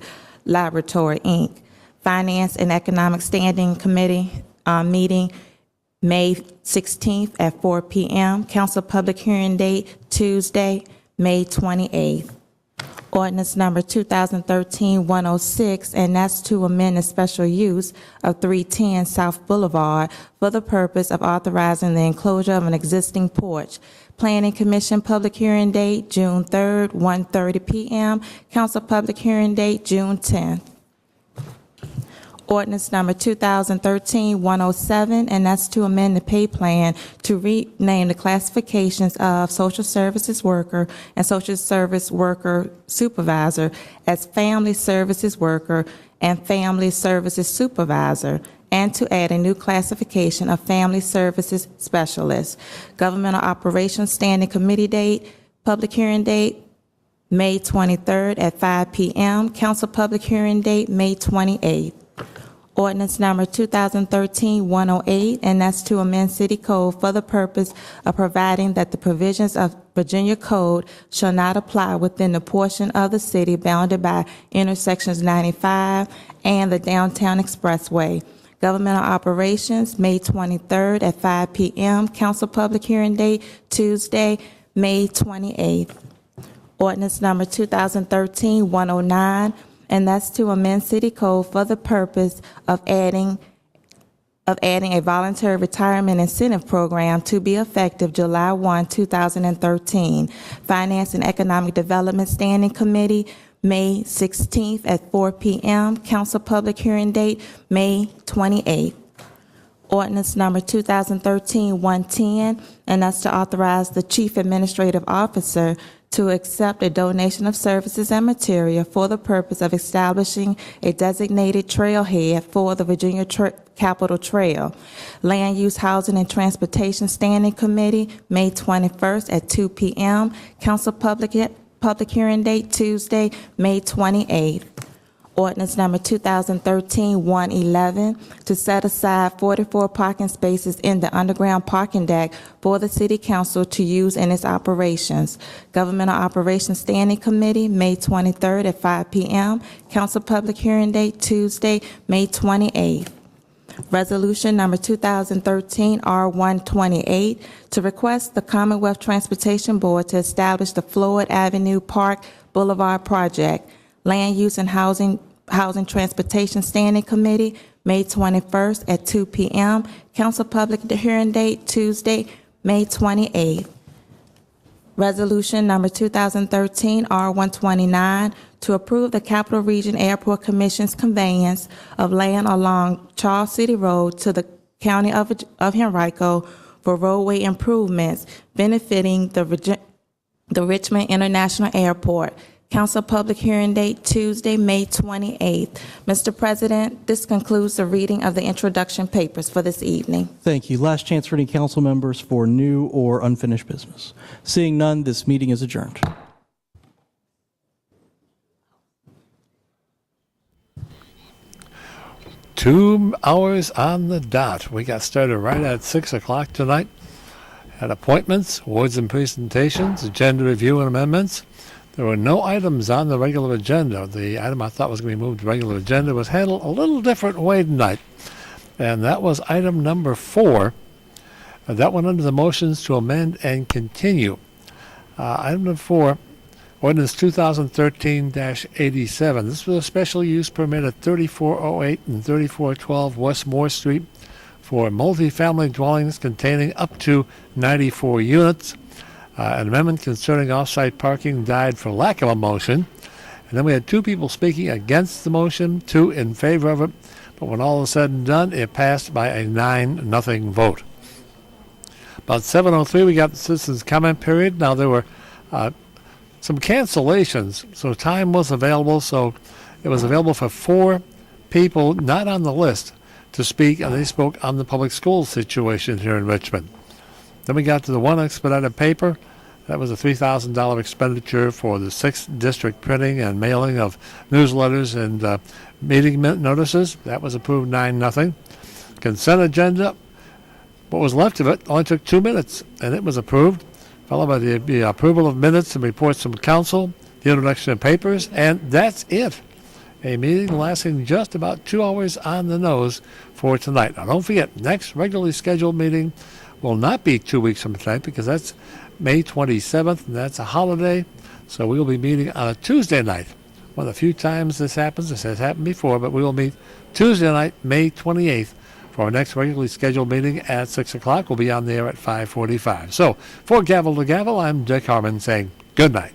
Laboratory, Inc. Finance and Economic Standing Committee meeting May 16th at 4 p.m. Council public hearing date Tuesday, May 28th. Ordinance number 2013-106, and that's to amend the special use of 310 South Boulevard for the purpose of authorizing the enclosure of an existing porch. Planning Commission public hearing date June 3rd, 1:30 p.m. Council public hearing date June 10th. Ordinance number 2013-107, and that's to amend the pay plan to rename the classifications of social services worker and social service worker supervisor as family services worker and family services supervisor, and to add a new classification of family services specialist. Governmental Operations Standing Committee date, public hearing date, May 23rd at 5 p.m. Council public hearing date, May 28th. Ordinance number 2013-108, and that's to amend City Code for the purpose of providing that the provisions of Virginia Code shall not apply within the portion of the city bounded by intersections 95 and the Downtown Expressway. Governmental Operations, May 23rd at 5 p.m. Council public hearing date, Tuesday, May 28th. Ordinance number 2013-109, and that's to amend City Code for the purpose of adding a voluntary retirement incentive program to be effective July 1, 2013. Finance and Economic Development Standing Committee, May 16th at 4 p.m. Council public hearing date, May 28th. Ordinance number 2013-110, and that's to authorize the Chief Administrative Officer to accept a donation of services and material for the purpose of establishing a designated trailhead for the Virginia Capitol Trail. Land Use, Housing, and Transportation Standing Committee, May 21st at 2 p.m. Council public hearing date, Tuesday, May 28th. Ordinance number 2013-111, to set aside 44 parking spaces in the underground parking deck for the City Council to use in its operations. Governmental Operations Standing Committee, May 23rd at 5 p.m. Council public hearing date, Tuesday, May 28th. Resolution number 2013-R128, to request the Commonwealth Transportation Board to establish the Floyd Avenue Park Boulevard Project. Land Use and Housing Housing Transportation Standing Committee, May 21st at 2 p.m. Council public hearing date, Tuesday, May 28th. Resolution number 2013 R129 to approve the Capital Region Airport Commission's conveyance of land along Charles City Road to the County of Henrico for roadway improvements benefiting the Richmond International Airport. Council public hearing date Tuesday, May 28th. Mr. President, this concludes the reading of the introduction papers for this evening. Thank you. Last chance for any council members for new or unfinished business. Seeing none, this meeting is adjourned. Two hours on the dot. We got started right at 6 o'clock tonight. Had appointments, awards and presentations, agenda review and amendments. There were no items on the regular agenda. The item I thought was going to be moved to regular agenda was handled a little different way tonight. And that was item number 4. That went under the motions to amend and continue. Item number 4, ordinance 2013-87. This was a special use permit at 3408 and 3412 West Moore Street for multifamily dwellings containing up to 94 units. An amendment concerning off-site parking died for lack of a motion. And then we had 2 people speaking against the motion, 2 in favor of it. But when all is said and done, it passed by a 9-0 vote. About 7:03, we got the citizens' comment period. Now, there were some cancellations, so time was available. So it was available for 4 people not on the list to speak, and they spoke on the public schools situation here in Richmond. Then we got to the one expedited paper. That was a $3,000 expenditure for the 6th district printing and mailing of newsletters and meeting notices. That was approved 9-0. Consent agenda, what was left of it, only took 2 minutes, and it was approved, followed by the approval of minutes and reports from council, the introduction of papers, and that's it. A meeting lasting just about 2 hours on the nose for tonight. Now, don't forget, next regularly scheduled meeting will not be 2 weeks from tonight because that's May 27th, and that's a holiday. So we will be meeting on a Tuesday night. One of the few times this happens. This has happened before, but we will meet Tuesday night, May 28th, for our next regularly scheduled meeting at 6 o'clock. We'll be on there at 5:45. So for Gavel to Gavel, I'm Dick Harmon saying good night.